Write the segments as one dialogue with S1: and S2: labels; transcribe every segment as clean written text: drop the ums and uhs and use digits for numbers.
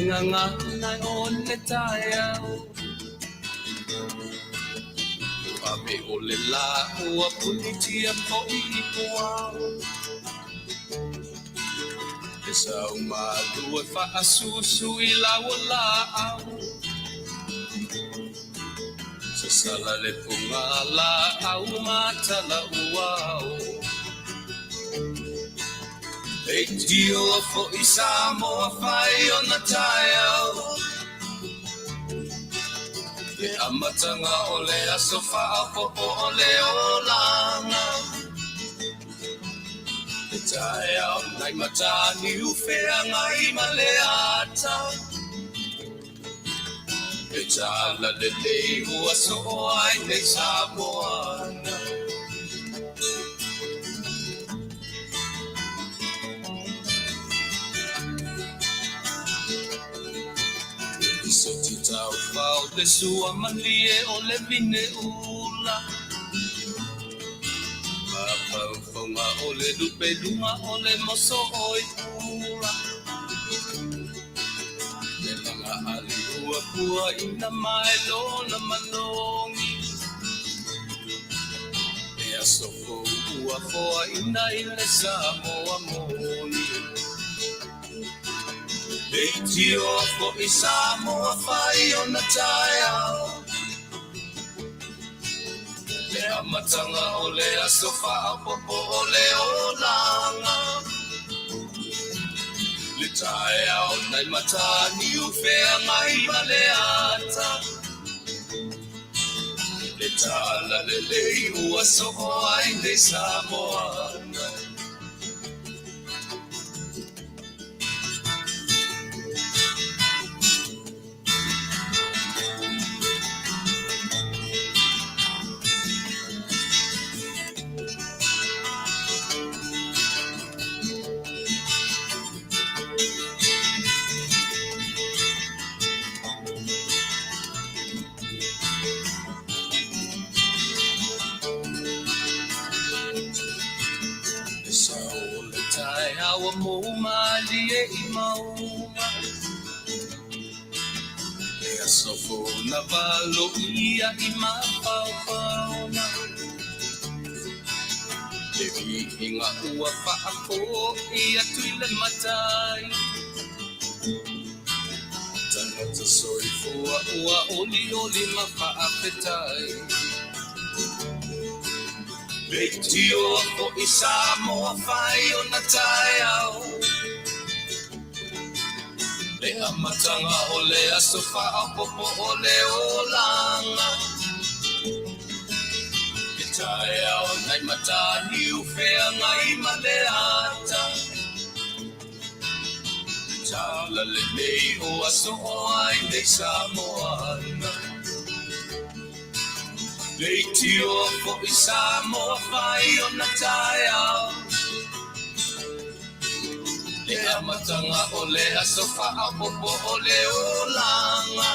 S1: nganga nai on le taiao Pape o le la ua punitia po I puao E sau malu e wha asusu I lawa la au Sa sala le punga la au matala uao E tio fo I Samoa whai o na taiao E amatanga o le aso whaapopo o le olanga E taiao nai matani ufea ngai ma le ata E tala le lei ua so ai nei Samoana So titau whao le sua malie o le vine ula Mapau whaunga o le lupe lunga o le moso oi pula Le langa ali ua pua ina mai lona manongi E aso kou ua foa ina I le Samoa moni E tio fo I Samoa whai o na taiao Le amatanga o le aso whaapopo o le olanga Le taiao nai matani ufea ngai ma le ata Le tala le lei ua soho ai nei Samoana Awa mo malie I maunga E asofo na valo ia I mapaupauna E inga ua paako ia tuile matai Tangata soifua ua oli oli ma Faafetai E tio fo I Samoa whai o na taiao Le amatanga o le aso whaapopo o le olanga E taiao nai matani ufea ngai ma le ata E tala le nei o aso o ai nei Samoana Le tio fo I Samoa whai o na taiao Le amatanga o le aso whaapopo o le olanga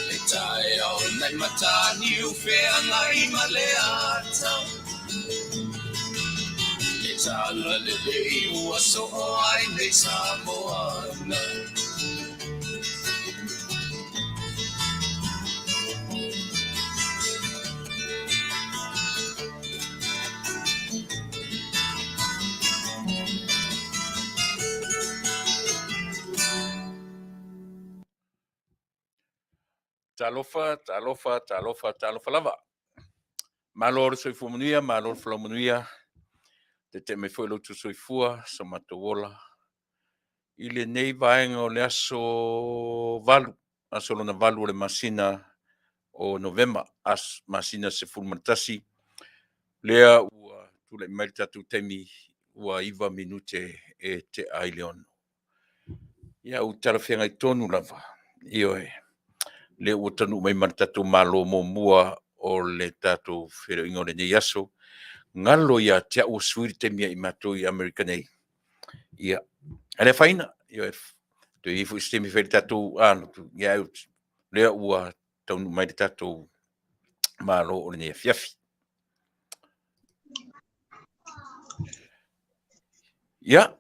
S1: Le taiao nai matani ufea ngai ma le ata Le tala le lei ua so o ai nei Samoana
S2: Talofa lava. Malor soifumanuia, malor flamanuia. Te me foi lotu soifua, samatowola. Ile nei vaenga o le aso valu. Aso lona valu o le masina o November. As masina se fulmatasi. Lea ua tule mai tatu temi ua iwa minute e te aileono. Ia u tarafenga I tonu lava. Ioe. Le ua tanu mai martatu malo mo mua o le tatu whiro ingo le nei aso. Ngalo ia te au suiri te mia I mato I Americanei. Ia. Ale faina. Ioe. Te ifu istemi whiri tatu anu. Ia ut. Lea ua tanu mai tatu malo o le nei Afiafi. Ia.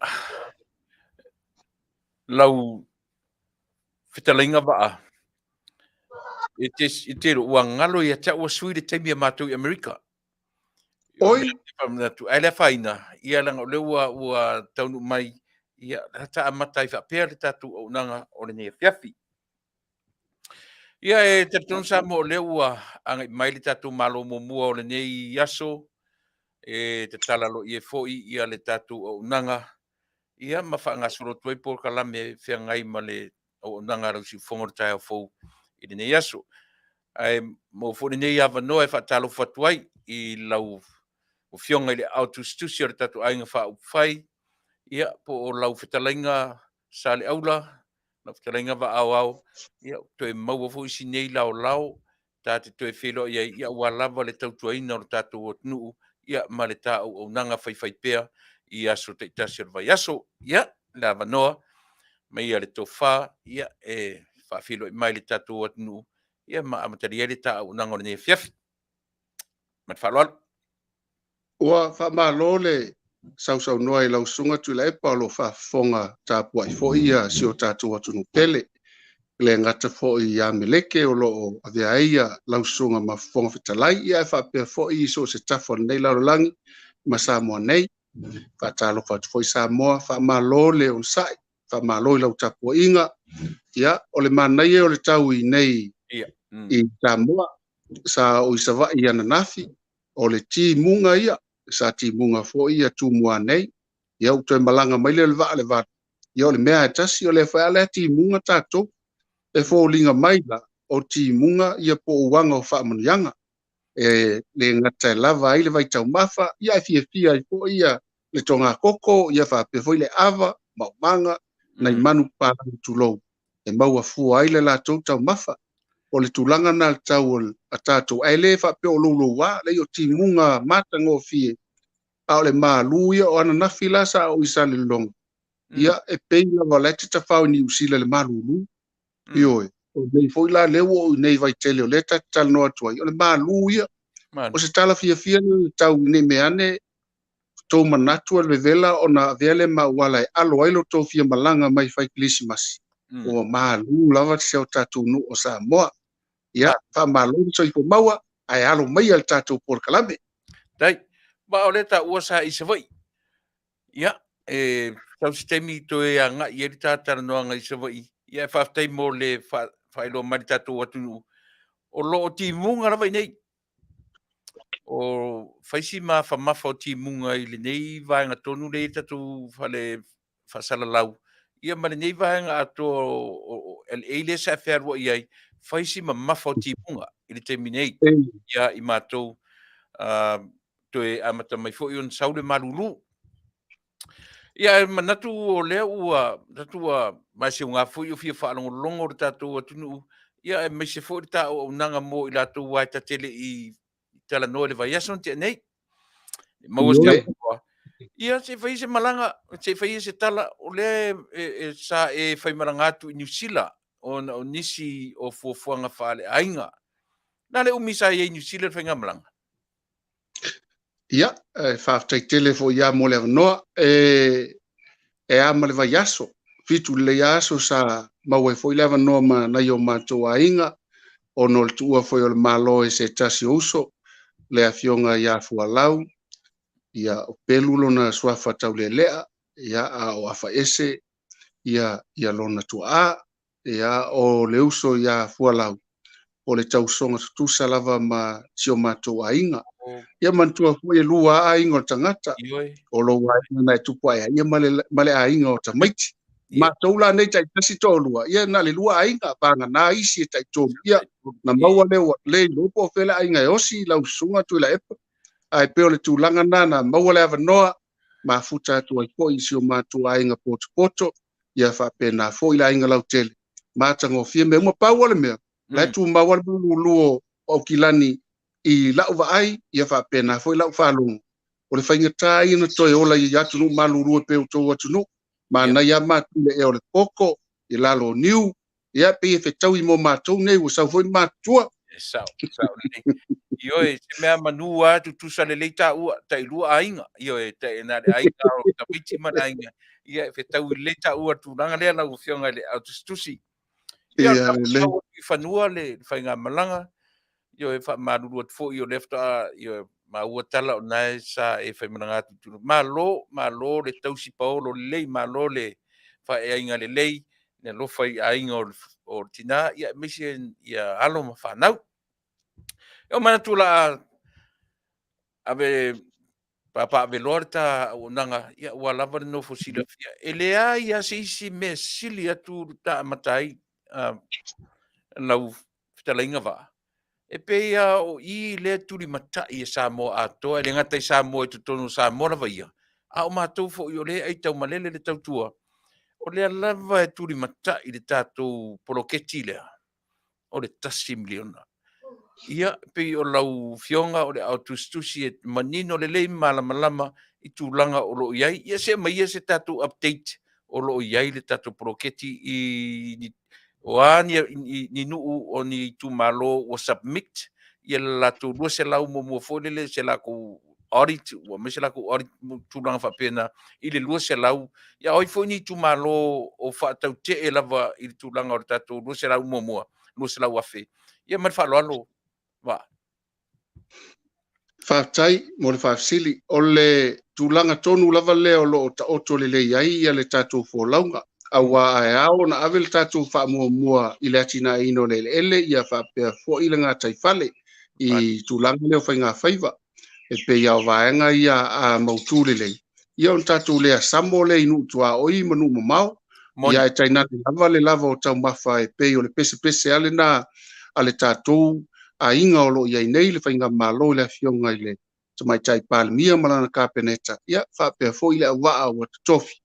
S2: lau fitalinga va it is ua ngalo ia ta ua sui de taimi matou i Amerika.
S3: Oi.
S2: Tu ele faina ia langa o le ua taunu mai ia ta amatai fa pe le tatu o nanga o le ne fiafi. Ia e te tonu sa mo le ua anga mai le tatu malo mo mua o le ne yaso e te tala lo ie foi ia le tatu o nanga ia ma fa nga solo toi por kala me fe ngai ma le o nanga ro si fongo tai fo i le ne yaso. Ai mo fo le ne ia va no e fa talo fatuai i lau o fionga i le autostusi o le tatu ainga fa fai ia po o lau fitalainga sa le aula na fitalainga va au ia to e mau fo si nei lau ta te to e felo ia wa lava le tautuaina o le tatu o Taunu'u ia ma le tau o nanga fai pea ia so te tasi o vai aso ia lava noa mai ia le tofa ia e fa filo mai le tatu o Taunu'u ia ma amatari le tau nanga o ne fiafi ma falo
S3: Ua whamalo le sau noa i lau sunga Tuilaepa o lo whafonga tāpua i fo ia si o tātua tunu pele. Le ngata fo i a meleke o lo o avea ia lau sunga ma fonga fitalai ia e whapea fo i so se tafo nei lau langi ma Samoa nei. Whatalo whatu fo i Samoa whamalo le on sai. Whamalo i lau tāpua inga. Ia o le manai o le tau i nei i Samoa sa o i sawa i ananafi o le ti munga ia. Sa ti munga fo ia tu mua nei ia o te malanga mai le va ia o le mea tasi o le fa le ti munga tato e fo linga mai la o ti munga ia po wanga o fa manianga le ngata lava ile vai tau mafa ia fia fo ia le tonga koko ia fa pe fo ile ava manga na manu pa tu lo e mau fu ai le la tau mafa o le tulanga na tau a tato ai le fa pe o lo wa le o ti munga mata ngo fie a le malu ia o ana nafila sa o isa le long ia e pe la valete ta fa ni usila le malu io o nei foi la le o nei vai tele o le ta tal no atua o le malu ia o se tala fia ni tau ne me ane to manatu le vela ona vele ma wala alo ai lo to fia malanga mai fai Christmas o malu lava se o tatu no o Samoa ia fa malu so i ko maua ai alo mai al tatu por kalame
S2: dai ba ole ta ua sa i se vai ia e tau sistemi to e anga i eri tātara noa ngai se vai ia Faafetai mo le failo mari tatu o Taunu'u o lo o ti munga rawa i nei o faisi ma fa mafa o ti munga i le nei vaenga tonu le tatu fale fasalalau ia ma le nei vaenga ato el eile sa ferwa i ai faisi ma mafa o ti munga i le terminate ia i matou to e amata mai fo yon saude malulu ia manatu o le ua mai se nga fo yo fia fa longo tatu o Taunu'u ia mai se fo ta o nanga mo i latu wa ta tele i tala no le vai ason te nei mo se ia se fai se malanga se fai se tala o le sa e fai malanga tu New Zealand o nisi o fofoanga fale ainga na le umisa i New Zealand fai malanga
S3: ia Faafetai tele fo ia mo le noa e ama le vai aso fitu le aso sa maua fo ile noa ma na yo mato ainga o no le tua fo le malo e se tasi uso le afionga ia fualau ia o pelulo na swafa taulelea ia o afa ese ia lona tua ia o le uso ia fualau o le tausonga tusa lava ma tio mato ainga ia mantua fu e lua ainga tangata o lo wa na tupa ia male ainga o tamaiti ma toula nei tai tasi tolua ia na le lua ainga panga na isi tai to ia na maua le lopo fele ainga osi lau sunga Tuilaepa ai pe le tulanga na maua le avanoa ma futa tu ai po isi o matu ainga poto ia fa pena fo ila ainga lau tele ma tango fie me mo pa wala me la tu ma wala luo o kilani i lauva ai ia fa pena fo ila fa lu o le fainga tai no toi ola ia tu no maluru pe to atu no ma na ia ma tu le o le koko i lalo new ia pe fe tau i mo ma tu nei o sa foi ma tua
S2: Sao le. Io e se mea manua tu sa le ta ua ta ilua ainga. Io e te na le ainga o ta piti mana ainga. Ia e fetau le ta ua tu langa le na ufionga le autostusi. Ia
S3: Ia
S2: ta
S3: le
S2: ua i fanua le whainga malanga. Io e wha maruru at fo io lefta io ma ua tala o nai sa e whaimananga tu. Ma lo le tausi paolo le ma lo le wha e ainga le lei. Ne lo whai ainga o tina. Ia misi ia alo ma whanau. Io mana tula ave papa ave lorta o nanga ia ua lava no fosila fia. Ele ia se isi me sili atu ta matai lau fitalainga va. E pe ia o I le turi matai e Samoa atoa, le ngata i Samoa e tutonu Samoa lava ia. A o mātou fo i o le ai tau malele le tau tua. O le lava e turi matai le tātou poloketi lea. O le tasi miliona. Ia pe o lau fionga o le autostusi e manino le lei malama I tūlanga o lo iai. Ia se mai ia se tātou update o lo iai le tātou poloketi I o ni nuu o ni tūmalo o submit. Ia la tu lua se lau mo folele se la ko audit o me se la ko audit tūlanga whapena I le lua se lau. Ia oi fo ni tūmalo o whaatau te e lava I tūlanga o le tātou lua se lau mua. Lua se lau afe. Ia man whaaloalo. Va.
S3: Faafetai mo le Sili o le tūlanga tonu lava leo lo ta oto le iai ia le tātou fōlaunga. Awa ai ao na ave le tātou whaamua I le atina ino le ele ia whapea fo I le ngā taifale I tūlanga leo whai ngā whaiva. E pe iau vaenga ia a mautūle lei. Ia on tātou lea samo le inu tua oi manu mamau. Ia e taina le lava o tau mafa e pe o le pese ale na ale tātou a inga o lo iai nei le whainga malo le afionga I le tamai tai palimia malana kapeneta. Ia whapea fo I le awaa o tofi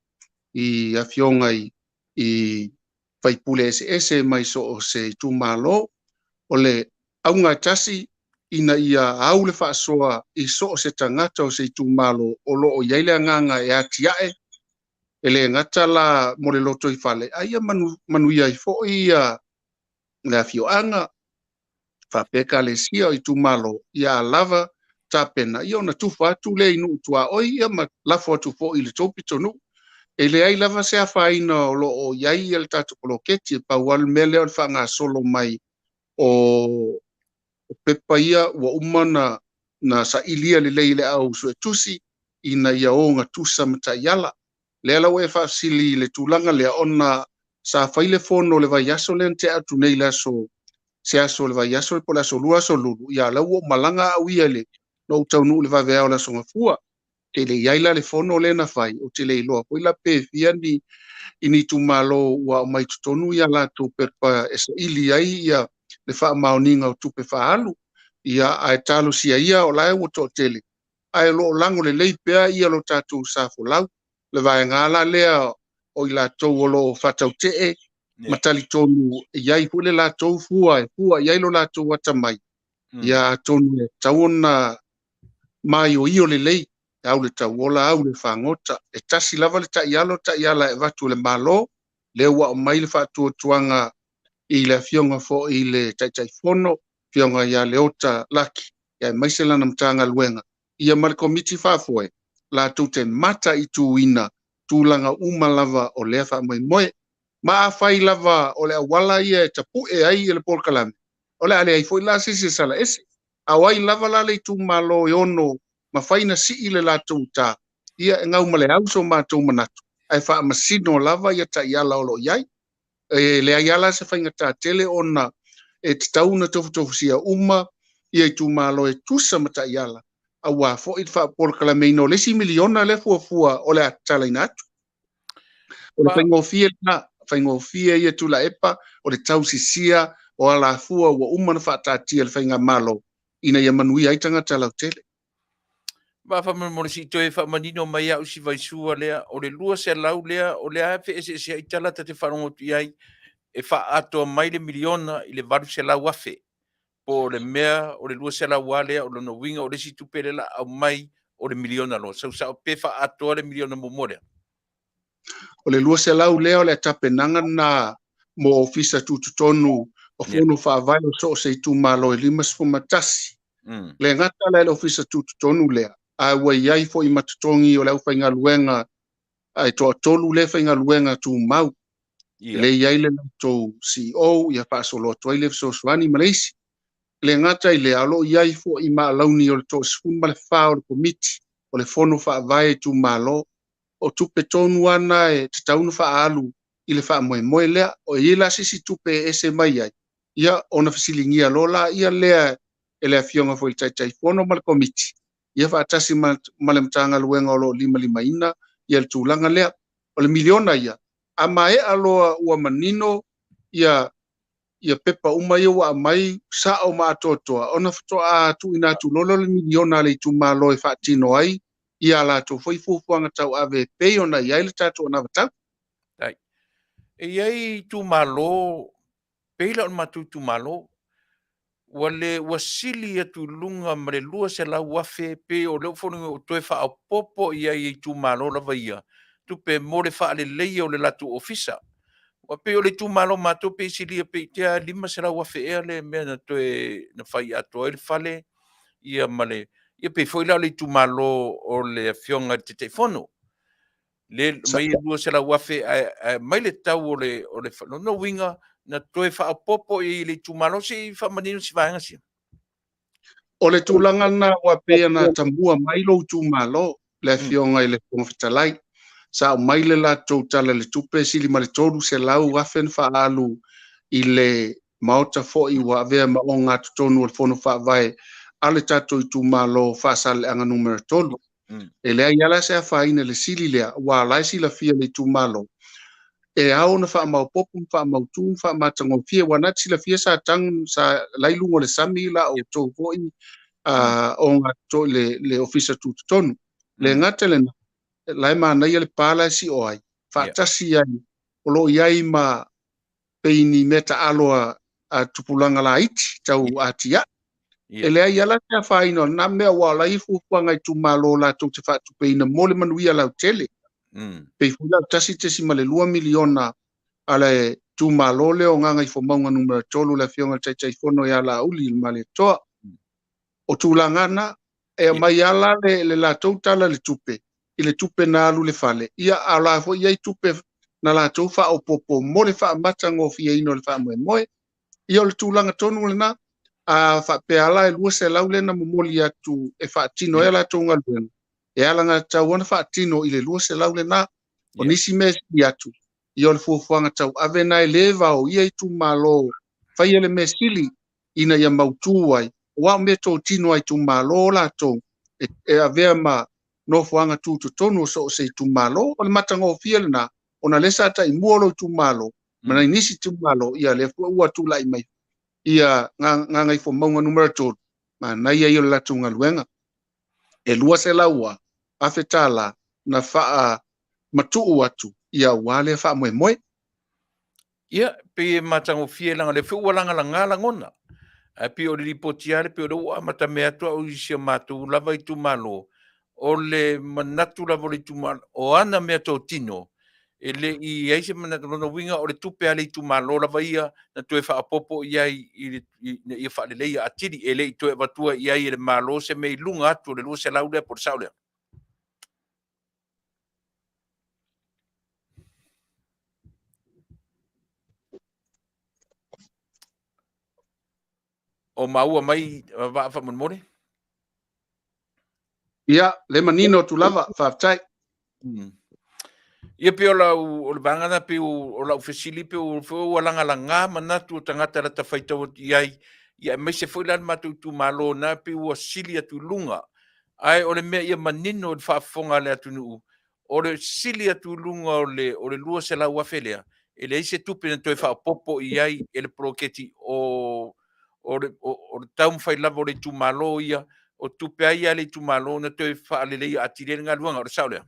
S3: I afionga I whaipule ese mai so o se tu malo o le aunga tasi ina ia au le whaasoa I so o se tangata o se tu malo o lo o iai le anganga e atiae e le ngata la mo le loto I whale. Aia manu iai fo ia le afioanga whapeka le sia I tu malo ia lava tapena ia ona tufa atu le inu tua oi ia ma lafo atu fo I le topi tonu e le ai lava se awhaina o lo o iai le tatu poloketi e paual mele o le whanga solo mai o pepa ia ua umana na sa ilia le leile au sue tusi ina ia o ngā tusa mata iala le ala ue Sili le tūlanga le ona sa whaile fono le vai aso le te atu nei le aso se aso le vai aso le pole aso lua aso lulu ia lau o malanga au ia le no Taunu'u le vavea o le aso ngafua te le iaila le fono le na whai o te le iloa po ila pe fia ni ini tu malo ua o mai tutonu ia la tu pepa esa ili ai ia le wha maoninga o tupe whaalu ia ai talo sia ia o lai o to tele ai lo lango le leipea ia lo tatu safo lau le vai ngala lea o ila tau o lo whatau te matali tonu iai hule la tau fua iai lo la tau wata mai ia tonu tauna mai o io le lei au le tau ola au le whangota e tasi lava le ta iala e watu le malo le ua o mai le whaatuatuanga I le fionga fo I le taitai fono fionga ia le ota laki ia maisela na mtanga luenga ia male komiti whafoe la tute mata I tuina tūlanga umalava o lea wha mai moe ma a whai lava o le awala ia e tapu e ai le polkalame o le ale ai fo I la sisi sala ese a wai lava la le tu malo e ono ma whaina si I le la tūta ia e ngau male auso ma tū manatu ai wha masino lava ia ta iala o lo iai e le ayala se whainga tā tele ona e te tauna tofu sia uma ia I tu malo e tusa mata iala a wā fo I wha porkala meino le si miliona le fua o le atala inatu o le whaingofia ia Tuilaepa o le tausisia o ala fua ua uma na whaatatia le whainga malo ina ia manui ai tangata lau tele
S2: Ba fa mo si to e fa manino mai au si vai sua lea o le lua se lau lea o le afe se itala te farongo tu ai e fa ato mai le miliona I le varu se lau afe po le mea o le lua se lau lea o le no winga o le si tupele la au mai o le miliona lo sa pe fa ato le miliona mo mole
S3: o le lua se lau lea o le tapenanga na mo ofisa tututonu o fono whaavai o so se tu malo e limas fo matasi. Le ngata le ofisa tututonu lea. A wa iai fo i matutongi o le whainga luenga ai toa tolu le whainga luenga tu mau. Le iai le to CEO ia whaasolo toile so swani Malaysia. Le ngata i le alo iai fo i maa launi o le to sfun ma le wha o le komiti o le fono whaavai tu malo o tupe tonu ana e te taunu wha alu i le wha moe lea o ila sisi tupe ese mai ai. Ia ona fasilingia lola ia lea e le afionga fo i tai fono ma le komiti. Ia wha atasi ma le mtanga luenga o lo 5 ina ia le tūlanga lea o le miliona ia. Ama e aloa ua manino ia pepa uma ia wa mai sa o ma atotoa. Ona fatoa atu ina atu lolo le miliona le tu malo e whaatino ai. Ia la to foi fufuanga tau AVP ona ia le tatu ona vatau.
S2: Tai. E iai tu malo, peila on matu tu malo, wale wasili atu lunga mare lua se la wafe pe o leo fono o toe wha au popo iai tu malo la vaia. Tu pe more wha ale leia o le latu ofisa. Wa pe o le tu malo matu pe sili pe tea lima se la wafe ea le mea na toe na whai ato e le fale ia male. Ia pe foi la le tu malo o le fionga te te fono. Le mai lua se la wafe mai le tau o le no winga na toe wha popo i le tumalo si wha manino si vaenga si.
S3: O le tūlanga na wa pea na tambua mai lo tūmalo le fionga i le Faafetai. Sa o mai le la tau tala le tupe sili ma le toru se lau wafen wha alu i le maota fo i wa vea ma o ngā tutonu o le fono wha vai ale tato i tūmalo Fasa le anga numero tolu. E lea iala se a whaina le sili lea wa laisi la fia le tūmalo. E au na wha mau popu, wha mau tū, wha matango fia wanati la fia sa tang sa lailungo le sami la o tō voi o ngā tō le ofisa tūtonu. Le ngata le na, lai mana ia le pāla si o ai. Whaatasi ai, o lo iai ma peini meta aloa a tupulanga la iti, tau atia. E lea ia la tea whaino, na mea wala i fufuanga i tūmalo la tō te whaatu peina mole manuia lau tele. Pei fuila tasi tesi ma le 2 miliona ale tūmalo leo nganga i fomaunga numero tolu le fionga tai fono ia la uli ma le toa. O tūlangana e mai ala le la tau tala le tupe. I le tupe na alu le fale. Ia ala fo ia i tupe na la tau wha o popo mo le wha matango fia ino le wha moe moe. Ia o le tūlanga tonu le na a wha pe ala e lua se lau le na momoli atu e wha tino e la tau ngaluena. E ala ngā tau wana wha tino i le lua se lau le na o nisi me si atu. I o le fuafuanga tau ave nai le vau ia i tu malo whai ele me sili ina ia mautu ai. Wa me tō tino ai tu malo la tō e avea ma no fuanga tu tonu so se tu malo o le matango fia na ona lesa ta i muolo tu malo mana nisi tu malo ia le ua tu lai mai ia ngai fo maunga numero tō ma na ia i la tunga luenga e lua se laua afetala na faa matu atu ia wale faa moe moe
S2: ia pe matango fia langa le fu langa langa ngona a pe o li potiare pe o mata mea to o sia matu lava i tu malo o le manatu lava i tu malo o ana mea to tino ele i ai se manatu no winga o le tupe ale tu malo lava ia na tu e fa popo ia i fa le ia atiri ele i to e vatua ia i le malo se me lunga atu le lu se laude por saule o maua mai va fa mon mone
S3: ia le manino tu lava Faafetai
S2: ia pe o le bangana pe o la ofisili pe o langa langa manatu tangata la tafaita o iai ia mai se foi lan matu tu malo na pe o sili atu lunga ai o le mea ia manino le whaafonga le Taunu'u o le sili atu lunga o le lua se lau Afele e le ise tupe na toi whaapopo iai e le proketi o le tau mwhai lava o le tu malo ia o tupe ai ale tu malo na toi whaalelei atire ngā luanga o le saulea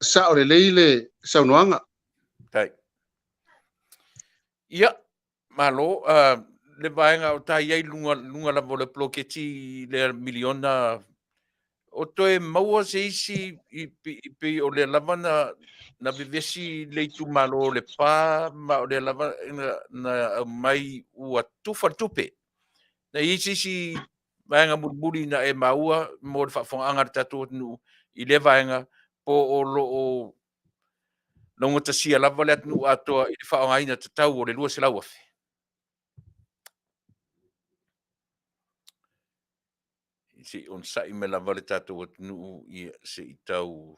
S3: sa o le leile saunoanga
S2: tai ia malo le vaenga o tai ai lunga la le proketi le miliona o toe maua se isi i o le lava na vevesi le itumalo le pā ma o le lava na mai ua tufa tupe na isi vaenga mulmuli na e maua mo le whaafonga le tatu nu i le vaenga po o lo o longa tasia lava le atnu atoa i le whaongaina tatau o le lua se lauafe. Si on sai me lava le tatu atnu i se i tau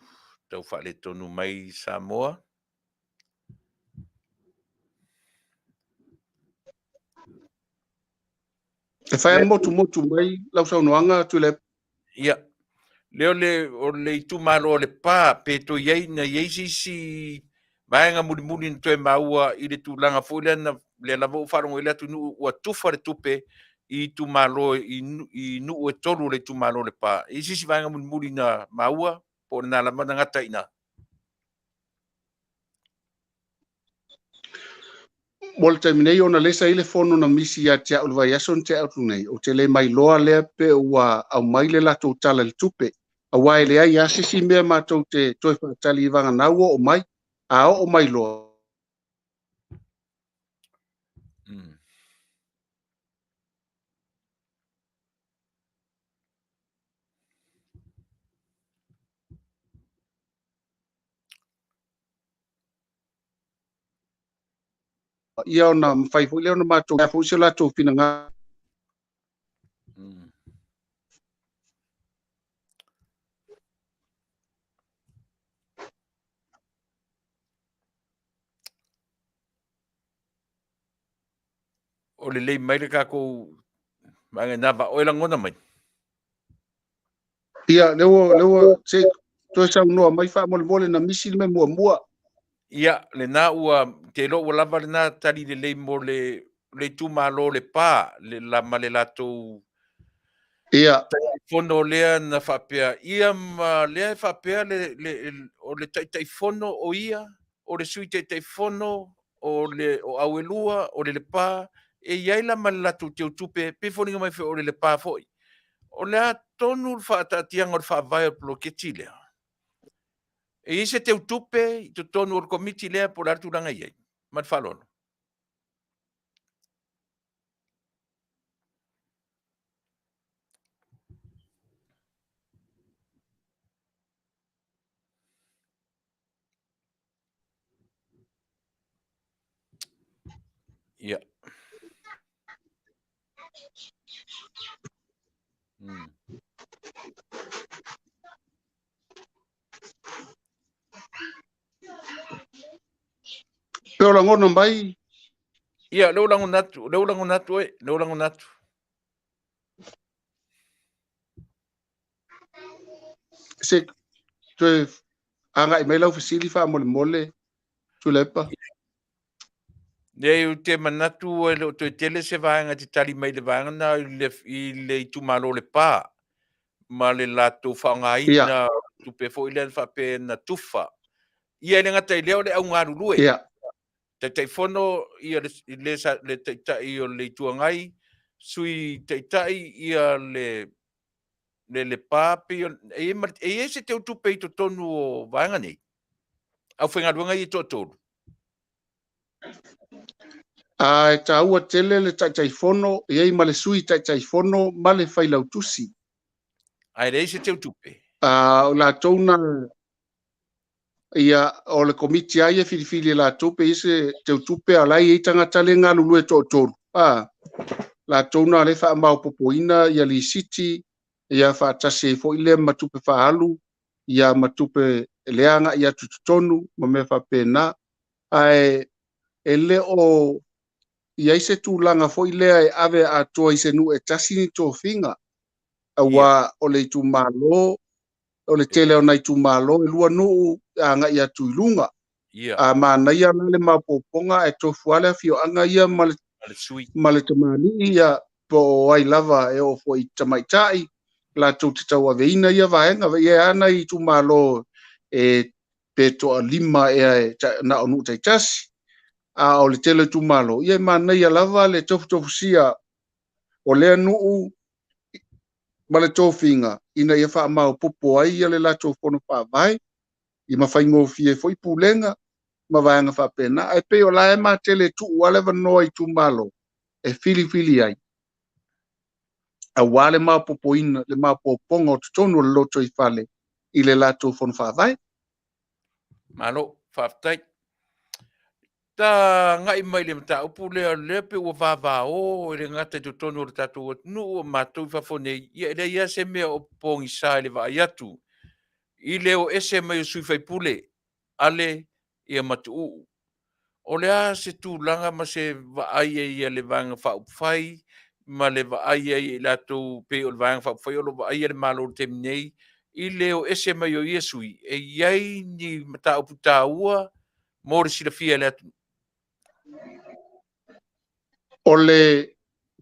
S2: whaletonu mai Samoa.
S3: E whae motu mai lau saunoanga Tuilaepa.
S2: Ia. Leo o le itumalo le pā pe to iei na iei si vaenga mulimuli na toe maua i le tūlanga fōile na le lava o wharongo i le atu nu ua tufa le tupe i tumalo i nu e tolu le tumalo le pā. I si vaenga mulimuli na maua po na lama na ngata ina.
S3: Mo le taiminei ona lesa i le fono na misi a tia ulwa yason tia atu nei. O te le mai loa lea pe ua au mai le lato tala le tupe. A wai le ai asisi mea mātou te toi whaatali i wanga naua o mai. A o mai loa. Ia ona mwhai fo, ia ona mātou. Ia fo isi o lato whina ngā.
S2: O le lei mai le kako mange nava o ngona mai.
S3: Ia, lewa, se toi sa unua mai wha mole na misi me mua.
S2: Ia, le nā ua, te lo ua lava le nā tali le lei mo le tūmalo le pā, le lama le lato.
S3: Ia.
S2: Fono lea na whapea. Ia ma lea whapea o le taifono o ia, o le sui taifono, o awelua, o le pā, e iai lama le lato te utupe, pe foninga mai o le pā foi. O lea tonu whaatatianga o le whaavai o ploketi lea. E ise te utupe, i te tonu o le komiti lea po lartu ranga iai. Mat whalono. Ia.
S3: Peo la ngona mai.
S2: Ia, leo lango natu,
S3: Se, toi, anga i meilau Sili wha mole, Tuilaepa.
S2: Nei te manatu o te tele se vaenga te tali mai le vaenga na i le itumalo le pā. Ma le lato whaongaina tupe fo i le whape na tufa. Ia le ngata i leo le au ngaru lue.
S3: Ia.
S2: Te teifono ia le teitai o le tuangai, sui teitai ia le pāpi, e se te utupe i to tonu o vaenga nei. Au whengaruanga i to tonu.
S3: Ai ta ua tele le taifono, iei ma le sui taifono, ma le Failautusi.
S2: Ai rei se te utupe.
S3: La tona ia o le komiti ai e filifili la tupe ise te utupe alai e tangata le ngā lulu e tōtoro. La tona le wha mau popoina ia li siti, ia wha tasi e fo ile matupe wha alu, ia matupe leanga ia tututonu, ma me wha pēnā. Ai e le o ia ise tūlanga fo ilea e ave atua ise nu e tasi ni tō whinga. Awa o le tu malo, o le tele o nei tu malo, e lua nuu anga ia tuilunga. Ma na ia le mapoponga e tō fuale fio anga ia ma le tamani ia po ai lava e o fo i tamaitai, la tō te taua veina ia vaenga, ia ana i tu malo e pe toa lima e na onu tai tasi. O le tele tu malo. Ia mana ia lava le tofu sia o lea nuu ma le tofinga ina ia faamaopopo ai ia le latou fono faavai i mafaigofie foi pulenga ma vaega faapena e pei o la e matele tuu a le vanoa i tumalo e filifili ai auā le maopopoina le maopopoga o totonu o le loto i fale i le latou fono faavai.
S2: Malo, Faafetai. Ta ngai mai le mata upu le pe ua vavao le ngata tu tonu o le tatou nu o matou fafone ia le ia se mea o pongi sa le vai atu i le o ese mai o sui fai pule ale ia matu o le a se tūlanga ma se vaai ia le vanga faupfai ma le vaai i latou pe o le vanga faupfai o lo vaai le malo te minei i le o ese mai o ia sui e iai ni mata upu tāua mo le silafia le atu.
S3: O le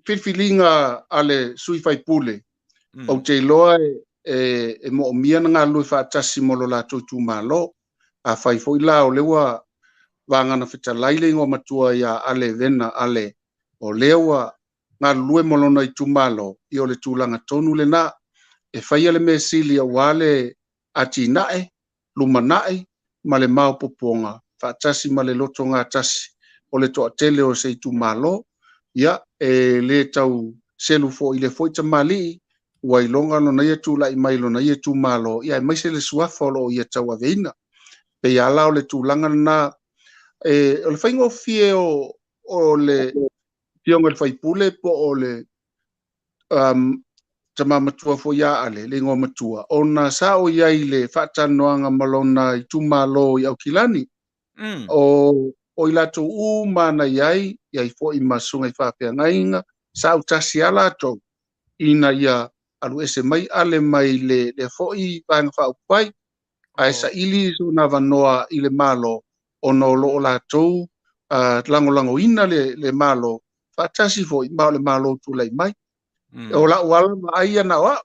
S3: filfilinga ale sui fai pule o te loa e mo mia na ngalu fa tasi mo lo latou tumalo a fai foi la o lewa vangana fetalai le ngo matua ia ale vena ale o lewa ngalu mo lo na tumalo i o le tulanga tonu le na e fai ale me sili a wale ati nae lumanae ma le mau poponga fa tasi ma le loto ngā tasi o le toa tele o se tumalo ia e le tau selu fo i le foi tamali wai longa no na ia tulai mai lo na ia tumalo ia mai se le suafa lo ia tau aveina pe ia la o le tulanga na o le faingo fie o le fionga le faipule po o le tama matua fo ia ale le ngo matua ona sa o ia i le faatanoaga malona i tumalo i au kilani o i latou mana iai fo'i masunga i fa'apeagaiga sa u tasi ala atou ina ia alu ese mai ale mai le fo'i vaega fa'aupai ae sa'ili sona vanoa i le malo ona o lo'o latou lagolagoina le malo fa'atasi fo'i ma o le malo tulai mai o la'u ala ma aia na o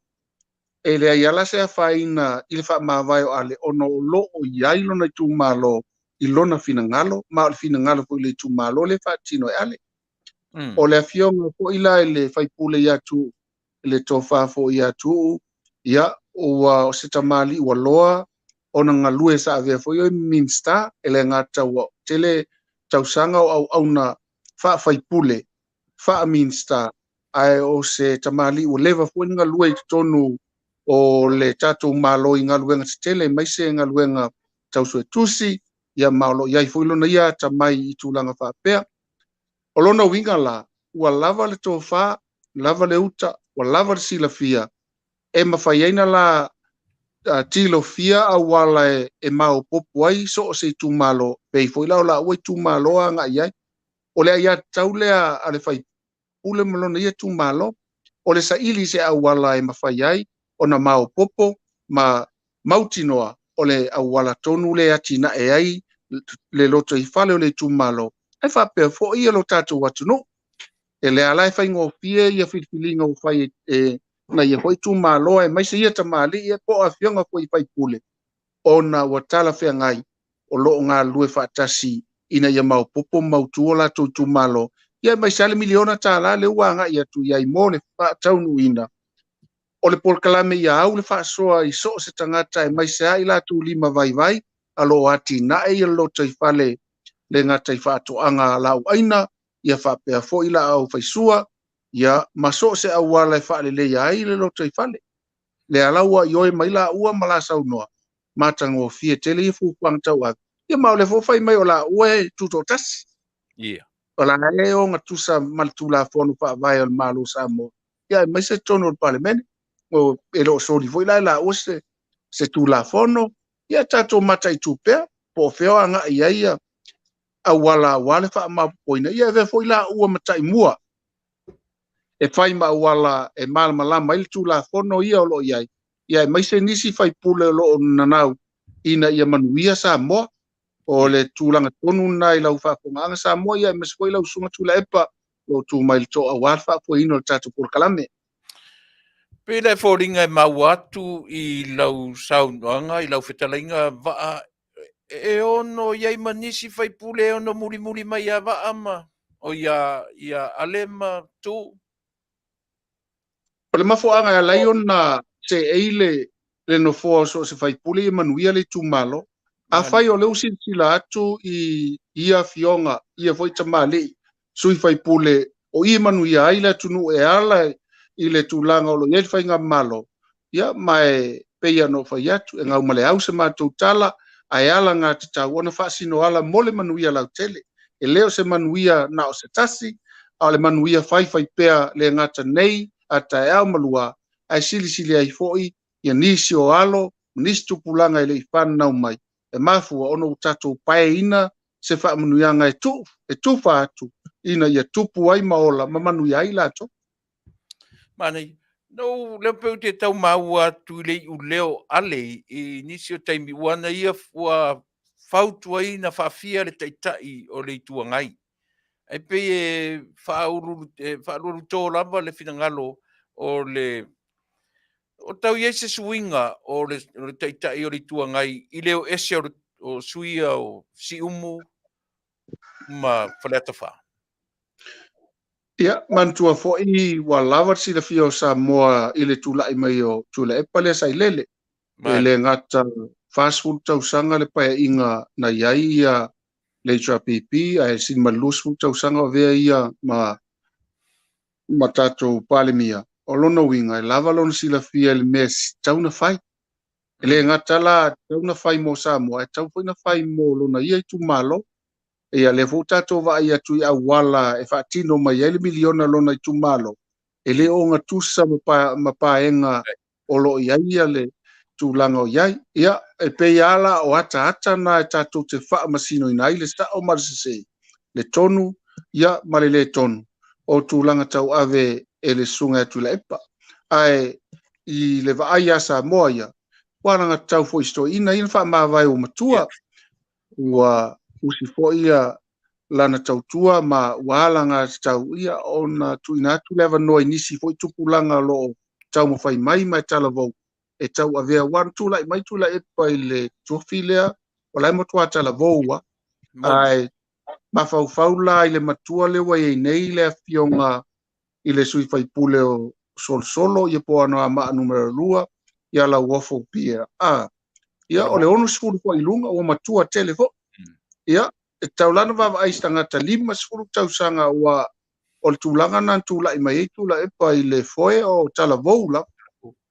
S3: e le ai ala se afaina i le fa'amāwae o ale ona o lo'o i ai lona i tumalo i lona finagalo ma o le finagalo fo'i le tumalo le fa'atino e ale o le afioga fo'i la le faipule ia tu le tofa fo'i ia tu ia o se tamali ua loa ona galue sa avea fo'i o minsta e le ngata ua tele tausaga o auauna fa'afaipule fa'aminsta ae o se tamali ua leva fo'i galue i totonu o le tatou malo i galuega tetele mai se galuega tausuetusi ia maolo iai fo'i lona ia tamai i tulaga fa'apea o lona uiga la ua lava le tofā lava le uta ua lava le silafia e mafaiaina la tilofia auala e maopopo ai so o se tumalo pei fo'i la o la'ua i tumalo aga'i ai o le ai atau lea a le faipule ma lona ia tumalo o le sa'ili se auala e mafai ai ona maopopo ma mautinoa o le auala tonu le atina'e ai le loto i fale o le tumalo ai fa'apea fo'i ia lo tatou atunuu e le ala e faigofie ia filifiliga ua fai na ia fo'i tumalo e maise ia tamali'i e po afioga fo'i faipule ona ua tala feagai o lo'o galue fa'atasi ina ia maopopo mautu o latou tumalo ia maise ale miliona tālā le ua aga'i atu iai mo le fa'ataunu'uina o le polokalame ia au le fa'asoa i so o se tagata e maise ai latou lima vaivai a lo'o atina'e ia loto i fale le gata i fa'ato'aga lau'aina ia fa'apea fo'i la au faisua ia maso se auala e fa'alelei ai le loto i fale le ala ua i oe mai la'ua ma lasaunoa matagofie tele ia fuafuaga tau'aga ia ma o le fofai mai o la'ua e tuto tasi o la e o gatusa ma le tulafono fa'avae o le malo Samoa ia e maise tonu o le palemene o e lo'o soli fo'i la e la'ua se tulafono ia tatou mata'itu pea po o fea o aga'i ai ia auala auale fa'amapopoina ia e vea fo'i la'ua mata'imua e fai ma auala e malamalama i le tulafono ia o lo'o iai ia e maise nisi faipule o lo'o nanau ina ia manuia Samoa o le tulaga tonu na i lau fa'afogaaga Samoa ia e mase fo'i lausuga Tuilaepa lo tumai le to'auā le fa'apuaina o le tatou polokalame
S2: Pe le fōringa e mau atu i lau saunoanga, i lau whetalaiga va'a e ono iai manisi faipule e ono muri mai a va'a ma o ia alema tu.
S3: O le mafoanga ya laion na te eile le no fo so se fai puli manuia le tumalo. A fai o le usi sila atu i ia fionga, ia foi tamale, sui fai pule o i manuia aila tunu e ala i le tulanga o lo iel fai ngā malo. Ia mai peia no fai atu, e ngau male au se mātou tala, ai ala ngā te tauona whaasino ala mole manuia lau tele. E leo se manuia na o se tasi, a le manuia fai pea le ngata nei, a tae au malua, ai sili ai foi, ia nisi o alo, nisi tupulanga i le ifana mai. E mafua ono utatou pae ina se wha manuianga e tufa atu, ina ia tupu ai maola, mamanuia ai lato.
S2: Manei, no leo peu te tau maua tuilei u leo ale i nisi o taimi wana ia fua Faatuaina faafia le taitai o le tuangai. Ai pe e whaaruru tō lava le finangalo o le o tau iese suinga o le taitai o le tuangai i leo ese o suia o si umu ma whaleata wha.
S3: Ia, mantua fo'i wa lava si la fio Samoa i le tulai mai o Tuilaepa le sai lele. E le ngata fast food tau sanga le paia inga na iai ia le HRPP, a e sin malus food tau sanga o vea ia ma tatou palemia. O lona winga, e lava lona si la fia le mes tau na fai. E le ngata la tau na fai mo Samoa, e tau fai na fai mo lona ia i tu malo, e a le tatou va ia tu ia wala e whaatino mai ele miliona lona i tu malo. E le o ngā tusa ma paenga o lo ia le tu langa o iai. Ia, e pe ala o ata na e tatou te wha masino ina ile sa o marisese. Le tonu, ia male le tonu. O tu langa tau ave e le sunga e Tuilaepa. Ai, i le vaai a Samoa ia. Waranga tau fo isto ina wha mawai o matua. Ua usi fo ia lana tautua ma waalanga tau ia ona tuina atu lewa noa inisi fo i tupulanga lo tau mo fai mai tala vau. E tau avea wan tula i mai Tuilaepa i le tuafilea o lai motua tala voua. Ai, mafau la i le matua le wai nei le fionga i le sui fai pule o solo i po ano a maa numero lua i ala uofo pia. Ia, o le onu sifuru po ilunga o matua telefo. Ia, e taulana vava aistangata 5 sifuru tausanga ua o le tūlanga na tūlai mai e Tuilaepa i le foe o tala voula.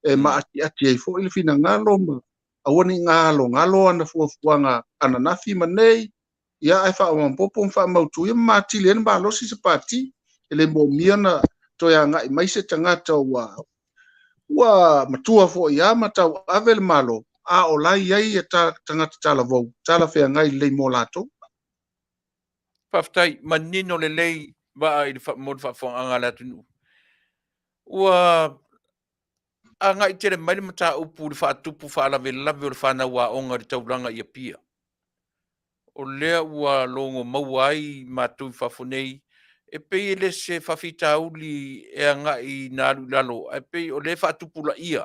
S3: E ma ati ai fo ile fina ngalo ma awani ngalo ana fuanga ana nafi manei ia ai fa o popo fa mautu ia mati le ba lo si se pati ele mo miana to ya ngai mai se tangata wa matua fo ia mata avel malo a o lai ai ta tangata tala vo tala fe ngai le mo lato
S2: Faafetai manino le lei va i fa mod fa fo anga la tunu. Wa anga i tere mai mata upu le faatupu fa la vela o le fana wa onga le taulanga ia pia. O lea ua longo mauai mātou whafonei, e pei ele se whawhitauli e anga i nāru lalo, e pei o le whaatupula ia.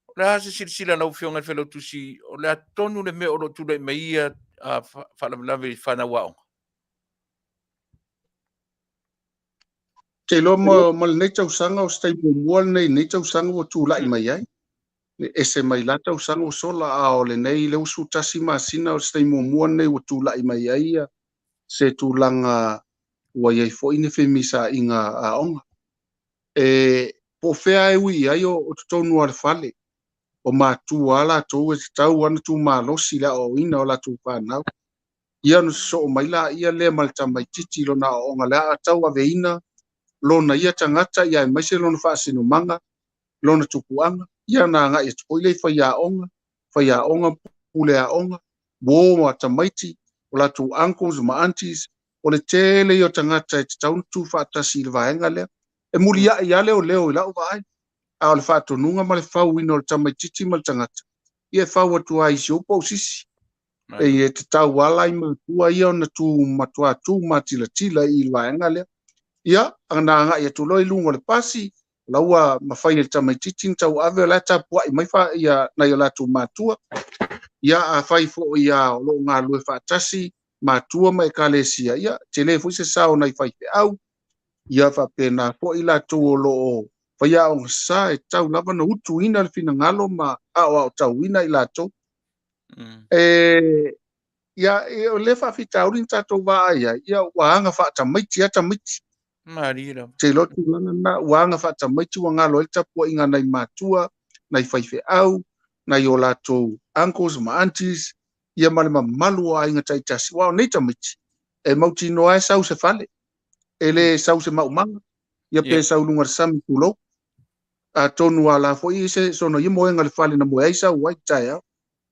S2: O le hase sirisira lau whionga Failautusi, o le atonu le mea o lo tūlai mai ia a whalawelawe whana waonga.
S3: te lo mo nei tau sanga o stai mo nei tau sanga o tūlai mai ai. Ese mai lata o sango sola a o le nei le usu tasi masina o stai mo nei o tūlai mai ai se tūlanga ua iai fo ine whemisa inga a onga. E po whea e ui ai o Taunu'u al Fale o mātu ala tō e te tau ana tū mālosi la o ina o la tū whanau. Ia no so o mai la ia lea malta mai titi lo na o onga lea a tau ave ina lona ia tangata ia e maise lona whaasino manga lona tupuanga. Ia na nga ia tupoile whai a onga pule a onga wo tamaiti o la tu uncles ma aunties o le tele i o tangata e te taunu tu whaatasi le vaenga lea e muri ia leo i lau vai a o le Faatonunga ma le whau ino le tamaititi ma le tangata ia e whau atu a isi opo sisi e te tau ala i matua ia o na tu matua tu matila i le vaenga lea ia ana nga ia tu loi lungo le pasi laua mawhai le tamaititi tau ave o la tapua i mai wha ia na i o la tu matua ia a whai fo ia o lo ngā lue whaatasi matua mai kalesia ia te le fo se sao nei whai pe au ia wha pena fo i la tu o lo Whaia o sa e tau lava na utu ina le fina ngalo ma o tau ina i lato. Ia o le whawhitau rin tatou waa ia waanga whaatamaiti atamaiti.
S2: Marira.
S3: Te lotu lana na waanga whaatamaiti wa ngalo e tapua inga nei mātua, nei whaife au, nei o latou uncles ma aunties, ia male malu o ainga taitasi. Wao nei tamaiti. E mauti noa e sau se fale. E le sau se maumanga. Ia pe sau lunga sami kulo. A tonu ala fo i se sono i moenga le fale na moe isa uai tai au.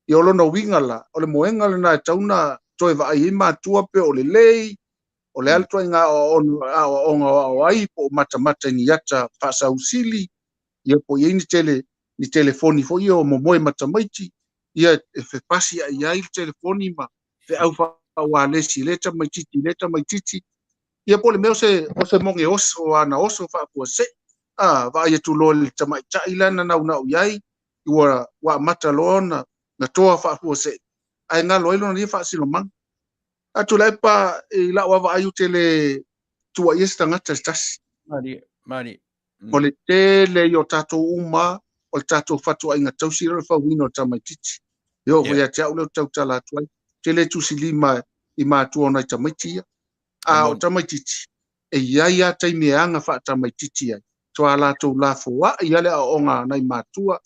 S3: I olo no winga la, o le moenga le na tauna toe va ai mātua pe o le lei, o le altua inga o ai po mata ni yata Fasa Sili, ia po i ni telefoni fo i o momoe matamaiti, ia e fe pasi ai ai telefoni ma fe au fa lesi leta maititi, ia po le meo se monge oso ana oso fa kua se, va ia tu lo le tamaita ilana na iai, ua wa mata lona, na toa fa kua se, ai ngā loelo na lia fa silo mang. Tuilaepa i la wa ayu tele tua yesta ngata Tasi.
S2: Mari.
S3: O le tele yo tato uma, o tato fatua inga tausi le fa wino tamaititi. Yo ya tia ule tau tala tuai. Tele tu silima i mātua na tamaiti. O tamaititi. E ia taimianga fa tamaititi ai. Toa la tau la foa ia le onga nai mātua.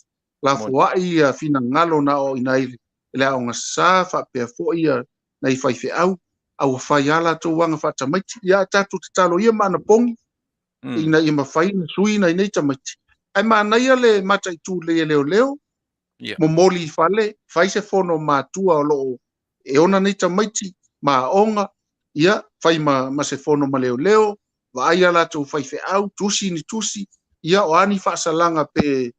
S3: La foa ia fina ngalo na o inaili. Le onga sa fa pe fo ia nei whaife au whai ala tō wanga whatamaiti, ia tātou te talo ia mana pongi, ina ia mawhai na sui na nei tamaiti. Ai mana ia le mata i tū leo, mo moli i whale, whai se whono mātua o loo, e ona nei tamaiti, ma onga, ia, whai ma se whono ma leo, wa ai ala tō whaife au, tusi ni tusi, ia o ani whaasalanga pe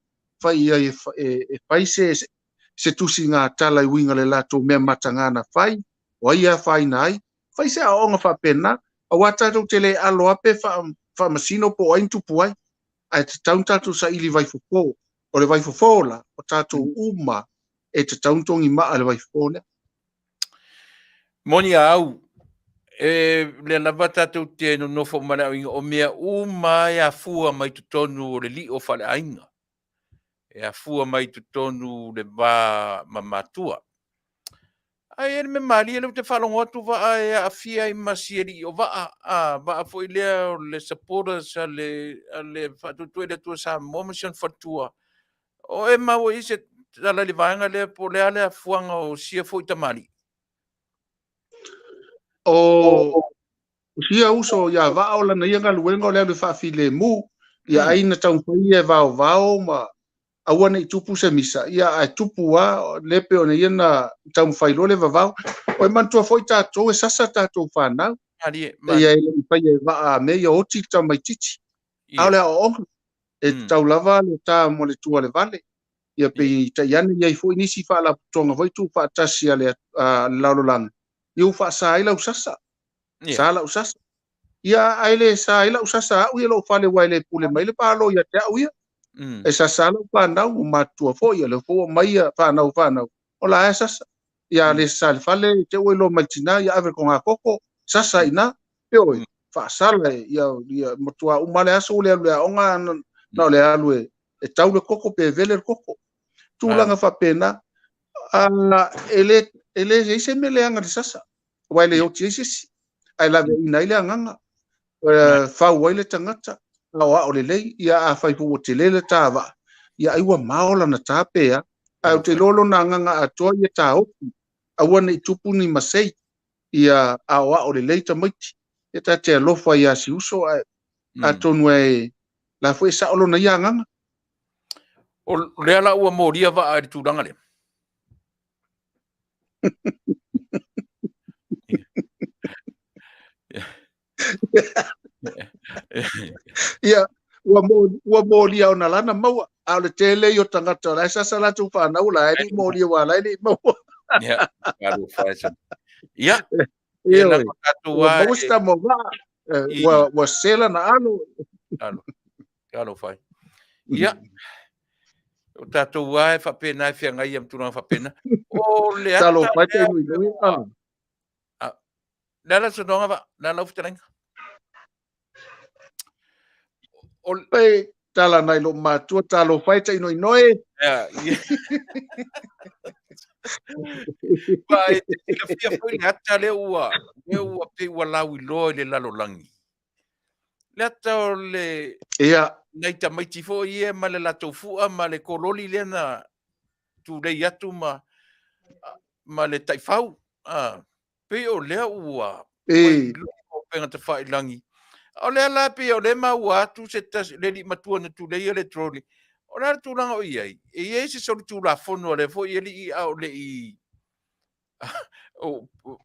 S3: whai ia e whai se tusi ngā tala i winga le lato mea matangana whai, o ia whai nai, whai se a onga wha pena, a watatou tele alo ape wha masino po ain tupu ai, ai te taun tatou sa ili vai fofo, o le vai fofo la, o tatou uma, e te taun tongi maa le vai fofo le.
S2: Moni au, le lava tatou te no nofo mana o mea uma e a fua mai tu tonu o le li o whale ainga. E a fua mai tu tonu le ba mamatua. Ai e me mali e te whalongo atu wa e Afia i masieri o wa foi lea le supporters a le Faatuatua le tua Samoa mission Faatua. O e mau i se tala li vaenga le po lea le fuanga o sia foi tamali.
S3: O sia uso ia va o la na ia luenga o lea le whaafile mu, ia aina taun whai e vao ma aua nei tupu se misa, ia ai tupu lepe o nei na taun whailo le vavao, o e mantua foi tātou e sasa tātou whanau, ia e pai e va a me ia oti tamaititi, au lea o onga, e tau lava le tā mo le tua le Vale, ia pe i taiane ia i fo inisi wha la tonga voi tu wha tasi a le laulolanga, iu wha sa ila usasa, sa la usasa, ia aile sa ila usasa au ia lo whale waile pule mai le palo ia te au ia, e sa sala whanau o matua fo ia le fo mai whanau, o la e sasa, ia le sa le whale te ue lo maitina ia ave ko ngā koko, sasa ina, e oi, wha sala ia matua umale aso ule alu o ngā na ole alu e tau le koko pe vele le koko, tūlanga whapena, ele se mele anga le sasa, waile o tiesisi, ai lawe ina ile anganga, whau waile tangata, lawa o le lei, ia a whaipu o te lele tāwa, ia aiwa maola na tāpea, au te lolo na nganga atoa ia tā oku, aua nei tupu ni masei, ia awa o le lei tamaiti, ia tā te alofa ia si uso, a tonu e la fwe sa olo na ia nganga.
S2: O lea la ua moria va a tūranga le.
S3: Ia, ua moria o na lana maua, au le tele i o tangata, la sasa la tu whanau, la eri moria wa la eri maua.
S2: Ia, karo fashion. Ia,
S3: ia la Atua. Mausta mo wa sela na alo.
S2: Karo fai. Ia, o tatou wa e whapena e whianga i am tūranga whapena. O le ata.
S3: Talo fai te nui nui.
S2: Nala sononga va, nala ufitarenga.
S3: tala nai lo matua talo fai ta inoe.
S2: Vai te fia foi le ata le ua pe ua lau I loa le lalolangi. Le ata le
S3: Ia.
S2: nei ta mai tifo ia ma le latou fua ma le kololi le na tu le atu ma le taifau. Pe o lea ua mai lo penga te whailangi. O lea la pe o le maua tu se tas le li matua na tu le ia le troli. O lea tu langa o iai. E iai se soli tu la fono le fo ia li I au le I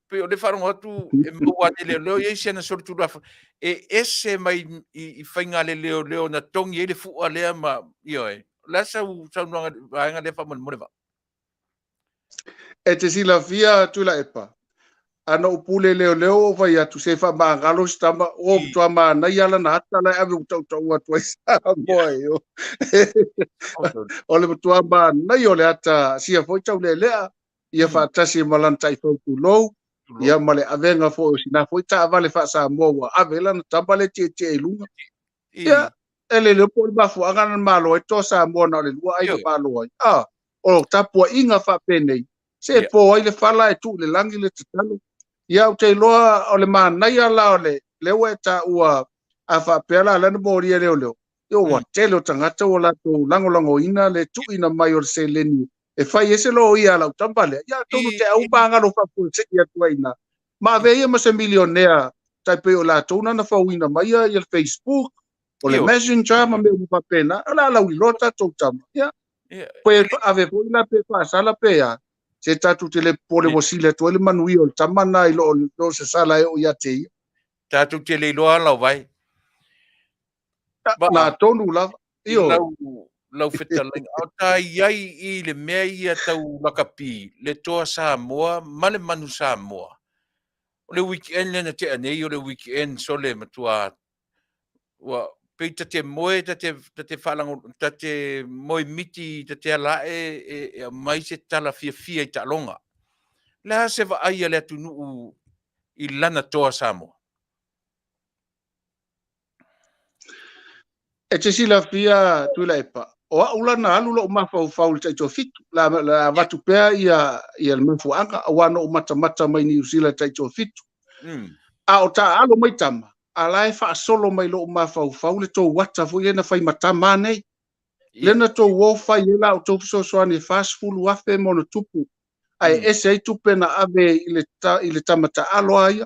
S2: pe o le wharongo atu e maua te leo leo iai se na soli tu la fono. E ese mai I whainga le leo na tongi e le fua lea ma ioi. La sau nanga vaenga le whaman morewa.
S3: E te sila fia Tuilaepa. Ana upule leo vai atu se fa mangalo stamba o tua mana yala na hata la ave utau atu isa boy yo. Ole tua mana yo le ata sia foi tau le lea ia fa tasi malanta I fo tu low ia male avenga fo sina foi ta vale fa Samoa avela na tambale tie lunga. Ia ele le po ba fu anga malo e to Samoa na le lua ai malo ai. O tapua inga fa penei. Se po ai le fala e tu le langi le talo. Ia o te loa o le manai ala o le ua e ta ua a whapela ala na mori e leo. Ia ua tele o tangata o la tō langolango ina le tu ina mai o se leni. E whai ese lo ia la utambale. Ia tonu te au pangalo whapu se ia tua ina. Ma ve ia ma se milionea tai pe o la tōna na whau ina mai ia le Facebook o le Messenger ma me upa pena. Ala la uilota tō tama. Ia. Pue ave po ina pe whaasala pe ia. Se tatu te le pole mosile to le manui o tamana I lo se sala e o ia te ia.
S2: Tatu te le loa lau vai.
S3: Na tonu lava. Io.
S2: Lau whetalinga. Au tā iai I le mea ia tau lakapi. Le toa Samoa, ma le manu Samoa. O le weekend le na te anei o le weekend so le matua. Pei te moe, te whalango, te moe miti, te ala e mai se tala fia I talonga. Lea se wa aia le Taunu'u I lana toa Samoa.
S3: E te sila fia Tuilaepa. O a ulana alu lo mafau faul te to fitu. La watu pea ia le mafu anga. A wano o mata mai ni usila te to fitu. A o ta alo mai tama. A lai wha solo mai lo mafau faul le to wata fu iena whai matama nei. Lena to wo fai ela o to soani fast food wafe mono tupu. Ai ese ai tupe na ave I le tamata alo aia.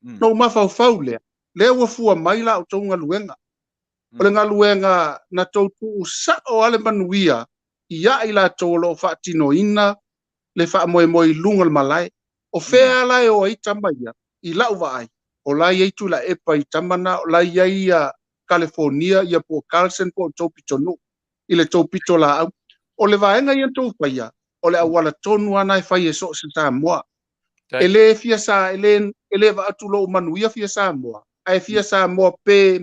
S3: No mafau faule. Le ua fua maila o tonga luenga. O le ngaluenga na tautu sa o ale manuia. Ia I la tolo whaatino ina. Le wha moe lunga le malai. O whea lai o ai tamaia. I lauwa ai. O lai ei Tuilaepa I tamana. O lai ai California. Ia po Carlson po Taunu'u. I le taupito la au. O le vaenga ia taupaia. O le awala tonu ana e whai e so se Samoa. Ele fia sa, ele va atu lo manuia fia Samoa. Ai fia Samoa pe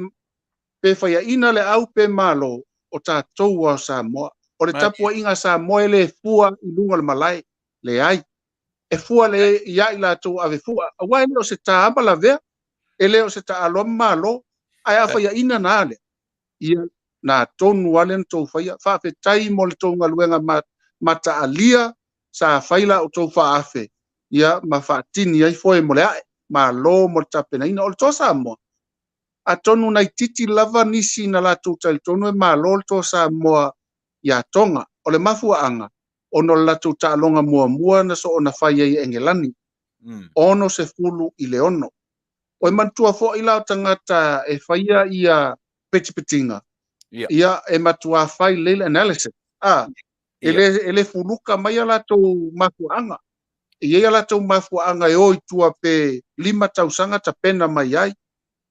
S3: whai ina le au pe malo o tātou o Samoa. O le tapua inga Samoa ele fua I lunga le malai. Le ai. E fua le ia I la tau ave fua. Awai le o se taama la vea. Ele o se taalo malo. Ai a whai ina na ale. Ia na tonu ale na tau whai. Faafetai mo le tau ngaluenga mata alia sa faila o tau Faafe. Ia ma faatini ai foi mo le ae. Ma lo mo le tapena ina o le tau Samoa. A tonu nai titi lava nisi na la tau tai tonu e ma lo le tau Samoa. Ia tonga o le mafua anga. Ono la tau taalonga mua na so ona fai ai engelani. Ono se fulu I le ono. O mantua fo ila tangata e faia ia petipetinga. Ia e matua fai leil analysis. Ele fuluka mai ala tau mafuanga. Ia ala tau mafuanga e oi tua pe 5 tausanga ta pena mai ai.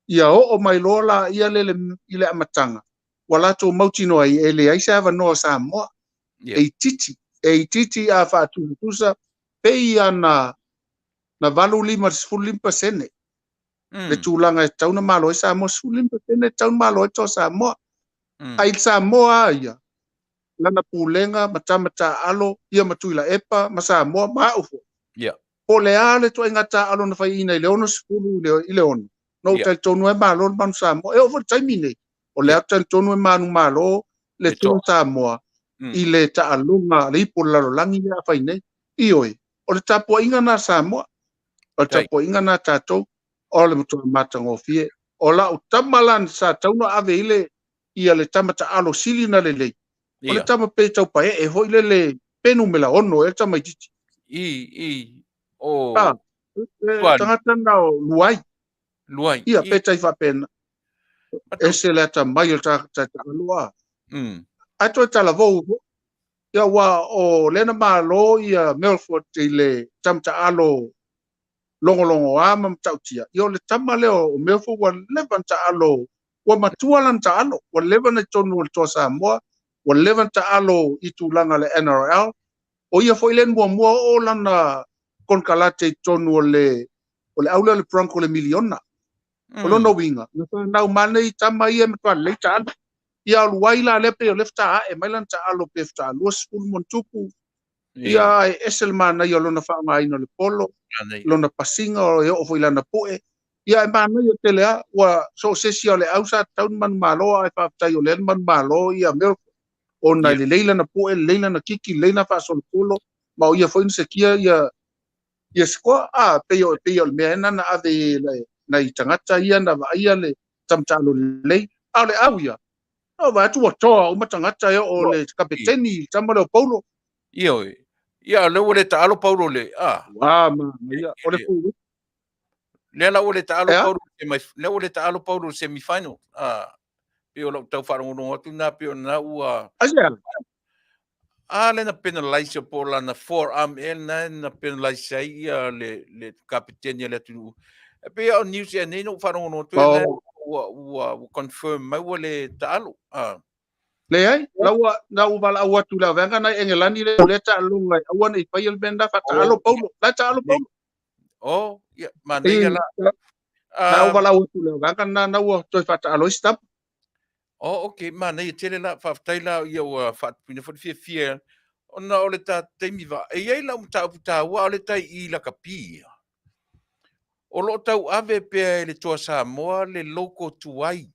S3: Ia o mai lola ia ile amatanga. Wala tau mautino ai ele ai sa no Samoa. E titi a Faatuatua pe ia na valu 5% le tulanga e tauna malo e Samoa 5% tauna malo e to Samoa. Ai Samoa ia. Lana pulenga matamata alo ia Tuilaepa ma Samoa ma ufo. O le ale to ingata alo na fai ina ile ono skulu ile ono. No tai tonu e malo man Samoa e over time ne. o le atan tonu e manu malo le tua Samoa i le taalunga le ipo lalolangi ia whaine ioi o le tapo inga na Samoa o le tapo inga na tatou o le mutua matangofie o la o tamalan sa tauna ave ile ia le tamata alo sili na lelei o le tama pe tau pae e hoi le penu mela ono e tama ititi
S2: o
S3: tangata na o luai ia pe tai whapena ese le ata mai o ta aloa ato tala vou ia wa o lena malo ia Melford i le tamata alo longo ama tautia ia le tama leo o Melford wa levanta alo wa matualan ta alo wa levanta tonu o toa Samoa wa levanta alo i tulanga le NRL o ia foi len mua o lana kon kalate tonu o le aula le Bronco le miliona o lona winga na mana i tama ia me toa le ta ia luaila le pe o lefta e mailan ta alo pefta lo skul montupu ia eselmana ia lona fa mai no le polo lona pasinga o foi lana poe ia e mana ia telea wa so sesio le ausa taun man malo ai fa tai o le man malo ia me ona le leila na poe leila na kiki leila fa so polo ma ia foi se kia ia sko pe o me na ave na i tangata ia na va ia le tamtalo le ale auia no va tu toa o matangata o le kapiteni Samoa Paulo
S2: ia le ole ta alo Paulo le
S3: ma ia o le pu
S2: le la ole ta alo Paulo le ole ta alo Paulo semi final pe o tau farongo no tu na pe na ua le na penalize po la na forearm na penalize ia le kapiteni le tu pe o news e no farongo no tu ua confirm mai ole ta alo
S3: le ai la vala ua tu la venga na engelani le ta lunga ua i pai el benda fa ta alo Paulo la ta alo Paulo
S2: ia manei la
S3: na vala ua tu la venga na ua toi fa ta alo stop
S2: okay manei tele la Faafetai la ia ua fa pina fo fia ona ole ta temi va e ai la muta puta ua ole tai I la kapia o lo tau ave pe le toa Samoa le loko tuai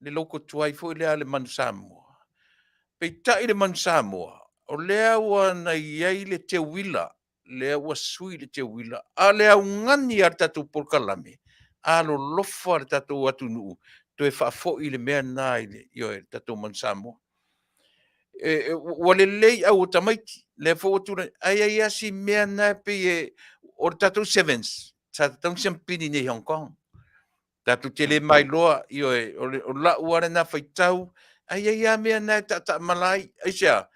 S2: le loko tuai fo le ale man Samoa pe tai le man Samoa o lea ua na iai le te wila lea ua sui le te wila a lea ungani ar tatu polkalame a lo lofa ar tatu Tunu'u to e whaafo I le mea nā I le io e tatu man Samoa wale lei au tamaiti le fo tuna ai asi mea nā pe e o tatu sevens tatu champini nei Hong Kong tatu tele mai loa io e o la uare na faitau ai a mea nā ta malai ai sia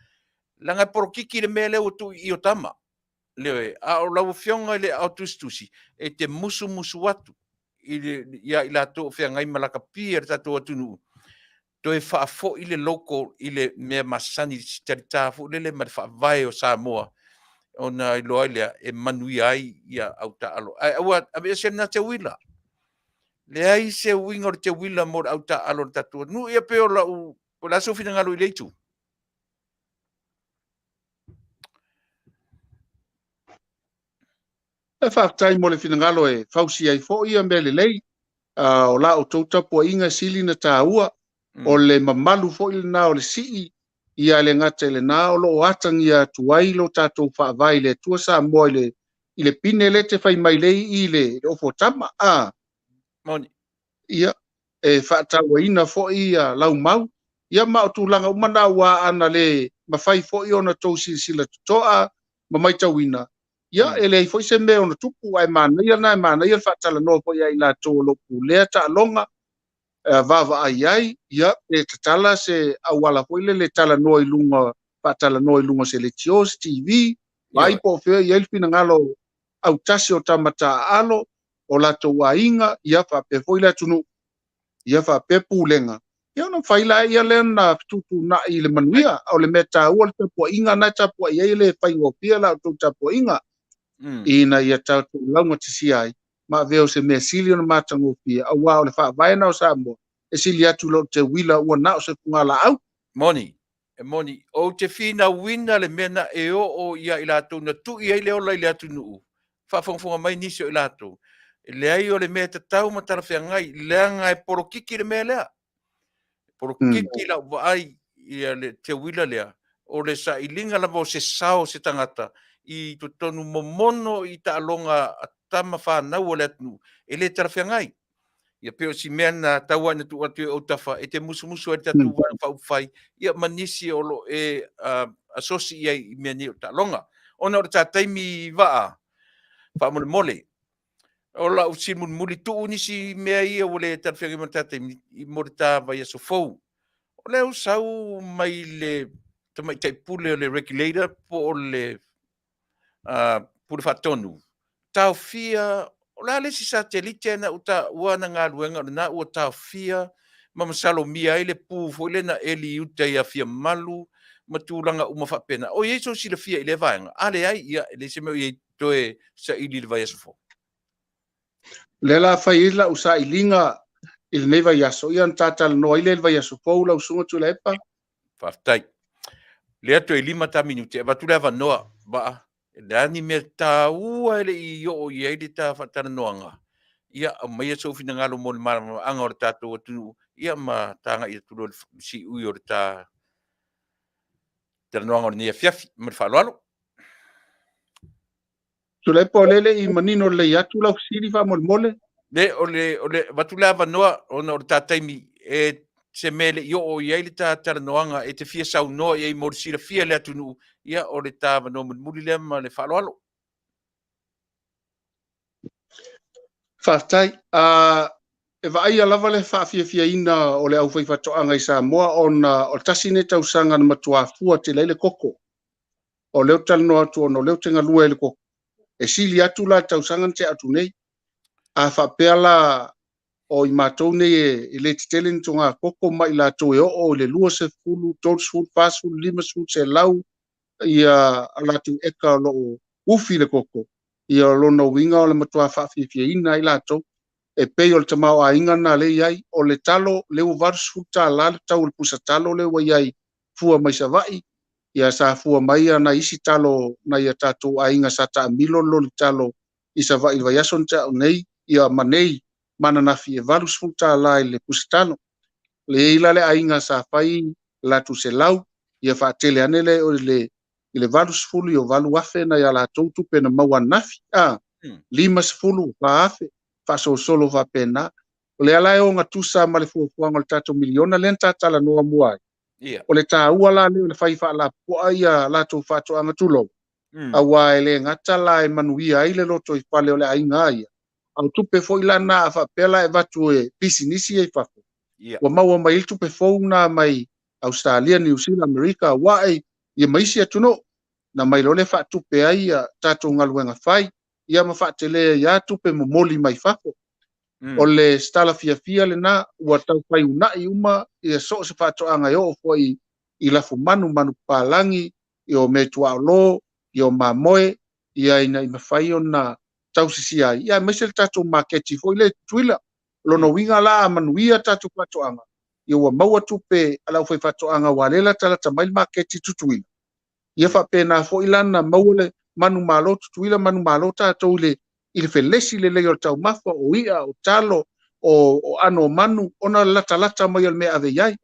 S2: langa porokiki le mele o tu I o tama le a o lau fionga le autostusi e te musu atu ia I la to fia ngai malaka pia tatu Tunu'u to e whaafo I le loko I le mea Masani tarita fu lele ma whaavai o Samoa ona I loa lea e manui ai ia au ta alo ai awa a se na te wila le ai se winga o te wila mo au ta alo tatu nu ia pe o la so fina ngalo I leitu
S3: e Faafetai mo le finangalo e fausi ai fo ia mele lei o la o touta po inga Sili na taua o le mamalu fo il na o le sii ia le ngata le na o lo atang ia tuai lo tatou whaavai le tua Samoa I le pine le te whai mai lei I le ofo tama
S2: moni
S3: ia e whaatawa ina fo ia lau mau ia ma o tūlanga umana ua ana le mawhai fo I ona tau sila tutoa ma mai tauina ia e le fo se me ona tupu ai mana ia na mana ia whaatalanoa fo ia I la tō lopu lea ta longa vava ai ia e tatala se awala fo le talanoa I lunga whaatalanoa I lunga se le tios TV vai po feo ia ilpina ngalo au tasi o tamata alo o la tō wainga ia whape fo ila tunu ia whape pūlenga ia no whaila ia le na tutu na I le manuia o le meta ua le tapo inga na tapo ia le whaingo pia la o tapo inga ina ia tau launga tisi ai ma veo se mea Sili ona matango pia au wao le whaavai na o Samoa e Sili atu lo te wila ua na o se kungala au
S2: moni o te fina wina le mena e o ia I latou na tu ia I le ola I le Tunu'u whaafonga mai nisi o I latou le ai o le mea te tau ma tarafeagai leaga e porokiki le mea lea porokiki la vaai ia le te wila lea o le saʻiliga lava o se sao se tagata i totonu momono i taaloga atama fanau o le atunuu e lē tarafeagai ia pe o si mea na taua na tu atu o tafa e te musumusu e tatu wa faufai ia manisi o lo e asosi ia i mea ni o taaloga ona o le tataimi vaa faamole o la usi muli tu nisi mea ia o le tarafeagai ma tataimi i mo le tavai asofou o le usau mai le tamaitaipule o le regulator po o le pule faatonu taofia o la le si satelite na uta ua na galuega o lenā ua taofia ma masalomia ai le pū foi lena eli uta ia fia malu ma tulaga uma faapena o iai so silafia i le vaega a leai ia le se mea iai toe saʻili le vai asofou
S3: le la fai la usaʻiliga i lenei vaiaso ia na tatalanoa ai le vaiasofou lausuga Tuilaepa
S2: faafetai lea toe 5 taminute e vatu le avanoa vaa le ani mea tāua ele i o'o i ai le tafatalanoaga ia maia soufinagalo mo le malamaaga o le tatou atunuu ia ma tagaʻi atulu o le siʻui o le talanoaga o lenei afiafi ma le faaloalo
S3: Tuilaepa o lele i manino lei atu lausili faamolemole
S2: le o le vatu le avanoa ona o le tataimi e se mea leʻi o'o i ai le tatalanoaga e te fia saunoa i ai mo le silafia le atunuu ia o le tavanoa mulimuli lea ma le faaloalo
S3: Faafetai e vaaia lava le faafiafiaina o le ʻaufaifatoʻaga i Samoa ona o le tasi nei tausaga na matuafua te lai le koko o leo talanoa atu ona o leo te galua i le koko e sili atu la tausaga na te atu nei a faapea la o i matou nei e le tetele ni toga koko mai latou e o'o i le 2 3 4 5 6 ia latou eka o loo ufi le koko ia lona uiga o le matuā faafiafiaina ai latou e pei o le tamaoaiga na lei ai o le talo leu 8 tālā le tau o le pusatalo leu ai ai fua mai savaʻi ia sa fua mai ana isi talo na ia tatou aiga sa taʻamilo loli talo i savaʻi le vaiaso na te aʻu nei ia manei mananafi e 8 tālā i le pusatalo leai la le aiga sa fai latou selau ia faatele ane le o le i le 8 i o 8 afe na ia latou tupe na mau anafi 5 faafe faasolosolo faapena o le ala e o gatusa ma le fuafuaga o le tatou miliona le na tatalanoa mua ai
S2: ia
S3: o le tāua la le o le fai faalapoa ia latou faatoʻaga tulou auā e lē gata la e manuia ai le loto i fale o le aiga ia au tupe foʻi lana a faapea la e vatu e pisinisi ai fafo
S2: ia
S3: ua maua mai i le tupe fou na mai Australia, New Zealand, America auaʻi ia maisi atunuu na mai lo le faatupe ai ia tatou galuega fai ia ma faatele ia tupe momoli mai fafo o le stalafiafia lenā ua taufai unaʻi uma ia so o se faatoʻaga e o'o foʻi i lafu manu palagi i o me tuaʻolō i o mamoe ia ina i mafai ona tausisia ai ia maise le tatou maketi foʻi le tuila lona uiga la a manuia tatou faatoʻaga ia ua maua tupe a lau fai faatoʻaga ua le la talata mai le maketi tutuila ia faapena foʻi lana maua le manu malo tutuila manu malo tatou i le felesi lelei o le taumafa o ia o talo o ano manu ona le latalata mai o le mea avei ai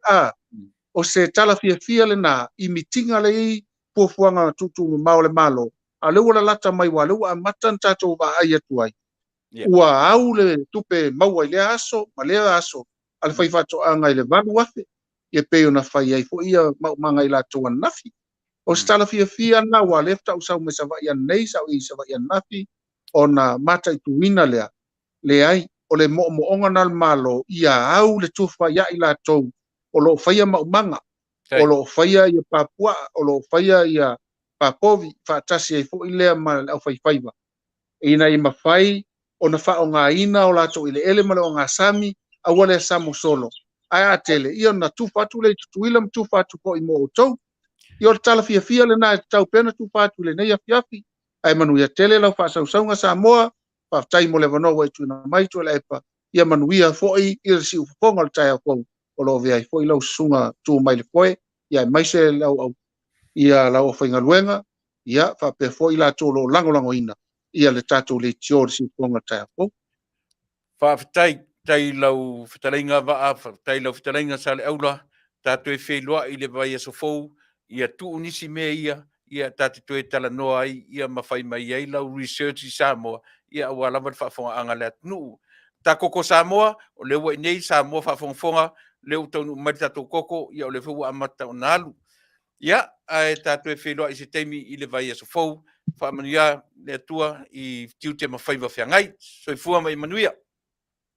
S3: o se talafiafia lenā i mitiga leai puafuaga tutumamao o le malo a leu o lalata mai ua leu amata na tatou vaai atu ai ua au le tupe maua i lea aso ma lea aso a le fai faatoʻaga i le 8 afe ia pei ona fai ai foʻi ia maʻumaga i latou ananafi o se talafiafia na ua le taʻusau me savaʻi ana nei saʻi savaʻi ananafi ona mataʻituina lea leai o le moʻomoʻoga na le malo ia au le tufaiaʻi latou o loo faia maʻumaga o loo faia ia papuaʻa o loo faia ia papovi faatasi ai foʻi lea ma le ʻaufaifaiva ina i mafai ona faaogāina o latou i le ele ma le ogasami aua le samosolo ae a tele ia ona tufa atu le tutuila ma tufa atu foʻi mo outou ia o le talafiafia lenā e tatau pena tufa atu lenei afiafi ae manuia tele lau faasausauga Samoa faafetai mo le avanoa ua ituina mai Tuilaepa ia manuia foʻi i le siʻu fofoga o le taeaufou o loo veai foʻi lau susuga tu mai le koe ia e maise lau ia lau afaigaluega ia faapea foʻi latou loo lagolagoina ia le tatou le itio o le siʻu fofoga o le taeaufou
S2: Faafetai tai lau fetalainga waa tai lau fetalainga sale aula tātou e whelua i le vai aso fou ia tuu nisi mea ia tātou e tala noa ai ia mawhai mai ai lau research i Samoa ia awa lama whaafonga anga le atunu. Tā koko Samoa o le wai nei Samoa whaafonga leu Taunu'u mai tātou koko ia o le whau amata o nalu. Ia ai tātou e whelua i se teimi i le vai aso fou whaamanuia le atua i tiu te mawhai wa whiangai soifua mai manuia.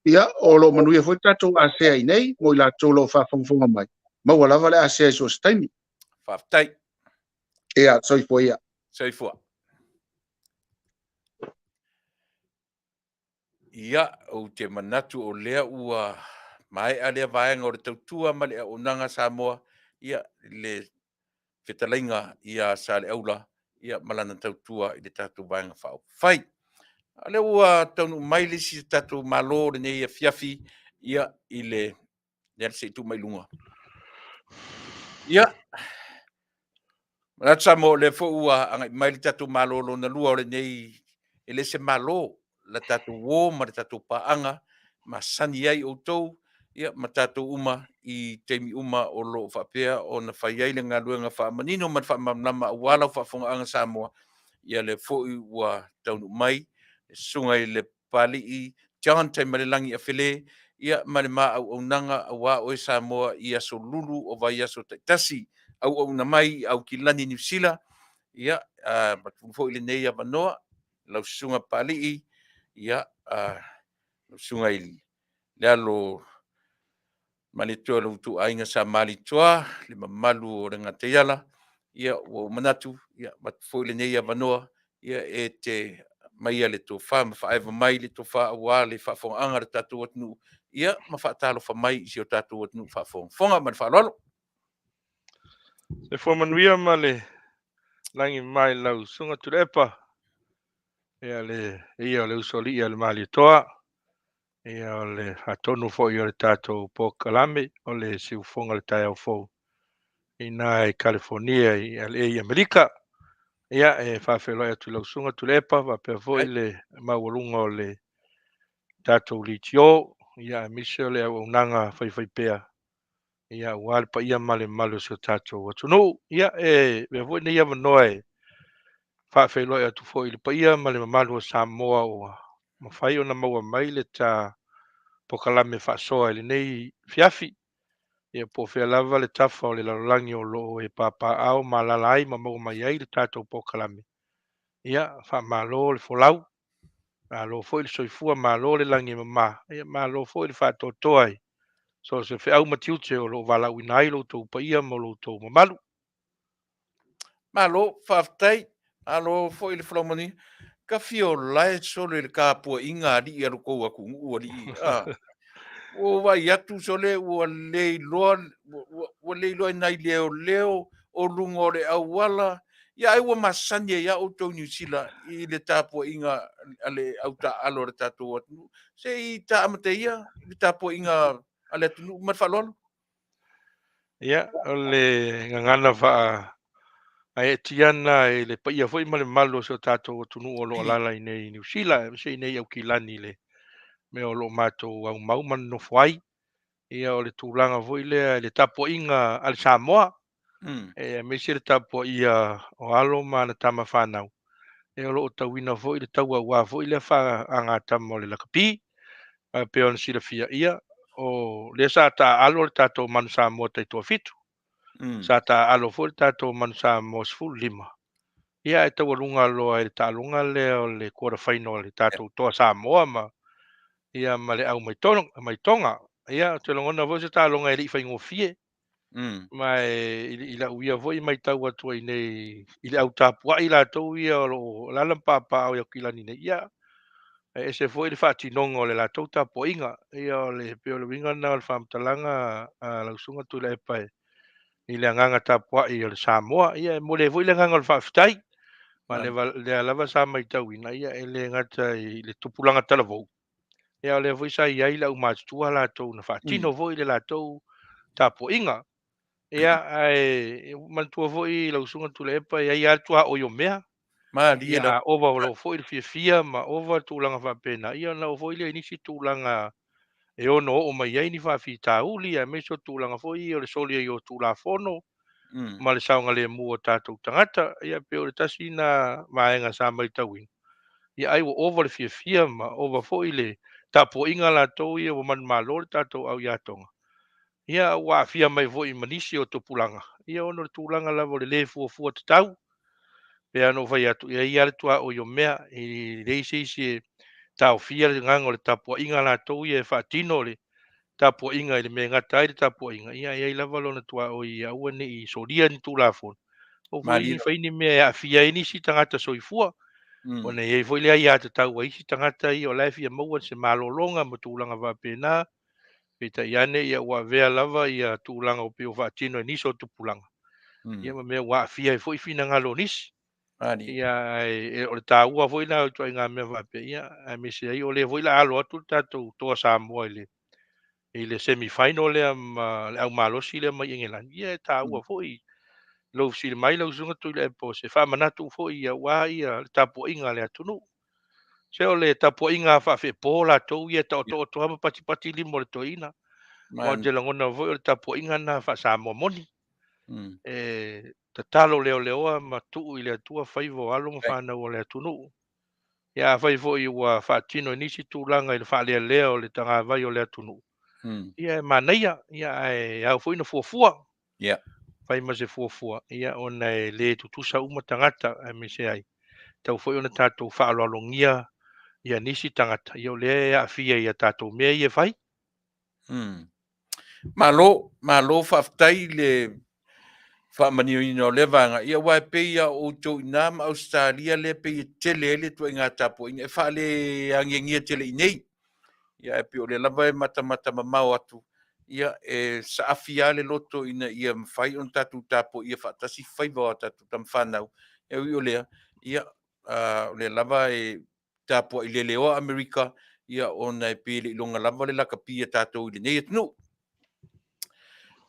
S3: Ia, o lo manuia foi tatou a sea i nei, mo i la tolo whaafonga mai. Maua lava le a sea i so staimi.
S2: Faafetai.
S3: Ia, soifua ia.
S2: Soifua. Ia, o te manatu o lea ua mai a lea vaenga o le tautua ma le onanga Samoa, ia le whetalainga ia sa le aula, ia malana tautua i le tātou vaenga whao. Whai, a le ua Taunu'u mai le si tātou malo le nei Afiafi, ia i le se tu mai lunga. Ia, manatu Samoa le fo ua angai mai le tātou malo lo na lua o le nei e le se malo la tātou wō ma le tātou paanga, Masani ai o tau, ia ma tātou uma i teimi uma o lo whapea o na whai le ngā luenga whaamanino ma whaamamnama a wala whaafonga anga Samoa, ia le fōi ua Taunu'u mai, sungai le Papalii, John Taimalelagi Afele, ia ma le maa au nanga a wā o Samoa i aso lulu o vai aso Tasi, au na mai au kilani New Zealand, ia fōi le nei a vanoa, lau sunga Papalii, ia sunga ili. Lea lo malitua lo tu ainga sa malitua, le mamalu o renga te yala, ia o manatu, ia mat foi le nei vanoa, ia e te mai le to fa ma fa mai le to fa wa le fa fo anga le tatu atnu, ia ma fa talo fa mai si o tatu atnu fa fo. Fonga ma fa lolo.
S4: Se fo manuia ma le langi mai lau sunga Tuilaepa. Ia le usoli ia le mali toa. Ia o le Faatonu fo i o le tātou pokalame o le siufonga le tai au fo. Ina e California i le Amerika. Ia e Faafele atu lau sunga Tuilaepa va pe fo i le mawalunga o le tātou litio. Ia mise o le au nanga fai pea. Ia wale pa ia male malo se tātou Taunu'u. Ia e fo i ne ia manoe. Faafele atu fo i le pa ia male malo Samoa o ma fai ona maua mai le tā pokalame faasoa le nei fiafi ia po fe lava le tafa o le lalolangi o lo e papaao ma lala ai ma maua mai ai le tatou pokalame ia faamalo le folau malo foi le soifua malo le langi mama ia malo foi le faatoatoa ai so se feʻau matiute o loo valauina ai loutou paia ma loutou mamalu
S2: Malo Faafetai, alo fo i le flomani. Ka fio lai sole le kapuaʻiga alii aloko aku nguu alii. O vai atu sole ua leiloa nai leo o lunga o le auala. Ia ai ua masani e au tau New Zealand i le tapuaʻiga a le au taalo le tatou atunu. Se i taamateia i le tapuaʻiga a le atunuu ma le faaloalo.
S4: ia o le gagana ae tiana e le paia foi ma le malo se o tatou atunuu o loo alala i nei New Zealand se i nei au kilani le me o loo matou aumau ma nofo ai ia o le tulaga foi lea le tapuaʻiga a le Samoa e me se le tapuaʻia o alo ma na tama fanau e o loo tauina foi le tauauā foi lea faagatama o le lakapi pe ona silafiaʻia o lea sa taalo le tatou manu Samoa taitoafitu sa taalo foi le tatou manu Samoa 15 ia e taualuga loa e le taaloga lea o le quarter final o le tatou toa Samoa ma ia ma le au maitoga ia te logona foi se taloga e leʻi faigofie ma i lauia foi mai tau atu ai nei i le au tapuaʻi latou ia o loo lala papaao iau kilani nei ia e se foi le faatinoga o le latou tapuaʻiga ia o le peoloviga na o le faamatalaga a lausuga Tuilaepa i le agaga tapuaʻi o le Samoa ia mo le foi le agaga o le faafetai ma le lava sa maitauina ia e le gata i le tupulaga talavou ia o le foi sa iai le au matutua latou na faatino foi le latou tapuaʻiga ia ae manatua foʻi lausuga Tuilaepa ia ia atu aʻoi o mea
S2: Ma dia la.
S4: Ia ova lo foi fia ma ova tūlanga whapena. Ia na o foi le inisi tūlanga e ono o mai ai ni whawhitauli a meso tūlanga foi o le soli i o tūlafono ma le saunga le mua tātou tangata. Ia pe o le tasi na maenga sa mai tauin. Ia ai o ova le fia ma ova foi le tapo inga la tau ia o man malo le tātou au iatonga. Ia wa fia mai foi manisi o tupulanga. Ia ono le tūlanga lavo le fua te tau. Pe ano vai atu ia le tua o yo mea i reisi si tau fia le ngango le tapo inga la tau ia Faatino le tapo inga le me ngata i le tapo inga ia ia lava lona tua o ia ua ni i solia ni tu lafon o
S2: Ma
S4: foi
S2: dia
S4: ni fai ni me a fia ini si tangata soifua o ne ia foi le ia te tau ai si tangata i o lai fia maua se malolonga ma tūlanga va pena pe ta iane ia ua vea lava ia tūlanga o peo Faatino ni so tupulanga ia ma me ua fia foi fina ngalo nisi
S2: Ma dia.
S4: ia o le tāua foi na tu ngā mea vape ia a me se ai o le foi la alo atu tātou toa Samoa i le semi-final le le au malosi le mai England ia tāua foi lo si le mai lo zunga Tuilaepa se whamanatu foi ia wā ia le tapuaʻiga le atunu se o le tapuaʻiga faafepo latou ia taʻotoʻoto ama patipati lima o le toeina ma te lagona foi o le tapuaʻiga na faasamomoni tatalo leoleoa ma tuu i le atua faiva o alo ma fanau o le atunuu ia fai foʻi ua faatino e nisi tulaga i le faalealea o le tagavai o le atunuu ia e manaia ia e au foʻi na fuafua
S2: Ia.
S4: fai ma se fuafua ia ona e lē tutusa uma tagata e me se ai tau foʻi ona tatou faaloalogia ia nisi tagata ia o lea e aafia ia tatou mea ia fai
S2: Malo faafetai le faamanioina o le vaga ia ua e peia outou inā ma Australia le peia tele ai le tuaiga tapuaʻiga e faale agiagia teleʻi nei ia e pe o le lava e matamata mamao atu ia e saafi a le loto ina ia mafai ona tatou tapuaʻia faatasi faiva o tatou tamafanau e ui o lea ia o le lava e tapuaʻi lele o Amerika ia ona e pe leʻi loga lava le lakapia tatou i lenei atunuu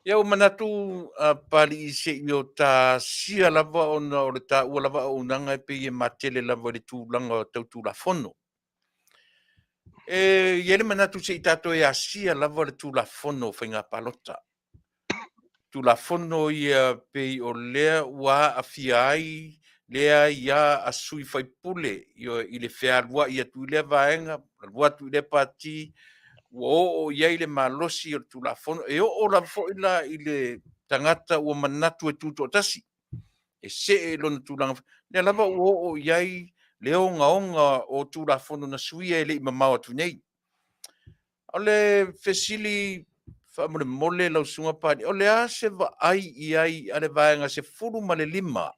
S2: ia ua manatu palii seʻi o tasia lava ona o le taʻua lava auaunaga e peia matele lava i le tulaga o tautulafono ia le manatu seʻi tatou e asia lava le tulafono faiga palota tulafono ia pei o lea ua aafia ai lea ia asui faipule i le fealuaʻi atu i lea vaega lua atu i lea pati ua o'o iai le malosi o le tulafono e o'o lava foʻi la i le tagata ua manatu e tutoʻatasi e seʻe lona tulaga lea lava ua o'o iai le ogaoga o tulafono na suia e leʻi mamao atu nei o le fesili faamolemole lausuga pali o le a se vaai i ai a le vaega se fulu ma le lima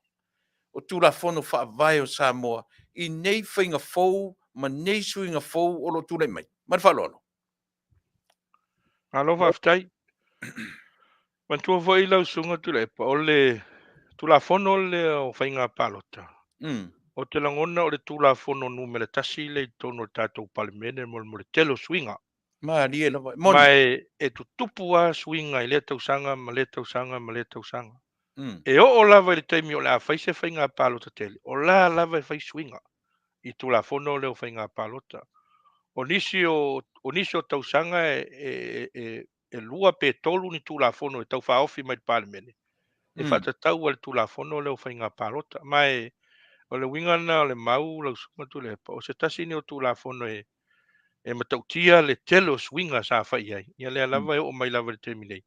S2: o tulafono faavae o Samoa i nei faigafou ma nei suigafou o loo tulaʻi mai ma le faaloalo
S4: alo faafetai mantua foʻi lausuga Tuilaepa o le tulafono le o faiga palota o te lagona o le tulafono numele tasi le itonu o le tatou palemene mo le telo suiga
S2: malie lava
S4: ma
S2: moni
S4: e tutupu a suiga i le tausaga ma le tausaga ma le tausaga e o'o lava i le taimi o le a fai se faiga palota tele o la lava e fai suiga i tulafono o le o faiga palota o nisi o tausaga e lua pe tolu ni tulafono e taufaofi mai le palemene e faatatau a le tulafono o le o faiga palota ma o le uiga na o le mau lausuga Tuilaepa o se tasi ni o tulafono e matautia le tele o suiga sa fai ai ia lea lava e o'o mai lava le taimi nei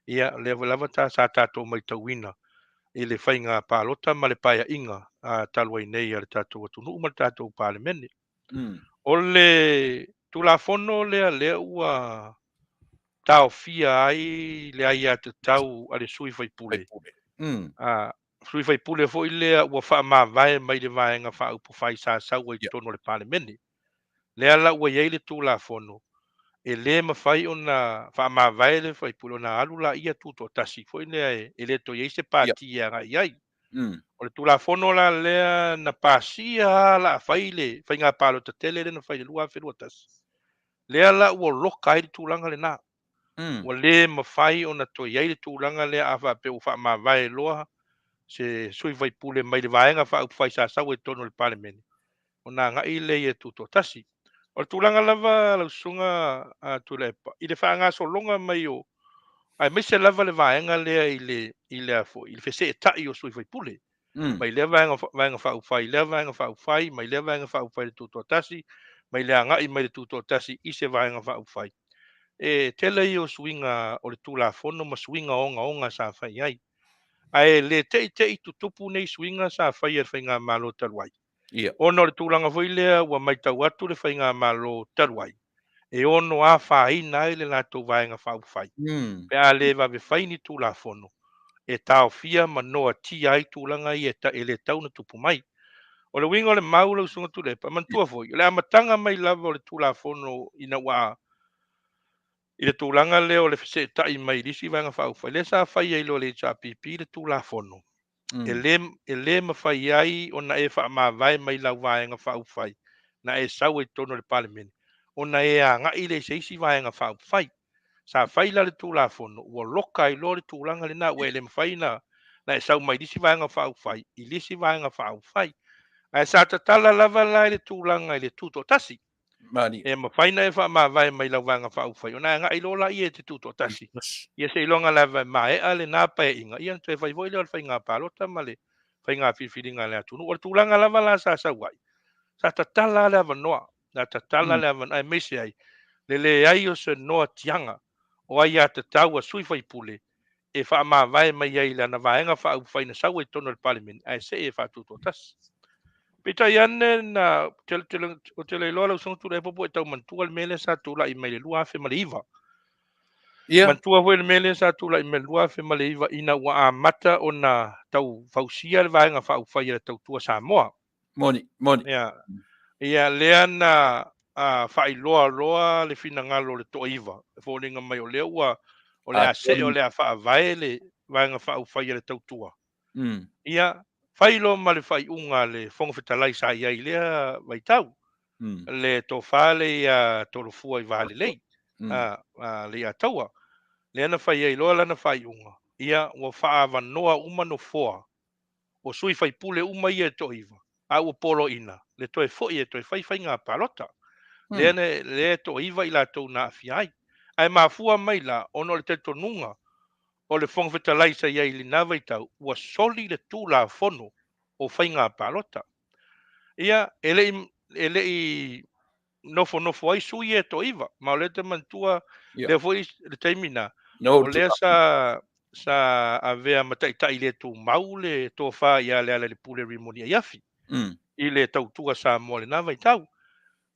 S4: ia lea lava sa tatou mai tauina i le faiga palota ma le paeaʻiga a talu ai nei a le tatou atunuu ma le tatou palemene o le tulafono lea ua taofia ai le ai a tatau a le sui faipule a sui faipule foʻi lea ua faamāvae mai le vaega faaupu fai sasau ai tonu o le palemene lea la ua iai le tulafono e lē mafai ona faamāvae le faipule ona alu laʻia tutoʻatasi foʻi lea e lē toi ai se pati e agaʻi ai o le tulafono la lea na pasia laafai le faiga palota tele lena fai le lua afelua tasi lea la ua loka ai le tulaga lenā ua lē mafai ona toi ai le tulaga lea a faapeu faamāvae loa se sui vai pule mai le vaenga whaupwhai sa sau e tono le Parliamentary. O nā ngā i lei e tuto tasi. O le tūlanga lava lau sunga a Tuilaepa. I le whaanga so longa mai o ai mai se lava le vaenga lea i le afo. I le whese e tai o sui vai pule. Mai lea vaenga whaupwhai, lea vaenga whaupwhai, mai lea vaenga whaupwhai le tuto tasi, mai lea ngai mai le tuto tasi i se vaenga whaupwhai. E tele i o swinga o le tūla fono ma swinga onga sa whai ai. Ai le te tutupu nei swinga sa whai ar whainga malo taruai. Ono le tūlanga foi lea ua mai tau atu le whainga malo taruai. E ono a whaina ai le lātou vaenga whaupwhai. Pe a le va whai ni tūla fono. E tau fia ma noa ti ai tūlanga i e le tau na tupu mai. O le winga o le maula usunga Tuilaepa, mantua foi. O le amatanga mai lava o le tūla fono ina waa i le tūlanga leo le fese tai mai risi vanga whaupwhai. Le sa whai ai lo le HRPP le tūla fono. E le ma whai ai o na e wha ma vai mai lau vaenga whaupwhai. Na e sau e tono le Parliament. O na e a ngai le seisi vaenga whaupwhai. Sa whai la le tūla fono. Ua loka i lo le tūlanga le na ue le mwhai na e sau mai risi vaenga whaupwhai. I lisi vaenga whaupwhai. Ai sa tatala lava la le tūlanga i le tuto tasi. E ma whaina e wha ma vai mai lau vanga whaupwhai. O na ngā ilola i e te tuto tasi. Ia se ilonga lava ma e ale nā pae inga. Ia te whai voi leo whai ngā pālota ma le whai ngā whiwhiringa le atunu. O le tūlanga lava la sa wai. Sa tatala lava noa. Na tatala lava ai mese ai. Le ai o se noa tianga. O ai a te taua sui whai pule. E wha ma vai mai ai la na vaenga whaupwhai na sau e tono le Parliament. Ai se e wha tuto tasi. Pita iane na o te leiloa lau songa Tuilaepa po e tau mantua le mele sa tula i mai le lua afe ma le iwa. Mantua hoi le mele sa tula i mai le lua afe ma le iwa ina ua a mata o na tau fausia le vaenga whaupwhai le tau tua Samoa.
S2: Moni.
S4: Ia lea na whailoa loa le fina ngalo le toa iwa. E fōninga mai o lea ua o lea se o lea whaavae le vaenga whaupwhai le tau tua. Ia whailo ma le whaiunga le whongawhetalai sa iai lea waitau. Le tō whale ia tōrofua i Vale lei. Le Atua. Le ana whai ei loa lana whaiunga. Ia ua whaava noa umano foa. O sui whai pule uma ia to iwa. A ua polo ina. Le toe fo ia toe whai ngā palota. Le to iwa i la tō na Afiai. Ai mafua mai la ono le te tonunga. O le whongawhetalai sa iai li nā waitau. Ua soli le tūla fono. O whai ngā palota. Ia, ele i nofo ai sui e to iwa. Ma o le te mantua, le foi le taimina. O le sa avea mataitai le tu mau le tō wha ia le ala le pule rimoni Afiafi. I le tautua Samoa le nā waitau.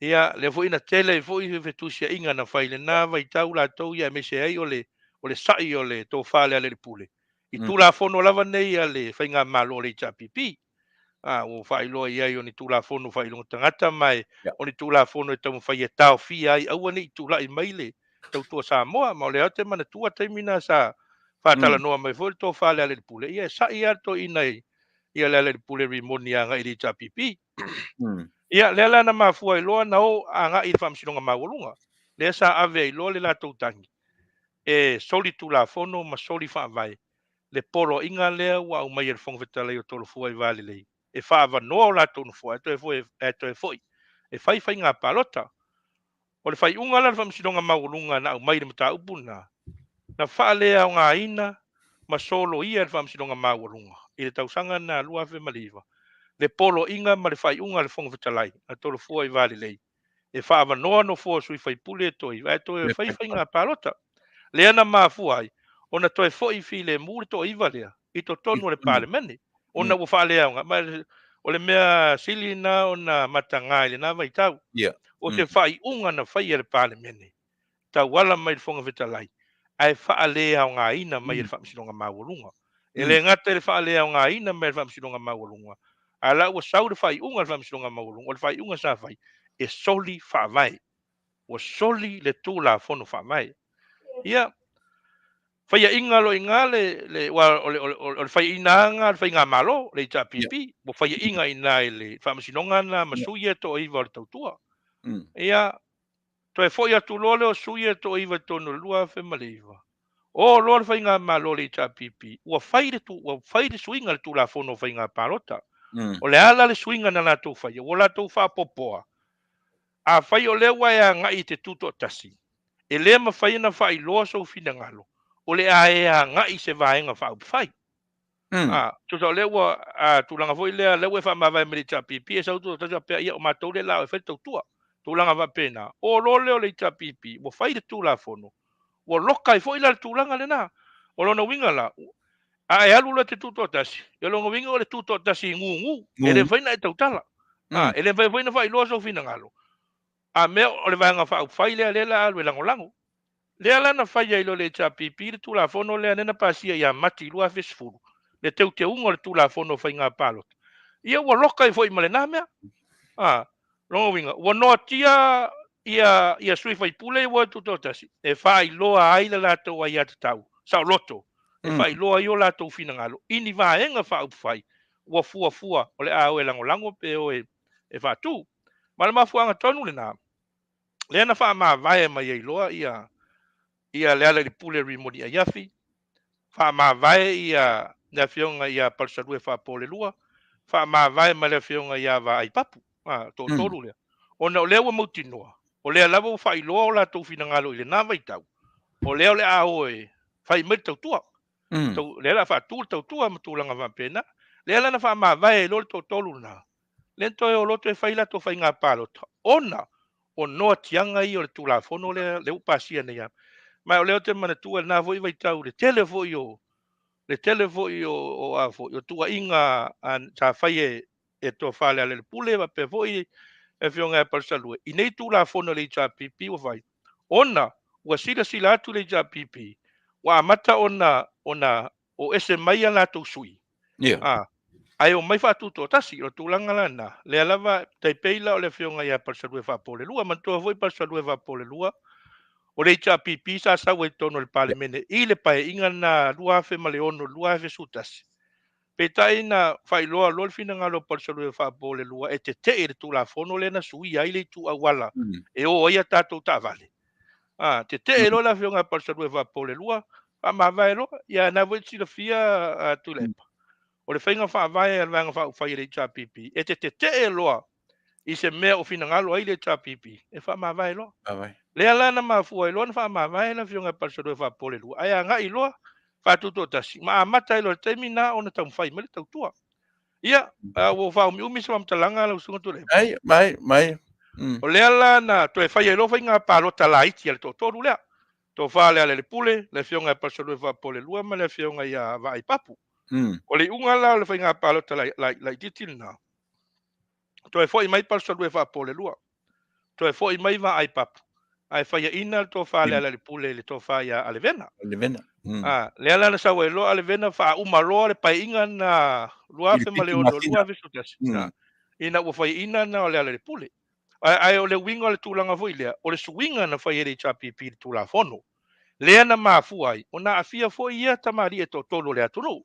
S4: Ia, le foi na tele, foi vetusia inga na whai le nā waitau la tau ia mese ai o le sai o le tō wha le ala le pule. I tūla fono lava nei a le whai ngā malo le HRPP. O whailoa iai o ni tūla fono whailonga tangata mai, o ni tūla fono e tau whai e tau fia ai, aua ni tūla i maile, tau tua Samoa, ma o le te mana tua taimina sa Faatalanoaga mai foi tō whale ale pule. Ia sa i ato i nei, ia le ale pule rimoni a ngai ri HRPP. Ia le ala na mafua i loa na o a ngai i whamsinonga mawalunga. Le sa ave i loa le la tautangi. E soli tūla fono ma soli whaavai. Le polo inga lea wa au mai e whongwhetalai o tolo fua i Vale lei. E whaava noa o la tonu fua, e to e foi. E whai ngā palota. O le whai unga la whamsinonga mawalunga na au mai le mata upuna. Na whaalea o ngā ina, ma solo ia le whamsinonga mawalunga. I le tausanga na lua fe maliva. Le polo inga ma le whai unga le whongwhetalai, a tolo fua i Vale lei. E whaava noa no fua sui whai pule to i, e to e whai ngā palota. Le ana mafua ai, ona toe foi file mure to iwa lea, i to tonu le Parliamentary. Ona ua whaalea nga, o le mea Sili na ona matangai le na waitau. O te whai unga na whai e le Parliamentary. Tau wala mai le whongawhetalai. Ai whaalea o ngā ina mai le whamsinonga mawalunga. E le ngata le whaalea o ngā ina mai le whamsinonga mawalunga. A la ua sau le whai unga le whamsinonga mawalunga. O le whai unga sa whai. E soli whaavai. O soli le tūla fono whaavai. Ia, whaia inga lo inga le whai ina anga, le whai ngā malo, le HRPP, mo whaia inga ina le whamasinonga na masuia to iwa le tautua. Ia, to e whoi atu lole o suia to iwa tonu lua whe maliwa. O lo fa inga malo le cha pipi. Ua faire swinga le tula fono fa inga palota. O le ala le swinga na la tu fa. O la tu fa popoa. A fai o le wa ya nga i te tuto tasi. E le ma fai na fai loa so fina ngalo. O le a e a nga i se vaenga fa fai. Tu sa le wa tulanga foi le wa fa ma vai me cha pipi e sa tu ta pe ia o ma to le la e fe to tua. Tulanga va pena. O lo le cha pipi. Mo fai de tula fono. Wo loka i foi la tulanga le na. O lo no winga la. A e alu le te tuto tasi. E lo no winga o le tuto tasi ngu. E le fai na e tautala. E le fai na fai loa so fina ngalo. A me o le vanga fai le la alu lango. Le ala na fai ai lo le cha pipi le tula fono le na pasia ia mati lua fesfulu. Le teu te ungo le tula fono fai ngā palot. Ia ua loka i foi male nā mea. Rongo winga. Ua noa tia ia sui fai pule ua tutotasi. E fai loa ai la lato ai ata tau. Sao loto. E fai loa i o lato fina ngalo. Ini vaenga fai fai. Ua fua. O le awe lango pe o e fatu. Ma le mafuanga tonu le nā. Le na fai maa vae mai ei loa ia le ala li pule rimoni a Afiafi. Fa ma vai ia na fionga ia parsalue fa pole lua. Fa ma vai ma le fionga ia va ai papu. To tolu le. Ona o lewa mautinoa. O lea lava fa iloa o la tau fina ngalo ile na vai tau. O lea o le a oe. Fa i mai tau tua. Lea la fa tau tua ma tūlanga va pena. Lea la na fa ma vai lo to tolu na. Lento e o loto e faila to fai ngā palota. Ona o noa tianga i o le tula fono le upasia ne ia. Mai o leo te mana tua na voi vai tau le telefo i o a fo i o tua inga ta fai e to fale ale le pule va pe foi e fionga e parsalue. I nei tu la fono le cha pipi o vai. Ona ua sila atu le cha pipi. Wa mata ona o ese mai ala tu sui. Ai o mai fa tu to tasi o tulanga lana. Le alava taipeila o le fionga ia parsalue fa pole lua man to voi parsalue va pole lua. O le cha pipi sa e tono le Parliamentary i le pae inga na lua fe maleono lua fe sutasi. Pe tai na whailoa lol fina ngalo parsalue fa pole lua e te le tula fono le na sui ai le tu awala. E o ia tatou ta vale. Te lo la fionga parsalue fa pole lua fa ma vai lo ia na voi sila fia Tuilaepa. O le whainga fa vai al vanga fa ufai le cha pipi. E te loa i se mea o fina ngalo ai le cha pipi. E fa ma vai lo. Le ala na mafua ilo na fa ma vai na fionga parsalue fa pole lua. Ai nga ilo fa tuto tasi. Ma amata ilo termina ona tau fai mele tau tua. Ia, wo fa umi sa mamtalanga la usunga Tuilaepa.
S2: Mai.
S4: O le ala na to e fai ilo fa inga palota laiti al totoru lea. To fa le ale le pule, le fionga parsalue fa pole lua ma le fionga ia va ai papu. O le unga la le fa inga palota laiti tilna. To e foi mai parsalue fa pole lua. To e foi mai va ai papu. Ai fai ina to fa le ale pule le to fa ia ale vena. Le ala na sawe lo ale vena fa umalo le pai inga na lua fe maleono lua fe sutasi. Ina wo fai ina na le ale pule. Ai o le winga le tulanga foi lea. O le suinga na fai ele chapi pi tula fono. Le ana mafu ai. Ona afia foi ia tamari e to tolo le atunu.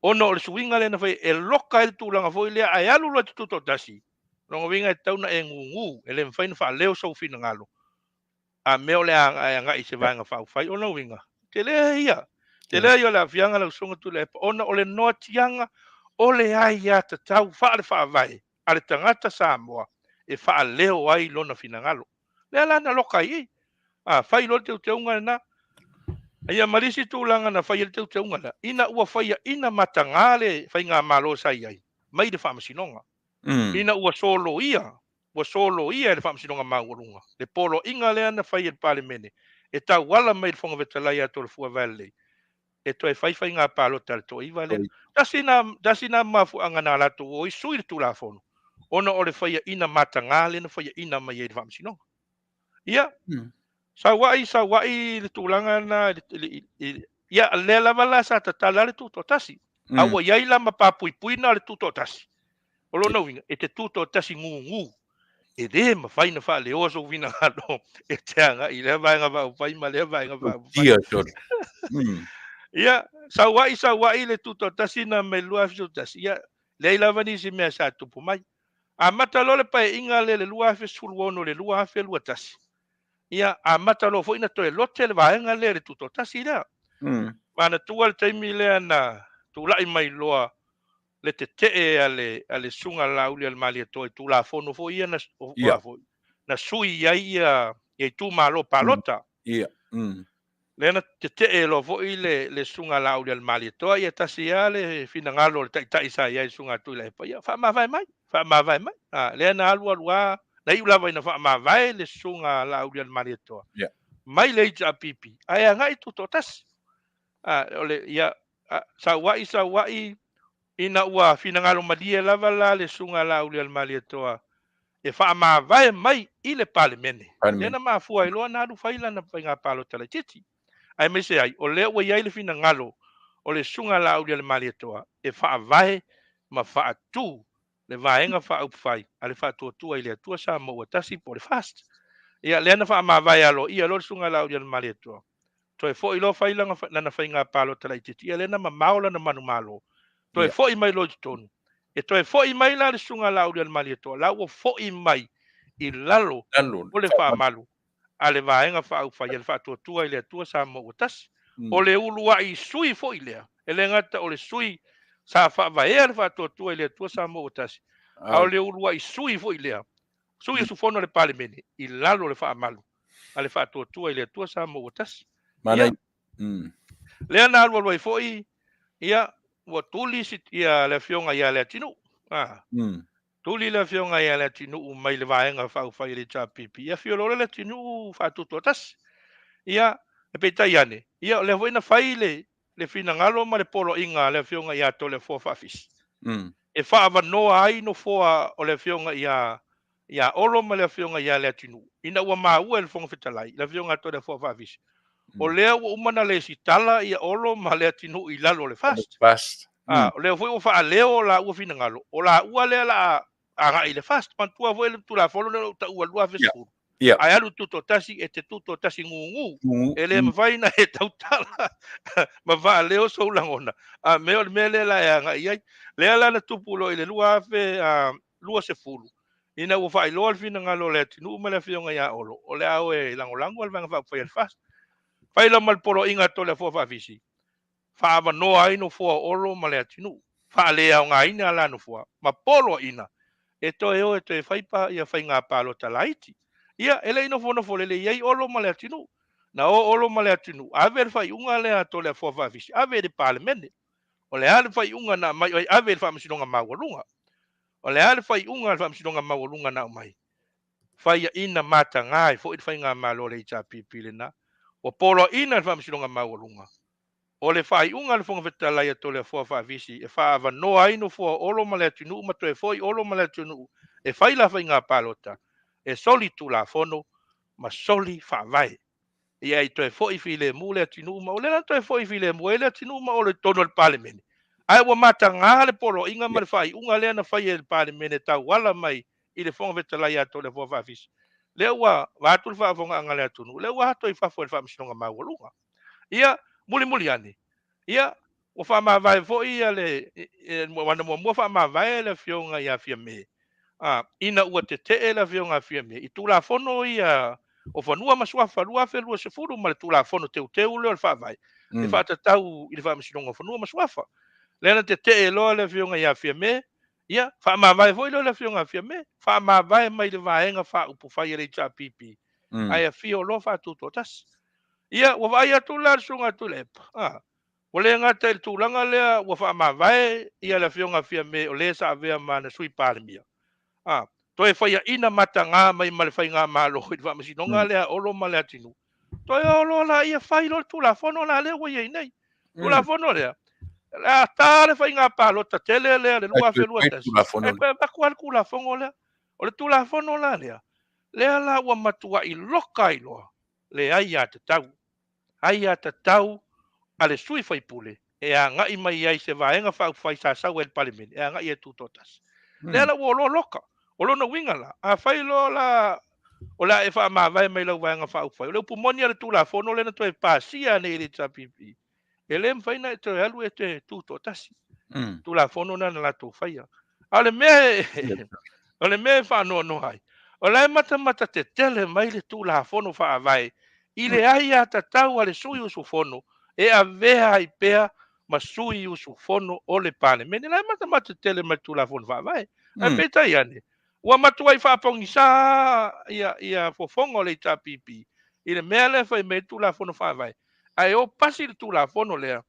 S4: Ono o le suinga le na fai e loka le tulanga foi lea ai alu lo tuto tasi. Longa winga e tauna e ngungu. Ele mfaina fa leo sau fina ngalo. Meo le anga i se vanga fa fai ona winga. Te lea ia. Te lea ia la fianga la usunga Tuilaepa. Ona o le noa tianga o le ai ata tau fa le fa vai. Ale tangata Samoa e fa leo ai lona fina ngalo. Le ala na loka i. Fai lo te unga na. Ia marisi tūlanga na fai te unga na. Ina ua fai ina matangale fai ngā malo sai ai. Mai de fa masinonga. Ina ua solo ia. Ua solo ia le fa masinonga maurunga. Le polo inga le ana fai el Parliamentary. E tau wala mai le fonga vetalai ato le fua Vale. E toi fai ngā palo tal to i vale. Dasina mafu anga na lato o i sui le tula fono. Ona o le fai ina matangale na fai ina mai e le fa masinonga. Ia. Sa wai le tūlanga na ia le lava la sa tatala le tuto tasi. Aua iai la mapapui na le tuto tasi. Olo na winga, e te tuto tasi ngu. E de ma fai na fa le oso vina halo. E te anga, i le vaenga va ufai ma le vaenga va ufai. Ia, sa wai le tuto tasi na me lua fiso tasi. Ia, le lava ni si mea sa tupu mai. A mata lo le pae inga le lua fiso ono le lua fiso lua tasi. ia a matalo fo ina toe lote le vaenga le tuto tasi lea. Mana tua le taimi lea na tulai mai loa le te ale sunga lauli al mali toi tu la fono fo ia na na sui ia tu malo palota. Lena te lo fo le sunga lauli al mali toi ia tasi ale fina ngalo le tai sa ia sunga Tuilaepa ia fa ma vai mai lena alua na iula vai na fa ma vai le sunga lauli al mali toi mai le ja pipi ai ngai tu totas ole ia sa wai ina ua fina ngalo madia lava la le sunga lauli al mali toa e fa ma vai mai i le Parliamentary lena ma fua i loa na du faila na pinga palo tala titi ai me se ai o le ua ia le fina ngalo o le sunga lauli al mali toa e fa vai ma fa tu le vaenga fa up fai ale fa tu ile tu Samoa Tasi po le fast ia lena fa ma vai alo ia lo sunga lauli al mali toa to e fo i lo faila na fainga palo tala titi ia lena ma maula na manu malo to e fo i mai lo tonu e to e fo i mai la le sunga lauli al mali toa la o fo i mai i lalo o le fa malu ale vaenga fa au fai le fa tu ile tu Samoa Tasi o le ulua i sui fo i lea e le ngata o le sui sa fa va e le fa tu ile tu Samoa Tasi a o le ulua i sui fo i lea sui su fono le Parliamentary i lalo le fa malu ale fa tu ile tu Samoa Tasi
S2: Mana
S4: lea na alua loi fo i ia ua tuli sit ia le fionga ia le tinu tuli le fionga ia le tinu mai le vaenga fa fa ile cha pipi ia fiolo le tinu fa tuto tas ia e petai ane ia le voina faile le fina ngalo ma le polo inga le fionga ia to le fo fa fis e fa ava no ai no fo o le fionga ia olo ma le fionga ia le tinu ina ua ma ua le fonga fetalai le fionga to le fo fa fis o lea ua umana le sitala ia olo ma le tinu i lalo le fast o lea foi o fa leo la ua fina ngalo o la ua lea la anga i le fast pantua foi le tula folo le ta ua lua fesfuru ai alu tuto tasi e te tuto tasi ngungu e le mavaina e tautala ma va leo so langona a me le la anga i lea la na tupulo i le lua afe lua se fulu ina ua fa i loa fina ngalo le tinu ma le fionga ia olo o lea o e langolango al vanga fa foi el fast faila mal polo inga to le fo fa visi fa va no ai no fo olo ma le atinu fa le au nga ina la no fo ma polo ina e to e to e fai pa ia fai nga pa lo talaiti ia ele no fo le ia olo ma le atinu na o olo ma le atinu ave fai unga le to le fo fa visi ave de Parliamentary o le ale fai unga na mai ave fa msinonga mawalunga o le ale fai unga fa msinonga mawalunga na mai fai ina mata ngai fo i fai nga malo le cha pipile na o polo ina fa msinonga mawalunga o le fai unga le fonga fetala ia to le fo fa visi e fa ava no ai no fo olo ma le tunu ma to e foi olo ma le tunu e fai la fai nga palota e soli tu la fono ma soli fa vai ia i to e foi file mu le tunu ma o le to e foi file mu le tunu ma o le tono le Parliament ai wa mata nga le polo inga ma le fai unga le na fai el Parliament ta wala mai i le fonga fetala ia to le fo fa visi le wa tu fa fonga nga le tunu le wa to i fa fo fa msinonga mawalunga ia muli ani ia o fa ma vai fo ia le wana mo fa ma vai le fionga ia fia me ina ua te la fionga fia me i tula fono ia o fanua masua falua fe lua se furu ma le tula fono teu le fa vai e fa tau i fa msinonga fanua masua fa le na te lo le fionga ia fia me ia fa ma vai fo le fionga fia me fa ma vai mai le vaenga fa upu fa ia cha pipi ai fio lo fa tutotas ia ua vai atu la sunga Tuilaepa o le ngata il tūlanga lea ua wha ma vai ia le fionga fia me o le sa avea ma na sui Parliamentary to e whaia ina mata ngā mai ma le whai ngā malo i wha masinonga lea olo ma le atinu to e olo la ia whai lo tula fono la lea ua iei nei tula fono lea la tā le whai ngā palo ta tele lea le lua whelua tasi e koe bakua le kula fongo lea o le tula fono la lea la ua matua i loka i loa le ai a te tau ale sui fai pule e a ngai mai ai se vaenga fa fai sa sau el Parliament e a ngai e tutotas le ala wo lo loka o lo no wingala a fai lo la o la e fa ma vai mai lo vaenga fa fai le pumoni ale tula fono le na to e pasia ne ile pipi e le fai na to alu e te tutotas tula fono na la to fai ale me fa no ai O lai mata te tele mai le tulafono faavai. I le ai a tatau a le sui usufono. E a vea ai pea ma sui usufono o le pane. Mene lai mata tele mai tulafono faavai. Ai petai ane. Ua matuai whaapongi sa ia fofongo le ta pipi. I le mea le whai me tulafono faavai. Ai o pasi le tulafono lea.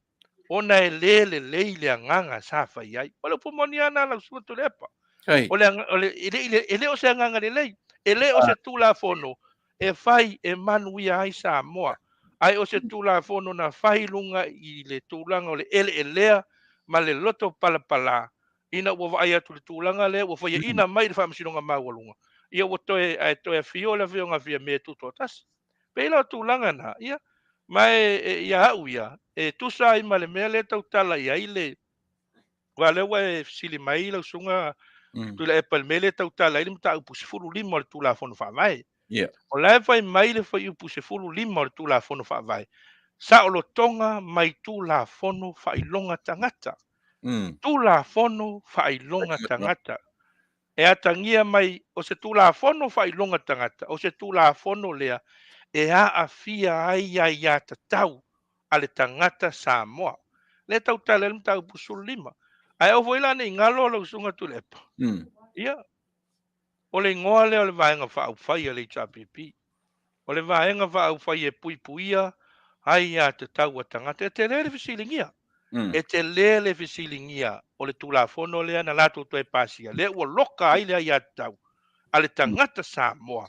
S4: Ona e le le nganga sa whai ai. Wale pumoni ana la sua Tuilaepa. Ele o se anganga le lei. Ele o se tulafono. E fai e manuia ai Samoa. Ai o se tulafono na fai lunga i le tulanga o le elea ma le loto palapala. Ina ua vai atu le tulanga le, ua fai ina mai le whamasinonga maualunga. Ia ua toe fio le fio ngā fia me tuto tasi. Peila o tulanga na, ia. Mai ia au ia. E tusa ai ma le mea le tau tala ia i le. Wale ua e sili mai lau sunga Tuilaepa le mele tau tala ile mta upu sefulu lima o le tulafono faavai. O lae fai mai le fai upu sefulu lima o le tulafono faavai. Sa o lo tonga mai tulafono failonga tangata. Tulafono failonga tangata. E atangia mai o se tulafono failonga tangata. O se tulafono lea e afia ai a tatau a le tangata Samoa. Le tau tala ile mta upu sefulu lima. Ai au voila ne ngalo lau sunga Tuilaepa. Ia. O le ngoa le o le vaenga whaau le tapipi. O le vaenga whaau whai e pui puia, ai a te tau a tangata. E te lele fisilingia. E te lele fisilingia o le tulafono lea na lato toi pasia. Le ua loka ai le ai a tau. A le tangata Samoa.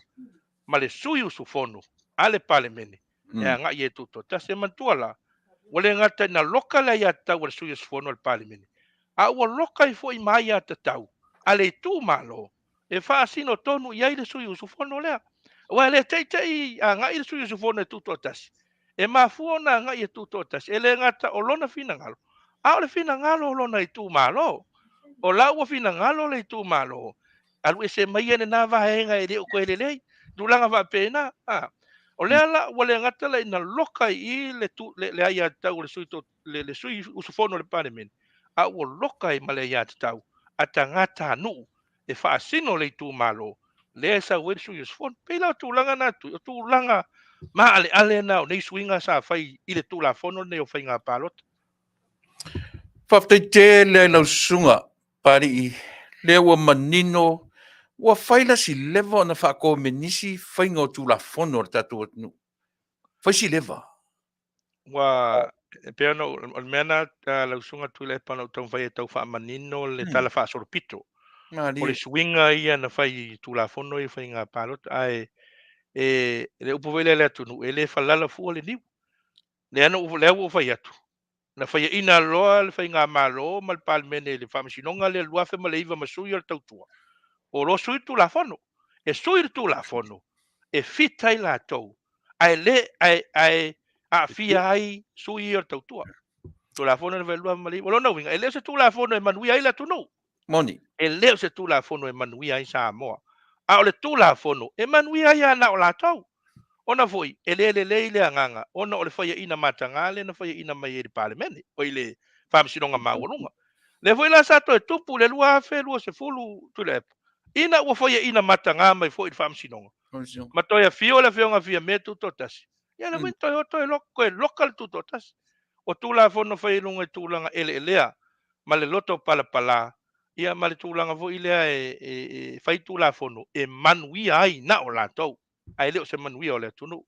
S4: Ma le sui usufono. A le palemene. E a ngai e tuto. Ta se mantua la. O le ngata na loka le ai a tau a le sui usufono le palemene. A ua loka i fo i mai a te tau. A le tu malo. E whaasino tonu i aile sui usufono lea. Wa le teitei a ngai le sui usufono e tuto tasi. E mafua na ngai e tuto tasi. E le ngata o lona fina ngalo. A o le fina ngalo o lona i tu malo. O la ua fina ngalo le i tu malo. Alu e se mai ane na vahenga e leo koe lelei. Dulanga va pena. O le ala ua le ngata le ina loka i le ai a tau le sui usufono le panemene. A ua loka i ma le ai a tau. A tangata nuu. E whaasino le tu malo. Le sa ue su yus fon. Pela tūlanga na tu. Tūlanga ma ale na o nei swinga sa whai i le tūlafono ne o whai ngā palot.
S2: Faafetai te le lau sunga pari i le ua manino ua whaila si lewa na whako menisi whainga o tūlafono le tatu atunu. Whai si lewa?
S4: Wa pea no o mena lau sunga Tuilaepa na utau whai e tau wha manino le tala wha soropito. O le swinga ia na whai tūlafono i whai ngā palot. Ai le upawele le atunu. E le whalala fua le niu. Le ana ufu lea ua whai atu. Na whai ina loa le whai ngā malo ma le palmene le whamasinonga le luafe ma le iwa masui al tautua. O lo sui tūlafono. E sui tūlafono. E fitai la tau. Ai le ai a fia ai sui al tautua. Tūlafono le velua ma le iwa. O lona winga. E leo se tūlafono e manui ai la tunu.
S2: Moni.
S4: E leo se tūlafono e manui ai Samoa. A o le tūlafono e manui ai ana o la tau. Ona foi, e le anganga. Ona o le whaia ina matangale, na whaia ina mai e Parliamentary. O i le whamsinonga maualunga. Le foi la sato e tupu, le lua afe, lua se fulu Tuilaepa. Ina ua whaia ina matanga mai foi i whamsinonga. Ma toi a fio le whionga fia me tuto tasi. Ia le win toi o toi loko e lokal tuto tasi. O tūlafono whaia lunga e tūlanga elea. Ma le loto palapala. Ia ma le tūlanga vo ilea e whai tūlafono. E manuia ai na o la tau. Ai leo se manuia o le tunu.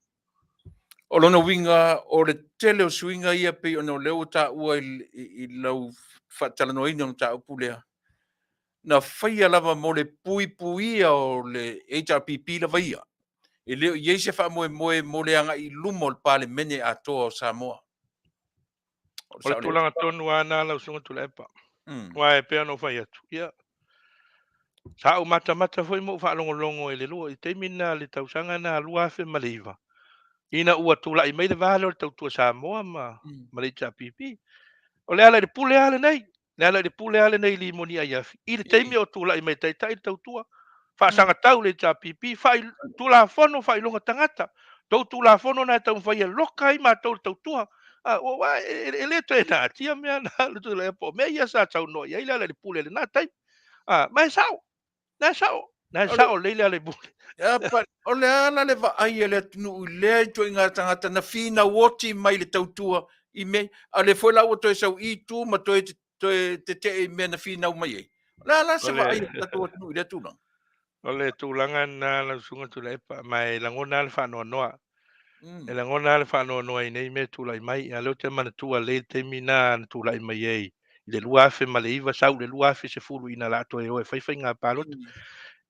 S2: O lona winga o le tele o swinga ia pe ono leo ta ua i lau Faatanoina o ta upulea. Na whaia lava mo le pui o le HRPP lava ia. E leo iei se wha mo le anga i lumo le Parliamentary atoa o Samoa.
S4: O le tūlanga tonu ana lau sunga Tuilaepa. Wa e pea no whai atu. Ia. Sa o mata foi mo whaalongolongo e le lua. I teimina le tausanga na lua afe maleiva. Ina ua tula i mai le vale o le tautua Samoa ma le HRPP. O le ala le pule ale nei. Le ala le pule ale nei li moni Afiafi. I le teimi o tula i mai taitai tautua. Whaasanga tau le HRPP. Tula fono whailonga tangata. Tau tula fono na tau whaia loka i ma tau tautua. O wa e le to e nā tia mea nā le Tuilaepa. Mea ia sa tau no. Ia ila le pule le nā taimi. Mai sao. Nā sao. Nā sao leile ale pule.
S2: Pa o le ala le vaai le tunu le to inga tangata na fina woti mai le tautua I me a le foi la o to sau I tu ma to te me na fina mai ai. La se vaai ta to tunu le tuna.
S4: O le tūlanga na lausunga Tuilaepa mai langona le whanoanoa. E langona le whanoanoa I nei me tūlai mai. A leo te mana tua le te mina na tūlai mai ei. I le luafe ma le iwa sau le luafe se fulu ina lato e oe whaiwhai ngā pālota.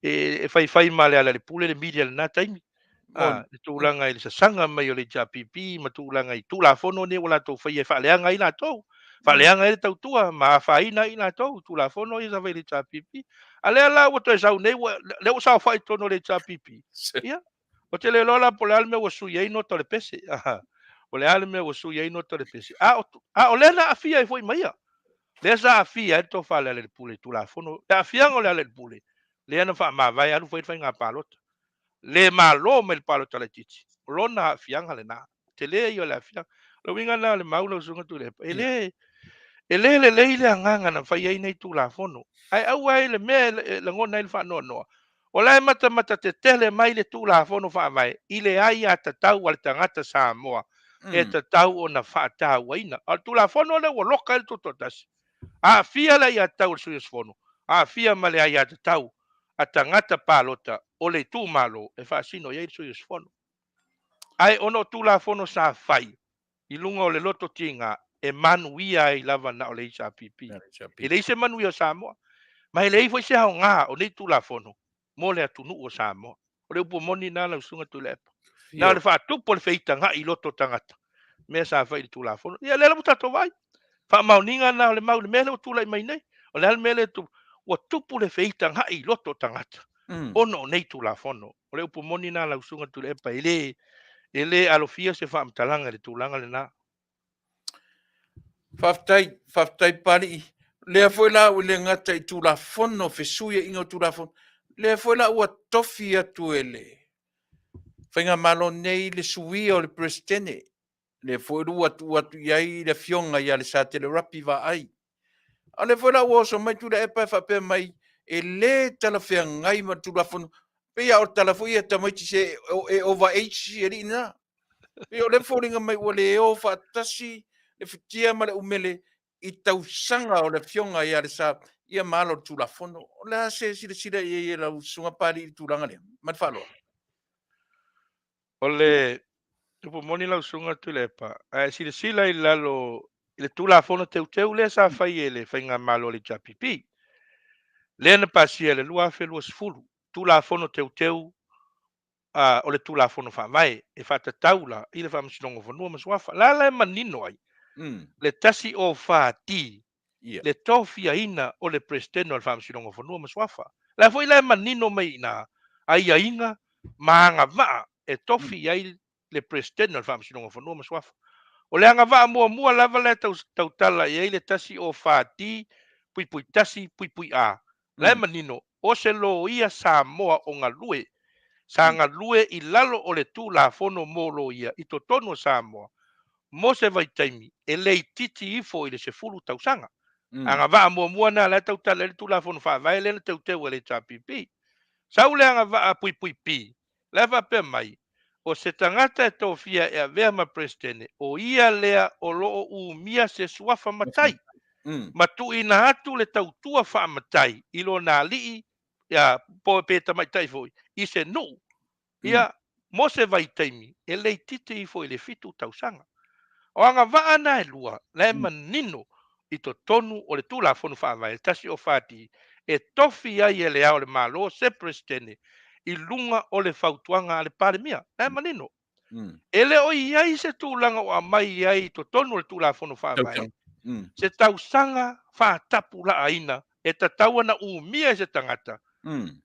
S4: E whaiwhai ma le ala le pule le media le nā taimi. Le tūlanga I le sasanga mai o le JPP ma tūlanga I tūlafono ne o lato whai e whaaleanga I lato. Whaaleanga e tautua ma whaina I lato tūlafono I zawai le JPP. A lea la o te sau nei le o sau whai tono le JPP. Ia. O te le lola po le alme o sui ei no to le pese. O le alme o sui ei no to le pese. O le na afia I foi maia. Le sa afia e to whale ale le pule tūlafono. Le afia o le ale le pule. Le ana wha ma vai anu whai ngā pālota. Le malo me le palota le titi. Lona afianga le na. Te le I o le afianga. Lo winga na le maula usunga Tuilaepa. Le anganga na whai ei nei tūlafono. Ai au ai le mea le ngona I le whanoanoa. O lai mata te tele mai le tūlafono wha mai. I le ai a tatau al tangata Samoa. E tatau o na Faatuaina. Al tūlafono le o loka il tutotasi. A fia la ia tau le fono. A fia ma le ai a tatau. A tangata palota. O le tūmalo. E whaasino ia il fono. Ai ono tūlafono sa whai. I lunga o le loto tinga. E manuia I lava na o le HRPP. I le ise manuia o Samoa. Mai le ifo se hao ngā o nei tūlafono. Mo le Taunu'u o Samoa. O le upo moni nā la usunga Tuilaepa. Nā le whaatupo le feita ngā I loto tangata. Mea sa whai le tūlafono. Ia le la mutato vai. Wha mauninga nā o le mau le mele o tūlai mai nei. O le mele tu. Ua tupu le feita ngā I loto tangata. Ono nei tūlafono. O le upo moni nā la usunga Tuilaepa. Ele alofia se whaamtalanga le tūlanga le nā.
S2: Faafetai Parliamentary le foi la o le ngata I tūlafono fesuia inga tūlafono le foi la ua tofi atu ele whainga malo nei le suia o le presidente le foi lu atu iai le fionga ia le sa tele rapi va ai a le foi la ua so mai Tuilaepa whape mai e le talawhea ngai ma tūlafono pia o talafoia tamaiti se e over age e rina pia o le fōringa mai ua le o Tasi le fitia ma le umele I tausanga o le fionga ia le sa ia malo tūlafono o le se sila ia la sunga pari I tūlanga le mat whaloa
S4: O le upo moni la usunga Tuilaepa. Sila I lalo I le tūlafono teu le sa whai ele whainga malo le JPP. Le na pasia le lua fe lua sifuru. Tūlafono teu o le tūlafono wha mai. E whatataula I le whamasinongo whanua maswafa. La manino ai. Le tasi o Faati. Le tofia ina o le presidente o le whamasinongo whanua maswafa. La foi la manino mai na. Ai inga maanga vaa. E tofi ai le presidente o le whamasinongo whanua maswafa. O le anga vaa mua lava le tautala I le tasi o Faati. Pui tasi pui a. La manino. O se lo ia Samoa o ngalue. Sa ngalue I lalo o le tūlafono molo ia. I totono Samoa. Mo se vai taimi, e lei titi ifo I le se fulu tausanga. Anga vaa mua na la tautala le tūlafono wha vai le na tauteu le JPP. Sau le anga vaa pui pi. Leva pe mai, o se tangata e tofia e a vea ma presidente, o ia lea o loo umia se suafa matai. Matu ina atu le tautua wha matai, ilo na lii, ya po peta mai tai foi, I se no. Ia, mo se vai taimi, e lei titi ifo I le fitu tausanga. O anga vaa na e lua, le manino I to tonu o le tūlafono whaavai, tasi o Faati, e tofi ai e le ao le malo se presidente, I lunga o le Faatuanga a le Parliamentary, le manino. Ele o iai se tūlanga o amai iai to tonu o le tūlafono whaavai. Se tausanga whaatapu la aina, e tataua na umia se tangata.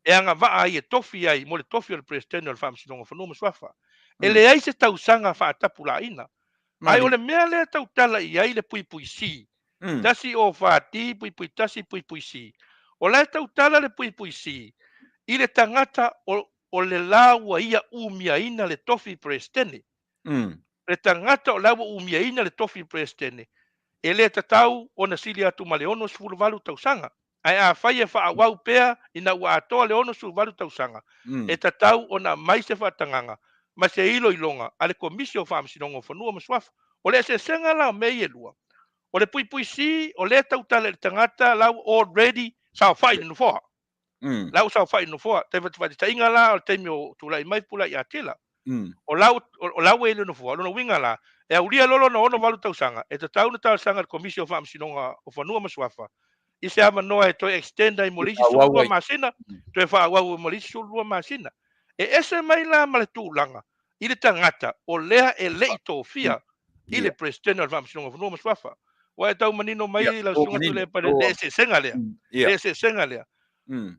S4: E anga vaa ai e tofi ai, mo le tofi o le presidente o le whaamsinonga whanua maswafa. Ele ai se tausanga whaatapu la aina. Ai o le mea lea tautala I ai le pui si. Tasi o Faati, pui tasi pui si. O le tautala le pui si. I le tangata o le laua ia umia ina le tofi presidente. Le tangata o laua umia ina le tofi presidente. E le tatau o na Sili atu maleono sfuluvalu tausanga. ai a fai e whaawau pea ina ua atoa le ono su walu tausanga. E tatau ona mai se whaatanganga. Ma se ilo ilonga, ale komisio whaamsinongo whanua maswafa. O le se senga la mei e lua. O le pui si, o le tautale le tangata lau already sao whai no foha. Lau sao whai no foha. Te wati tainga la, o teimi o tūlai mai pula i atila. O lau e le no foha, lona winga la. E auria lolo na ono walu tausanga. E tatau na tausanga le komisio whaamsinonga o whanua maswafa. I se ama noa e toi extenda i molisi sulua masina, toi whaawau i molisi sulua masina. E ese mai la ma le tūlanga, i le tangata, o lea e le i tō fia, i le presidente al whamsinonga whanua maswafa. Wa e tau manino mai la sunga Tuilaepa le se senga lea. Le se senga lea.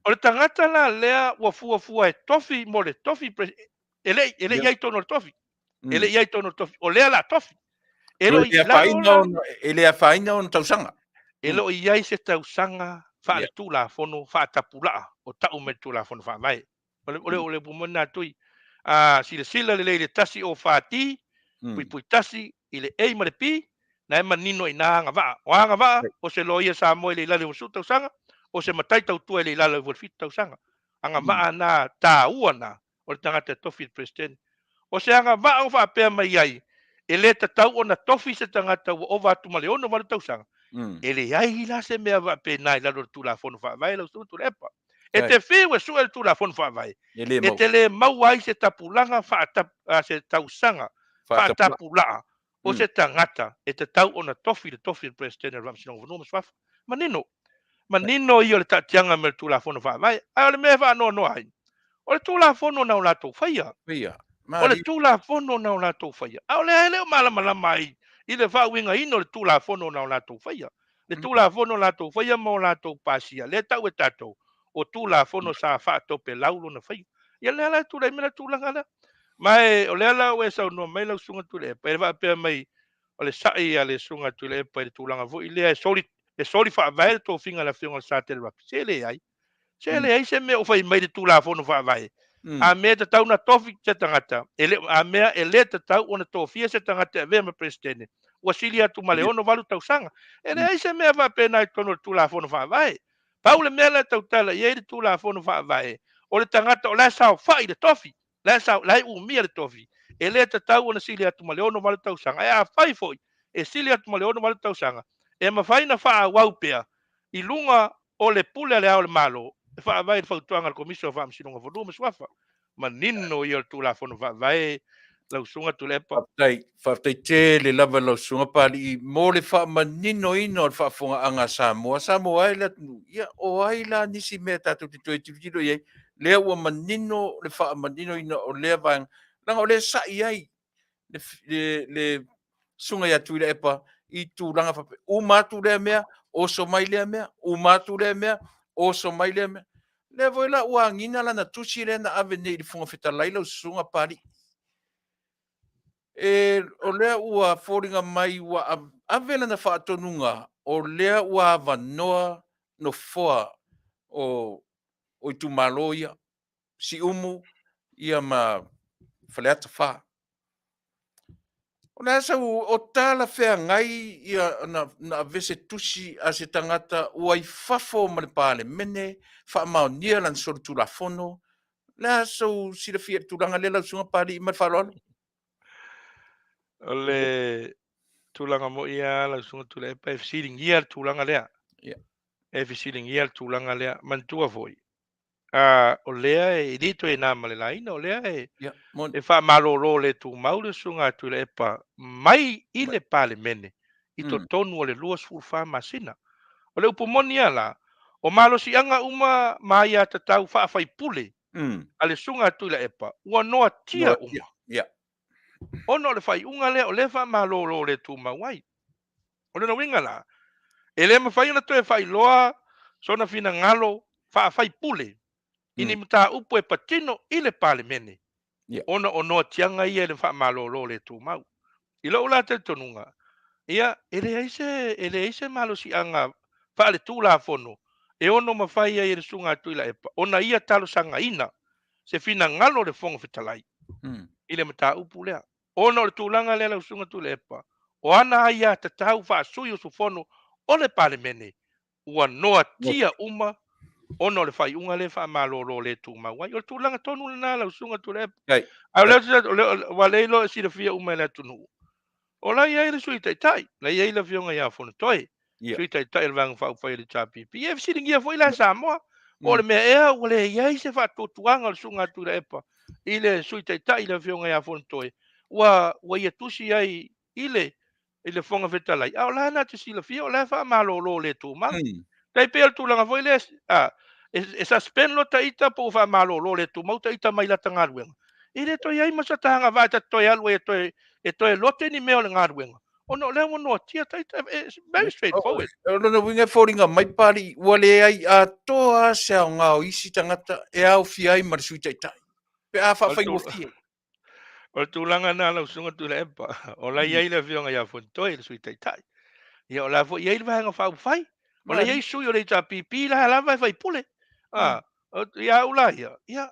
S4: O le tangata la lea wa fua e tofi mo le tofi, ele iai tono le tofi. Ele iai tono le tofi. O lea la tofi. Elo i lalo la.
S2: Ele a whaina o tausanga.
S4: Elo i ai se tausanga whaale tūla whono whaatapulaa o tau me tūla whono whaamai. Ole pumona tui. Sila le tasi o whaati, pui tasi, i le eima le pi, na ema nino i nā anga waa. O anga waa, o se loia sa moe le ilale o su tausanga, o se matai tautua le ilale o fitu tausanga. Anga waa na tā ua na, o le tangata tofi president. O se anga waa o whaapea mai ai, e le tatau o na tofi se tangata o watu male ono wale tausanga. Ele ai la se mea va pena la do tula fono fa vai la tu Tuilaepa. E te fiu e su el tula fono fa vai. E te le mau ai se tapulanga fa se tausanga fa tapula. O se tangata e te tau ona tofi le president ram sino no maswa. Manino io le tatianga me tula fono fa vai. Ai le me va no ai. O le tula fono na la to faia. O le tula fono na la to faia. Au le mala mai. I le fa winga ino le tula fono na la to faia. Le tula fono la to faia mo la to pasia le tau e tato o tula fono sa fa to pe laulo na faia ia le ala tula me la tula ngala mai o le ala o sa no mai la sunga tule pe va pe mai o le sai ale sunga tule pe tula nga vo ile e soli fa vai to finga la finga sa te rap se le ai se me o fai mai le tula fono fa vai a me te tau na tofi te tangata ele a me ele te tau ona tofi se tangata ve me presidente o Sili atu male ono valu tausanga. Ele ai se mea va pena i tono tula fono fa vai. Paule mea la tautala i eiri tula fono fa vai. O le tangata o la sao fai le tofi. La sao lai umia le tofi. Ele te tau ona Sili atu male ono valu tausanga. E a fai foi. E Sili atu male ono valu tausanga. E ma fai na faa waupea. I lunga o le pule le ao le malo. E faa vai le fautuanga le komisio fa msinonga vodua maswafa. Ma nino i o tula fono fa vai. Lau sunga Tuilaepa.
S2: Faafetai te le lava lau sunga pali mo le wha manino ino le whaafonga anga Samoa. Samoa ai la ia o ai la nisi mea tātou te toi tivitiro iei. Lea ua manino le wha manino ino o lea vang. Langa o lea sai ai le sunga ia Tuilaepa i tū langa whape. U mātu lea mea, o so mai lea mea, u mātu lea mea, o so mai lea mea. Lea voi la ua ngina la na tusi lea na ave nei le funga whetalai lau sunga pali. O lea ua fōringa mai ua avela na Faatonunga o lea ua vanoa no foa o i tumalo ia si umu ia ma whaleata wha. O lea sa o tala whea ngai ia na vese tusi a se tangata ua i fafo ma le pāle mene wha maonia lan soro tula fono. Lea sa sila fia tulanga lela sunga pāli i marwhalolo.
S4: Ole tulanga mo ia la sunga Tuilaepa e feeling ia tulanga lea. E feeling ia tulanga lea mantua foi. O lea e dito e nā malelaina o lea e wha malolo le tu maule sunga Tuilaepa mai i le pale mene i to tonu o le luas fulfa masina. O le upomoni ala o malo si anga uma mai a tatau wha fai pule a le sunga Tuilaepa ua noa tia uma. Ono le fai unga lea o le wha malolo le tu mawai. O le na winga la e le mawhai na to e fai loa sona fina ngalo wha fai pule. Ini mta upo e patino i le pale mene. Ona o noa tianga ia le wha malolo le tu mau. I lo ula te tonunga. Ia, ele eise malo si anga wha le tu la fono. E ono mawhai ia le sunga Tuilaepa. Ona ia talo sanga ina. Se fina ngalo le fonga fitalai. I le mta upo lea. Ona o le tūlanga lea lau sunga Tuilaepa. O ana ia te tau wha sui o su fono o le pale mene. ua noa tia uma ono le fai unga le fa malolo le tu ma wai o tu langa tonu na la sunga tu le
S2: Kai.
S4: a le wa le lo si le fia uma le tunu o la ia le sui tai tai la ia le fionga ia fon toi
S2: Ia.
S4: sui tai tai le vang fa fa le chapi pi e si ngia foi la Samoa o le
S2: Mm.
S4: me e o le ia se fa tu tuanga le sunga tu le epa ile sui tai tai le fionga ia fon toi wa ia tusi ai ile fonga vetalai a la na te si le fia o la fa malolo le tu ma
S2: Mm.
S4: tai pe tu langa foi le e suspend lo taita po fa malolo le tu mau taita mai la tanga ruenga ile to ia ma sa tanga va ta to ia e to lote ni me o le ngaruenga ono le no tia taita very straightforward
S2: Lona winga fōringa mai pari ua le ai a toa se au ngā o isi tangata e au fi ai ma le sui tai tai. Pe a whawhai ua fia.
S4: o tu langa na la sunga tu le epa o la ia le fionga ia fon toi le sui tai tai ia o la fo ia va nga fa fai o la ia sui o le ta pipi la la vai fai pule ia ula ia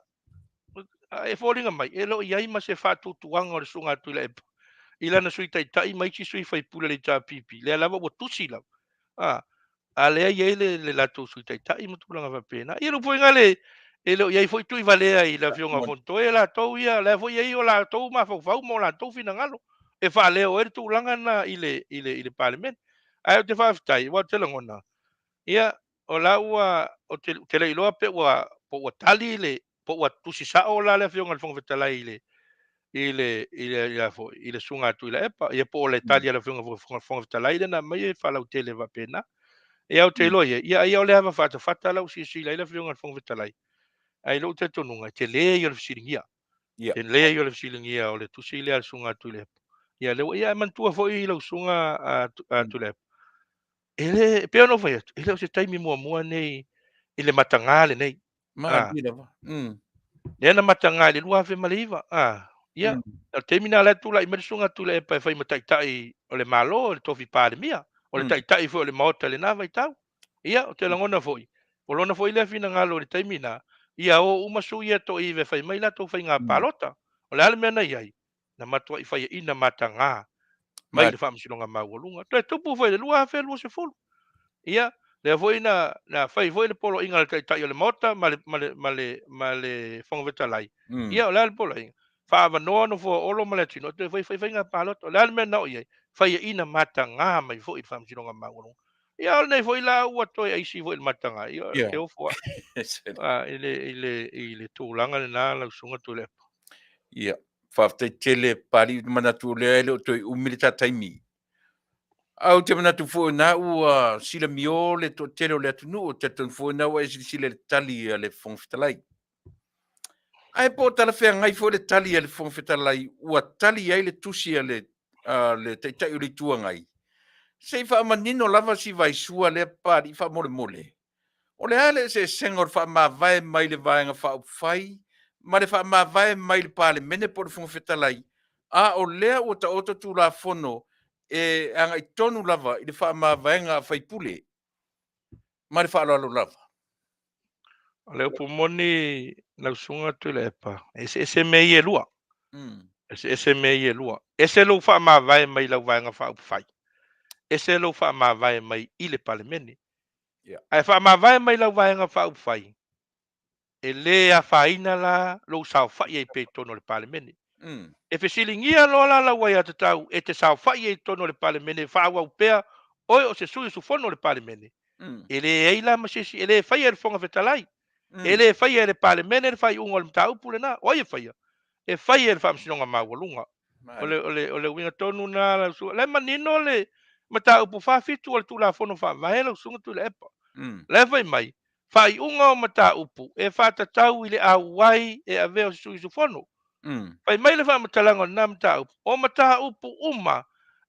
S4: e fōringa mai e lo ia ma se fa tu tuanga o le sunga tu le epa ila na sui tai tai mai si sui fai pule le ta pipi le lava o tusi la a le ai le la tu sui tai tai mo tu langa va pena ia lo foi ngale e lo ia foi tu i vale ai la fionga fonto e la to ia la foi ai o la to ma fo mo la to fina ngalo e fa le o tu langa na ile parliament ai te fa tai wa te ngona ia o la ua o te le iloa pe wa po tali le po wa tusi sa o la le fionga fonga vetalai ile sunga Tuilaepa ia po le tali ala fonga talai na mai falautele va pena ia o te loie ia o le ava fata lau si la fonga talai ai lo te tonunga te le ia le siringia te le ia le siringia o le tusi le sunga Tuilaepa ia le ia mantua foi lo sunga a Tuilaepa ele pe no foi ele se taimi mua nei ile matangale nei
S2: Ma dina va.
S4: le na matangale lua fe maliva ia o terminal le tula i mersunga tula e pa fai matai tai o le malo o le tofi pa mia o le tai tai fo le mota le na vai tau ia o te langona foi o lona foi le fina ngalo le termina ia o uma su ia to i ve fai mai la to fai nga palota o le ale mena ia na matua i fai ina matanga mai le fam sinonga maulunga te tupu foi le lua fe lu se fulu ia le foi na fai foi le polo inga le tai tai o le mota male fonga vetalai ia o le ale polo inga fa no no fo olo male tino te fai nga palot la me no ye fai ina matanga mai fo i fam sino nga mangu ia nei foi la ua to ai si fo il matanga ia te o fo ile tu langa na la sunga tu le
S2: Ia. Whawhai tele pari manatu le ele o toi umilita taimi. Au te manatu fo na ua sila mio le to tele o le atunu o te ton fo na ua sila le tali a le fongfitalai. Ai po tala fea ngai fo le tali a le fongfitalai ua tali ai le tusi a le taitai o le tua ngai. Sei wha manino lava si vai sua le pari wha mole mole. O le ale se sengor wha ma vai mai le vaenga wha upwhai, ma le wha ma vai mai le pale mene po le fongfitalai. A o lea o ta oto tu la fono e anga i tonu lava i le wha ma vaenga whai pule. Ma le wha alo lava.
S4: le pumoni na sunga tu le pa ese mei e lua ese mei e lua ese lo fa ma vai mai la vaenga fa fai ese lo fa ma vai mai ile palemeni ai fa ma vai mai la vaenga fa fai e le a faina la lo sa fai e pe tono le palemeni e fe silingia lo la wai ata tau e te sa fai e tono le palemeni fa wa upea o se sui su fono le palemeni ele ai la ma se ele fai e fonga vetalai ele fai e le palemeni fai ungo le tau pule na o e fai e fai e fam sinonga mawalunga ole winga tonu na la su le manino le mata upu fa fitu o tu la fono fa vai lo sunga tu le epa le fai mai fai unga o mata upu e fa ta tau ile a wai e a veo su fono fai mai le fa matalanga na mata upu o mata upu uma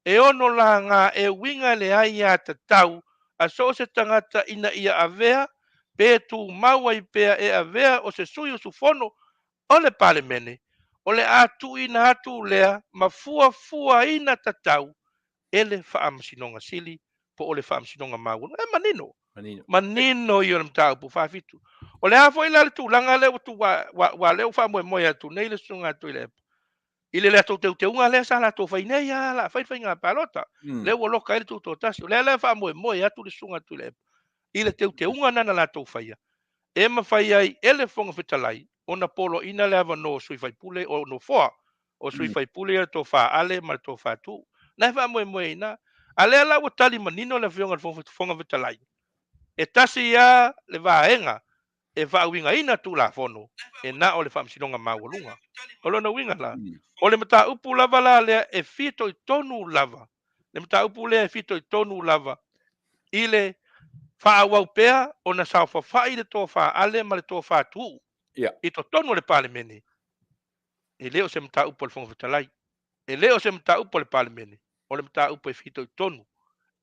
S4: e ono la nga e winga le ai a ta tau a so se tangata ina ia a vea pe tu mawai pe e a vea o se suyo su fono o le palemene o le atu ina atu lea ma fua ina tatau ele fa'amasinonga sili po o le fa'amasinonga maulu e manino i o le matau pu fa'afitu o le a foi la le tulaga le tu wa le fa'amoemoe atu nei le suga atu i le epa i le atou teuteuga lea sa latou fai nei la faifaiga palota le ua loka ai le tutou tasi o lea le fa'amoemoe atu le suga atu i le epa I le teuteunga nana latou faia. E mawhai ai ele fonga fetalai. Ona polo ina le ava no sui fai pule o no foa. O sui fai pule e to fa ale ma to fa tu. Na fa moe moe ina. Ale ala o tali manino le fionga fonga fetalai. E tasi ia le vaenga. E va winga ina tu la fono. E na o le fa msinonga mawalunga. O lona winga la. O le mata upu lava la le e fito I tonu lava. Le mata upu le e fito I tonu lava. Ile whaawau pea o na sao whawhai le tō wha ale ma le tō wha tū. I to tonu le Parliamene. E leo se mta upo le whangawhitalai. E leo se mta upo le Parliamene. O le mta upo e fito I tonu.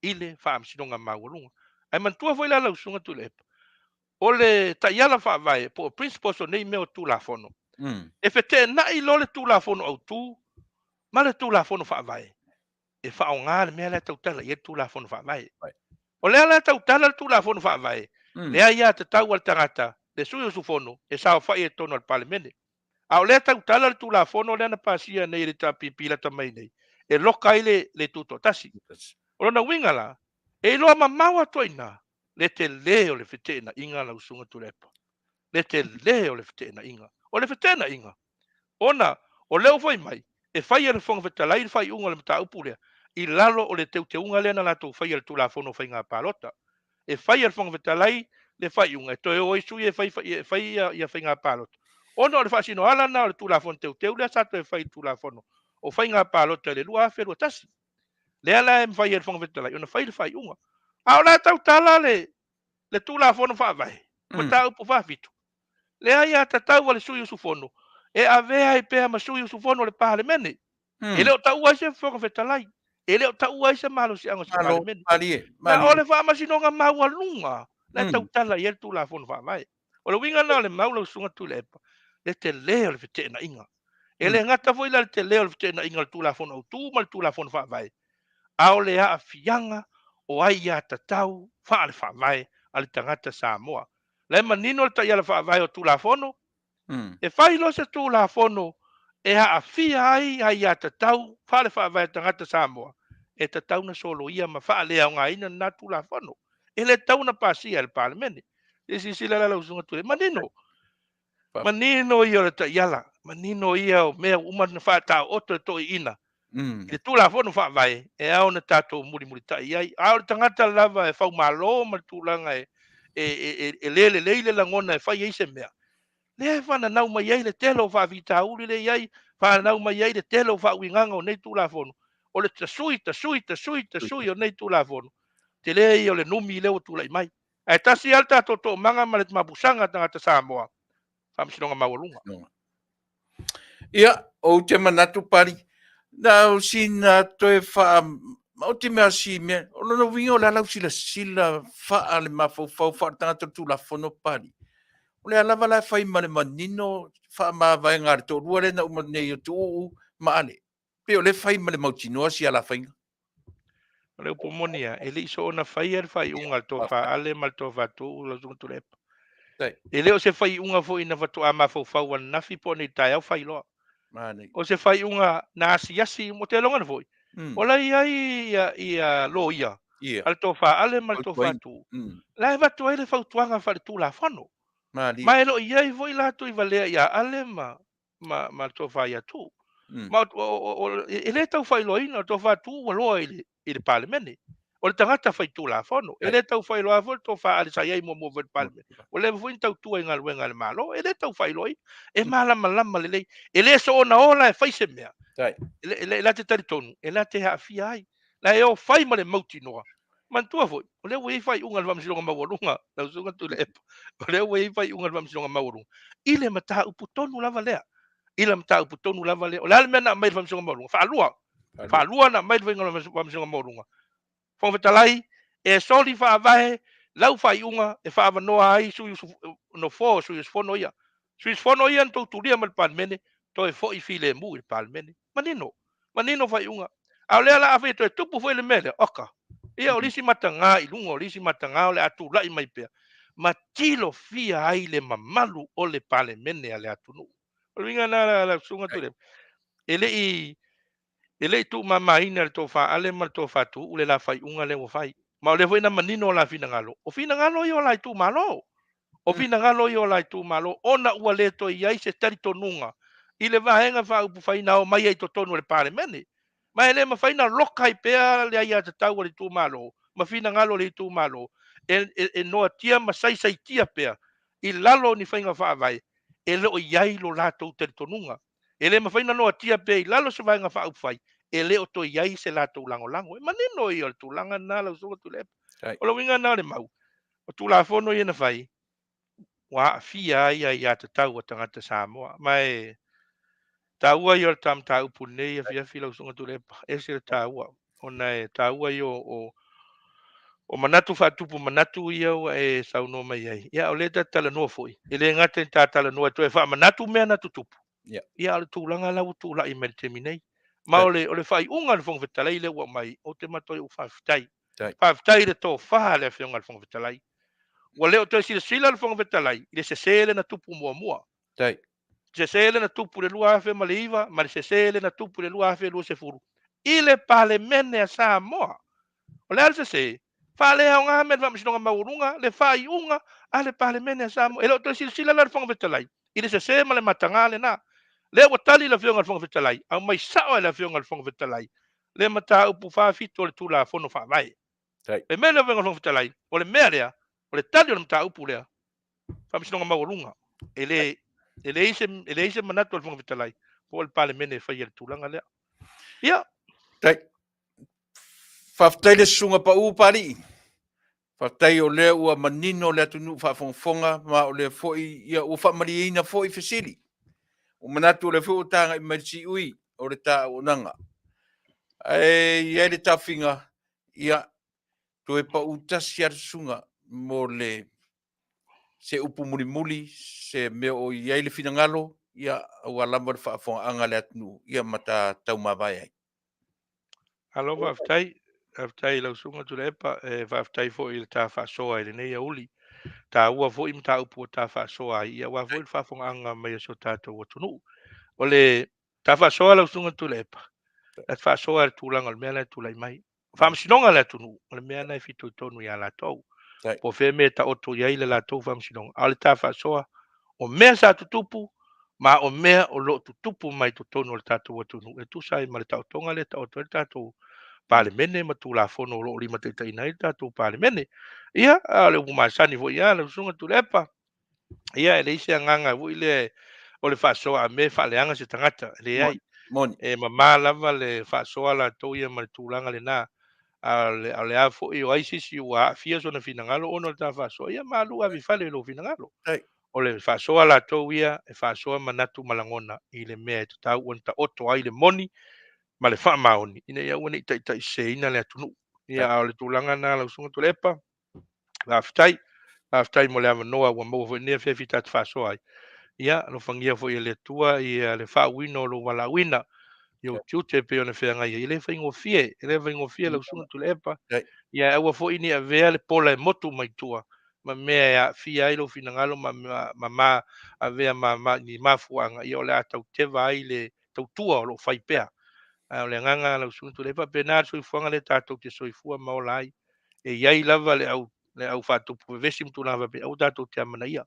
S4: Ile wha amsinonga mawalunga. Ai mantua foi la lausunga Tuilaepa. O le taiala wha vai po o principles o nei meo tū la fono. E whete na I lo le tū la fono au tū. Ma le tū la fono wha vai. E wha o ngā le mea le tautala I e tū la fono wha vai. O lea la tautala le tū la fono wha vai. Lea ia te tau al tangata. Le sui o sufono. E sao whai e tono al Parliamene. A o lea tautala le tū la fono lea na pasia nei le ta pipila ta mai nei. E loka I le tūto tasi. O lona winga la. E loa mamaua toina. Le te leo le whetena inga la usunga Tuilaepa. Le te leo le whetena inga. O le whetena inga. Ona, o leo foi mai. E whai le whonga whetalai le whai unga le mta upu lea. I lalo o le te unga lea na lato whai le tū la fono whai ngā pālota. E whai le whonga whetalai le whai unga. E toi o isu e whai ia whai ngā pālota. Ona o le whaasino ala na o le tū la fono teu lea sato e whai tū la fono. O whai ngā pālota le lua Afele o Tasi. Lea la e mwhai le whonga whetalai. Ona whai le whai unga. A o la tau tala le tū la fono wha vai. Mata upu wha fitu. Lea ia tatau le sui usu fono. E avea I pēa ma sui usu fono le Parliamene. E leo tau ai se whonga whetalai. E leo tau ai se malo si anga si Parliamene. Na o le wha masinonga maualunga. Le tau tala I e tū la fono wha vai. O le winga na le maula usunga Tuilaepa. Le te leo le whetena inga. E le ngata foi la le te leo le whetena inga le tū la fono au tū ma le tū la fono wha vai. A o le a fianga o ai ia tatau wha le wha vai a le tangata Samoa. Le manino le taiala wha vai o tū la fono. E whai lo se tū la fono e a fia ai ia tatau wha le wha vai a tangata Samoa. E tatau na solo ia ma wha lea o ngā ina na tū la fono. E le tau na pasia le Parliamene. E si sila la usunga tūle. Manino ia o le taiala. Manino ia o mea umana wha tau oto e toi ina. Le tū la fono wha vai, e au na tātou muri tai ai. Au le tangata lava e whau malo ma tūlanga e lele leile langona e whai eise mea. Le whana nau mai ai le telo wha vita uri le iai, whana nau mai ai le telo wha uinganga o nei tū la fono. O le tasui o nei tū la fono. Te lei o le numi leo tū lai mai. Ai tasi alta toto manga ma le mabusanga tangata Samoa. Whamsinonga mawalunga.
S2: Ia, o te manatu pari. Nau sina toe wha, o te mea si mea, o lona winga o la lau sila wha le mawhau wha tangata tū la whono pari. O le alawa lai whai ma le manino, wha ma vai ngāre tō ruare na uma nei o tō ma ane. Pe o le whai ma le mautinoa si ala whainga.
S4: O le upomonia, e le iso ona whai ar whai unga tō wha ale ma tō wha tō ula zunga Tuilaepa. E leo se whai unga fo ina watu a mawhau whau an nafi po nei tai au whai loa. O se whai unga na asi mo te longa na foi. O la ia lo ia. Al tō wha ale ma tō wha tū. La e watu ai le whautuanga wha le tū la whano. Ma e lo ia I voi la tu I valea ia ale ma tō wha ia tū. Ma e le tau whai loina tō wha tū wa loa I le Parliamene. O le tangata whai tū la whano. E le tau whai loa voi tō wha ale sai ai mo le Parliamene. O le voi tau tua inga luenga le malo. E le tau whai loi. E malama le lei. E le so ona ola e whai se mea. E la te taritonu. E la te Afiafi ai. La e o whai ma le mauti noa. Mantua voi. O le wei whai unga le wamsilonga mawalunga. Na usunga Tuilaepa. O le wei whai unga le wamsilonga mawalunga. I le mata upu tonu lava lea. I le mata upu tonu lava lea. O le ale mea na mai le wamsilonga mawalunga. Whaalua na mai le wamsilonga mawalunga. Whangwhetalai, e soli whaavahe, lau whai unga, e whaavanoa ai, sui no fō, sui fono ia. Sui fono ia, ntou turia mal Parliamene, to e fo I file mu I Parliamene. Manino whai unga. Au lea la awhi, to e tupu fwele mele, oka. Ia o lisi matanga, I lungo o lisi matanga, o le atu lai mai pia. Ma tilo fia ai le mamalu o le Parliamene a le Taunu'u. O ringa na la sunga Tuilaepa. E le tu mamaina le tō wha ale ma le tō wha tu, ule la whai unga le o whai. Ma o le foi na manino la finangalo. O finangalo i o lai tu malo. O finangalo i o lai tu malo. Ona ua leto i ai se tari tonunga. I le vahenga wha upu whaina o mai ai to tonu le Parliamentary. Ma ele ma whaina lokai pea le ai a te tau le tu malo. Ma finangalo le tu malo. E noa tia ma sai tia pea. I lalo ni whainga wha vai. E leo iai lo lato tari tonunga. Ele ma whaina noa tia pea i lalo se vahenga wha upu whai. E leo to iai se lato lango. E manino i o tu langa na la Susuga Tuilaepa. O lo winga na le mau. O tu la fono i na whai. Wa fia ia te tau o tangata Samoa. Mai taua i o tam tau punei Afiafi la Susuga Tuilaepa. E se taua. Ona e taua i o manatu whatupu manatu i au e sauno mai ai. Ia o le Talanoa foi. E le ngate ta Talanoa to e wha manatu mea na tutupu. Ia o le tūlanga lau tūla i meri teminei. Ma o le whai unga le whongwhetalai le ua mai. O te matoi o Faafetai. Faafetai le tō wha le whionga le whongwhetalai. Ua leo toi sila le whongwhetalai. I le sesele na tupu mua. Sesele na tupu le lua afe ma le iwa. Ma le sesele na tupu le lua afe lua se furu. I le Parliamentary a Samoa. O le alse se. Whale hao ngā mea whamisinonga maurunga. Le whai unga. A le Parliamentary a Samoa. E leo toi sila le whongwhetalai. I le sesele ma le matanga le na. Le wa tali la whionga le whongwhetalai. Au mai sao e la whionga le whongwhetalai. Le mata upu whawhito le tūla whono whawai. Le mea le whionga le whongwhetalai. O le mea lea. O le tali o le mata upu lea. Whamisinonga maurunga. Ele ise manatu le whongwhetalai. Po le Parliamentary whai le tūlanga lea. Ia.
S2: Faafetai le sunga pa upari. Faafetai o lea ua manino le atunu whaafonga ma o le foi ia ua whaamariina foi Sili. O manatu le fo tanga i merisi ui o le ta o nanga. Ia le tawhinga ia to e pa utasi ar sunga mo le se upu muli se me o ia le finangalo ia o alama le whaafonga anga le atunu ia mata tau mawai ai.
S4: Alo Faafetai lau Susuga Tuilaepa Faafetai fo i le tā whaasoa i le nei a uli. Tā ua fo i mta upu o tā whaasoa i ia wa fo i le whaafonga anga mai a so tātou o Taunu'u. O le tā whaasoa lau Susuga Tuilaepa. Le whaasoa le tūlanga le mea le tūlai mai. Whaamsinonga le Taunu'u. O le mea nei fitu tonu i a lātou. Po whea mea ta oto iai le lātou whaamsinonga. A le tā whaasoa o mea sa tutupu ma o mea o lo tutupu mai to tonu o le tātou o Taunu'u. E tu sai ma le ta otonga le ta oto le tātou Parliamentary ma tu la fono lo lima te tai nai tātou Parliamentary. Ia le Masani vo ia le Susuga Tuilaepa. Ia le ise nganga vo ile o le whaasoa a me whaaleanga se tangata le ai. E mama lava le whaasoa la tau ia ma le tūlanga le nā. A le a fo i o aisisi ua fia sona finangalo ono le tā whaasoa. Ia malu a vi whale lo finangalo. O le whaasoa la tau ia e whaasoa manatu malangona i le mea e tau anta oto ai le moni ma le whaamaoni. Ina ia ua nei tai se ina le atunu. Ia o le tūlanga na la Susuga Tuilaepa. Faafetai mo le amanoa ua maua foi nea whiawhi tatu whaasoa ai. Ia lo whangia foi e le tua i le whaawina o lo walawina. Yo tiute pe ona whea ngai. I le whaingofie. I le whaingofie la Susuga Tuilaepa. Ia aua foi ni a vea le pola e motu mai tua. Ma mea ia fia ilo finangalo ma a vea ni mafuanga. Ia o le atau teva ai le tautua o lo whaipea. O le nganga la Susuga Tuilaepa pe nā soifuanga le tātou te soifua maolai. E iai lava le au whātupu vesi mtu lava pe au tātou te amana ia.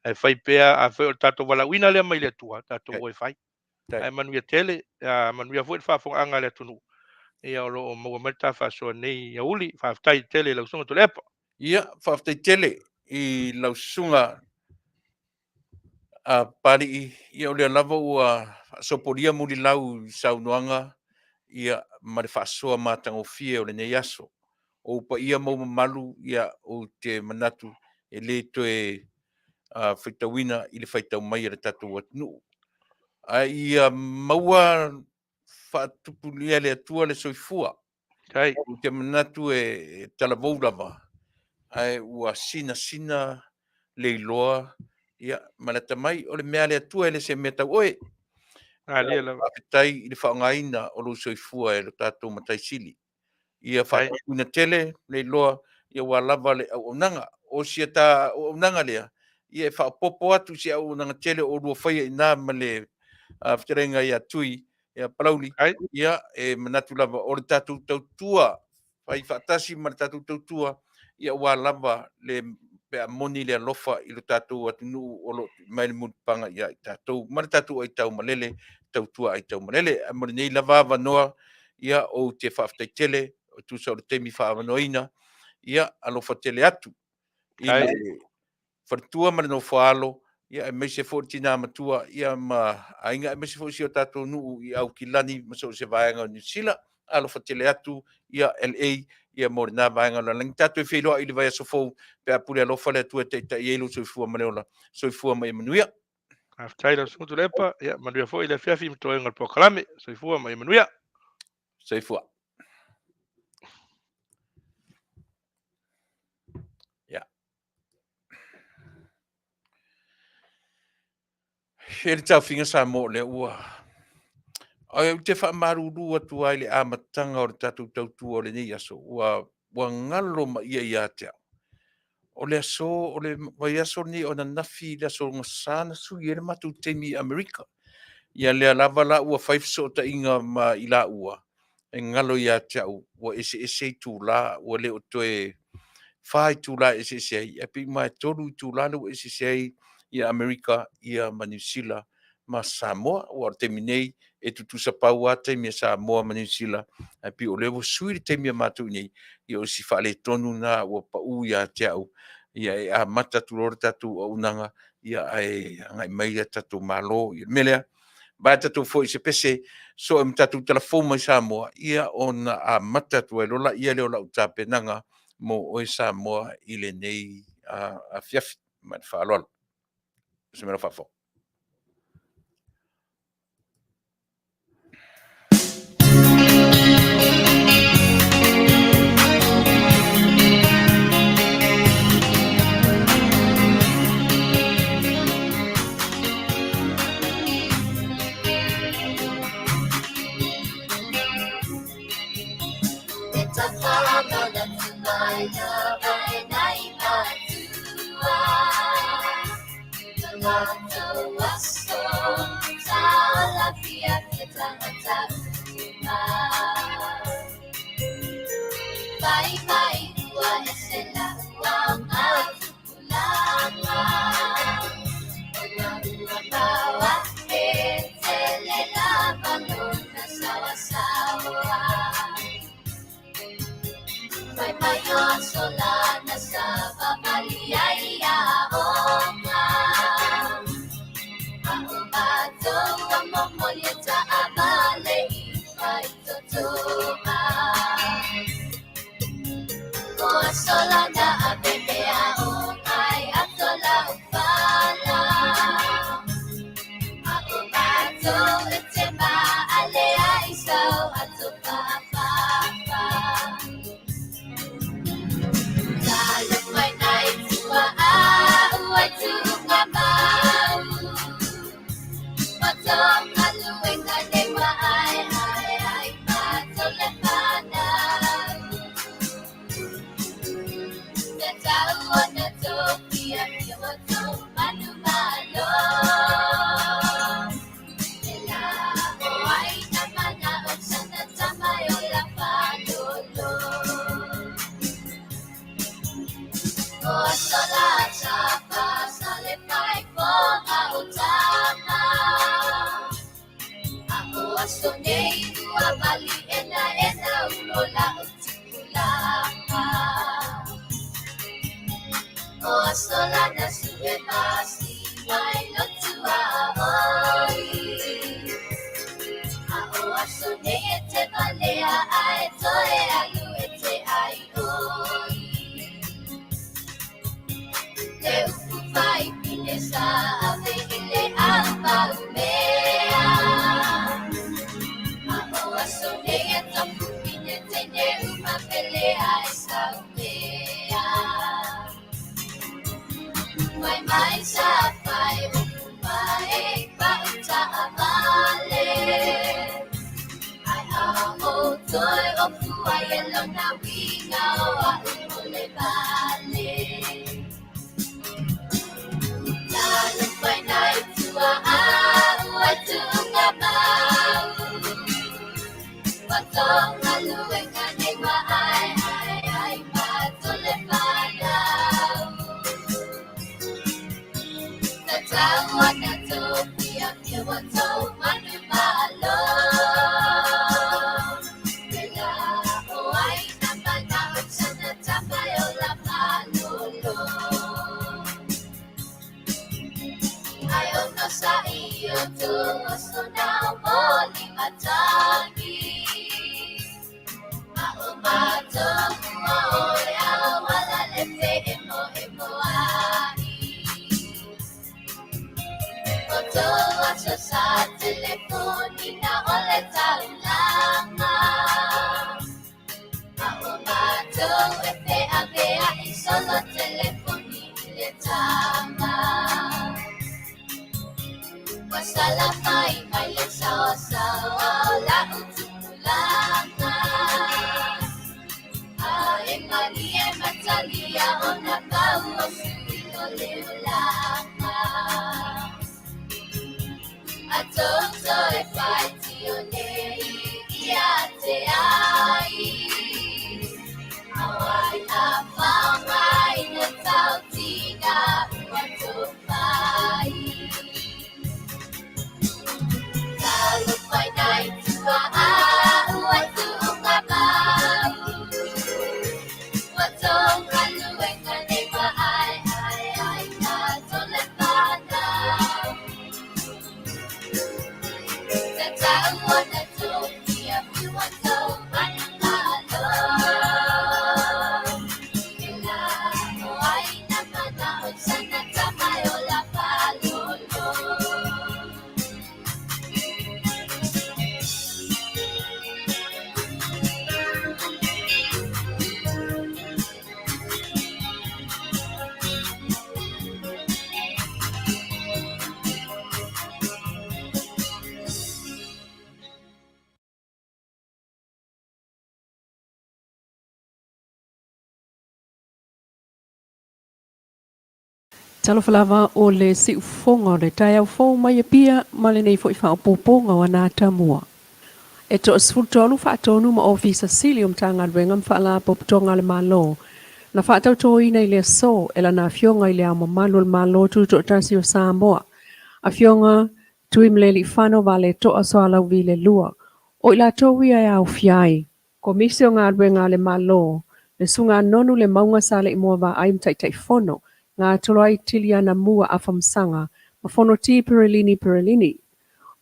S4: E whaipea a whai o tātou walawina lea mai le tua. Tātou oi whai. E manuia tele. Manuia foi le whaafonga anga le Taunu'u. Ia o lo maua merta whaasoa nei ia uli. Faafetai tele la Susuga Tuilaepa.
S2: Ia Faafetai tele i la Susuga a pari ia o le lava ua soporia muli lau i saunoanga ia ma le whaasoa matangofie o le nei aso. O pa ia mau malu ia o te manatu e le toe whaitawina i le whaitau mai le tātou atunu. A ia maua whaatupulia le atua le soifua. O te manatu e talavoulava. Ai ua sina le iloa ia manata mai o le mea le atua ele se mea tau oe. Faafetai i le whaongaina o lo soifua e lo tātou matai Sili. Ia whaatuna tele le iloa ia walava le au nanga. O sia tā au nanga lea. Ia e whaapopo atu si au nanga tele o rua whaia i nā ma le whitarenga ia tui ia Papalii. Ia e manatu lava o le tātou tautua Fai whaatasi ma tātou tautua ia ua lava le pea moni le alofa i lo tātou atunuu o lo mai le mulipanga ia i tātou. Ma le tātou ai Taumalele, tautua ai Taumalele. A mo nei lava avanoa ia o te whaafetai tele, o tusa o le temi whaavanoina, ia alofa tele atu. I le whatua ma le no whaalo, ia e meise fo tina matua, ia ma ainga e meise fo si o tātou nuu i au ki lani, ma so se vaenga o New Zealand, alofa tele atu, ia LA, ia mo na vaenga la lang tatu e whiloa i le vai aso fou, pe apure alofa le atua te ielu soifua maneola, soifua ma Emanuia.
S4: Aftai la sunga Tuilaepa, ia manuia fo i le Afiafi mtoenga le pokalame, soifua ma Emanuia.
S2: Soifua. He le tau finga Samoa le ua. Ai te whamaruru atu ai le amatanga o le tatou tautua o le nei aso. Ua ngalo ma ia te au. O le aso, o le vai aso ni o na nafi le aso ngasana sui e le matu temi Amerika. Ia le alava la ua whaifso ta inga ma ila ua. E ngalo ia te au. Ua ese tu la, ua le o toe whai tu la ese ai. E pi mai toru tu la le ua ese ai ia Amerika, ia ma New Zealand, ma Samoa, ua te minei, e tutusa pau a te mea Samoa ma New Zealand, e pi o lewo sui te mea matu nei, ia o si whale tonu na ua pau ia te au, ia e a mata tulore tatu o unanga, ia e ngai mai tatu malo, ia melea, ba tatu fo i se pese, so e tatu telefon mai Samoa, ia o na a mata tu e lola, ia leo lau tape nanga, mo o Samoa i le nei a fiafi, ma te whaalolo. Se me fafo.
S1: Solana sa Papalii ay aonga. Ako bato ang mamulya sa Vale, ay totoo. Kung solana abebe aong ay atola upala. Ako bato ete maale ay isaw ato papa. Solana sube pasi, Failautua oi. Ako asone ete Valea ai toe alu ete ai oi. Te upu fai pile sa ave ile amba umea. Ako asone ete pupine tene umapele ai sa umea. Mai sa pai upai pauta Vale. Ai amo toi o fuai elona winga o a umole Vale. Talo pai nai tua a tunga mau. Watong aluenga ne wa ai Sa telefoni na ole taulanga Ako mato epe avea isolo telefoni le tama Wasala mai le sawa sawa la utulanga Ai mani e matalia ona kaua suino leulanga Atonto e fatti onei iate ai Awai a whawai na tautina uato mai Talo whai nai tua a uatu unga mau Uato kalu e kanewa ai na tole whanau
S5: Talofalava o le siufonga o le tai au fōu mai pia ma le nei fo i whaopoponga o nā tamua. E to asfutolu Faatonu ma ofisa Sili tanga ruenga mwhala popotonga le malo. Na whaatauto ina i le so e la na fionga i le ama malo le malo tu to Tasi o Samoa. A fionga Tuimalelagi whano Vale to aso alau vi le lua. O i la tōwia e au fiai. Komisio ngā ruenga le malo. Le sunga nonu le maunga sale i mua wa aim tai fono. Ngā tolai tiliana mua a whamsanga, ma whono ti perelini.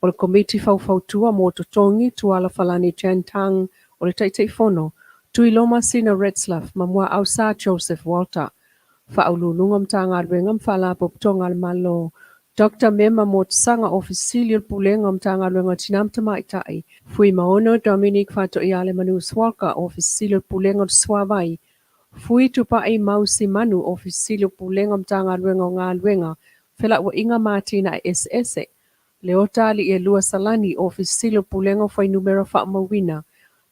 S5: O le komiti Faafetai mo totongi tuala falani Chantang o le taitei whono, Tuilaepa sina Retzlaff ma mua ausa Joseph Walter. Whaulununga mtanga ruenga mwhala popotonga le malo. Dr. Mema mo tsanga ofisili pulenga mtanga ruenga tinamtama itai. Fui maono Dominic Faatoiale Manus Walker ofisili pulenga swavai. Fui tupa ai mausi manu ofisili pulenga mtanga ruenga ngā ruenga, fela wa inga Martina SS. Leotali e lua salani ofisili pulenga fai numero wha mawina,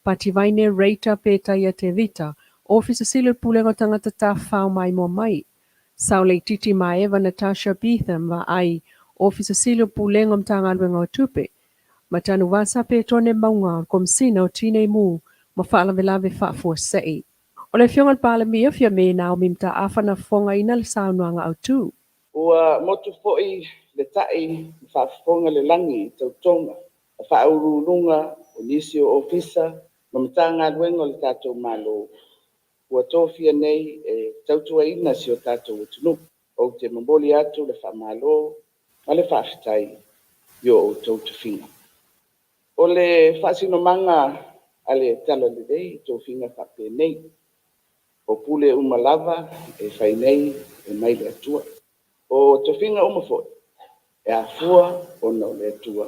S5: pativaine reita peta ia te vita, ofisili pulenga tangata ta whao mai mo mai. Saule titi maeva Natasha Beetham va ai, ofisili pulenga mtanga ruenga o tupe. Matanu wasa pe tone maunga komsina o tine mu, ma wha velave wha fuasei. O le fionga Parliamentary fia me na o mimta afana fonga ina le saunuanga au tu.
S6: Ua motu foi le tai whaafonga le langi tautonga. Whaurunga o nisi o ofisa ma matanga luenga le tātou malo. Ua tōwhia nei e tautua ina si o tātou utunu. O te mamboli atu le whamalo ma le Faafetai yo o tautuwhinga. O le whaasinomanga ale tala le rei tōwhinga whape nei. O pule umalava e whai nei e mai le atua. O tōwhinga umafoi e afua o no le atua.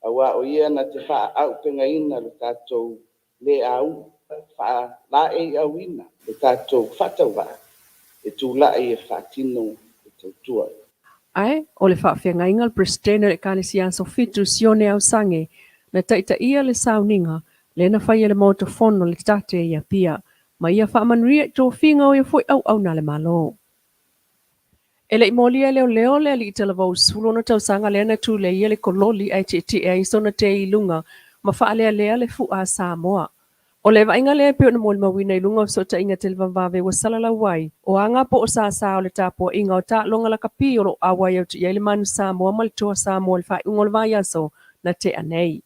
S6: Awa o ia na te wha au penga ina le tātou le au. Wha la e au ina le tātou whatawa e tūlai e whatino e tautua.
S5: Ai, o le whaafenga inga le Pristena le kanisianso fitu sione au sange na taita ia le sauninga le na whai le motofono le tate ia pia. Ma ia whaamanria tōwhinga o ia fwoi au na le malo. Ele imolia leo le ali talavau sulono tausanga le na tu le ia le kololi ai te sona te ilunga ma whaalea le fu a Samoa. O le vainga le peo na moli mawina ilunga o sota inga televavave wa salala wai. O anga po o sa o le tapo inga o ta longa la kapi o lo awai au te ia le manu Samoa ma le toa Samoa le whai ungol vai aso na te anei.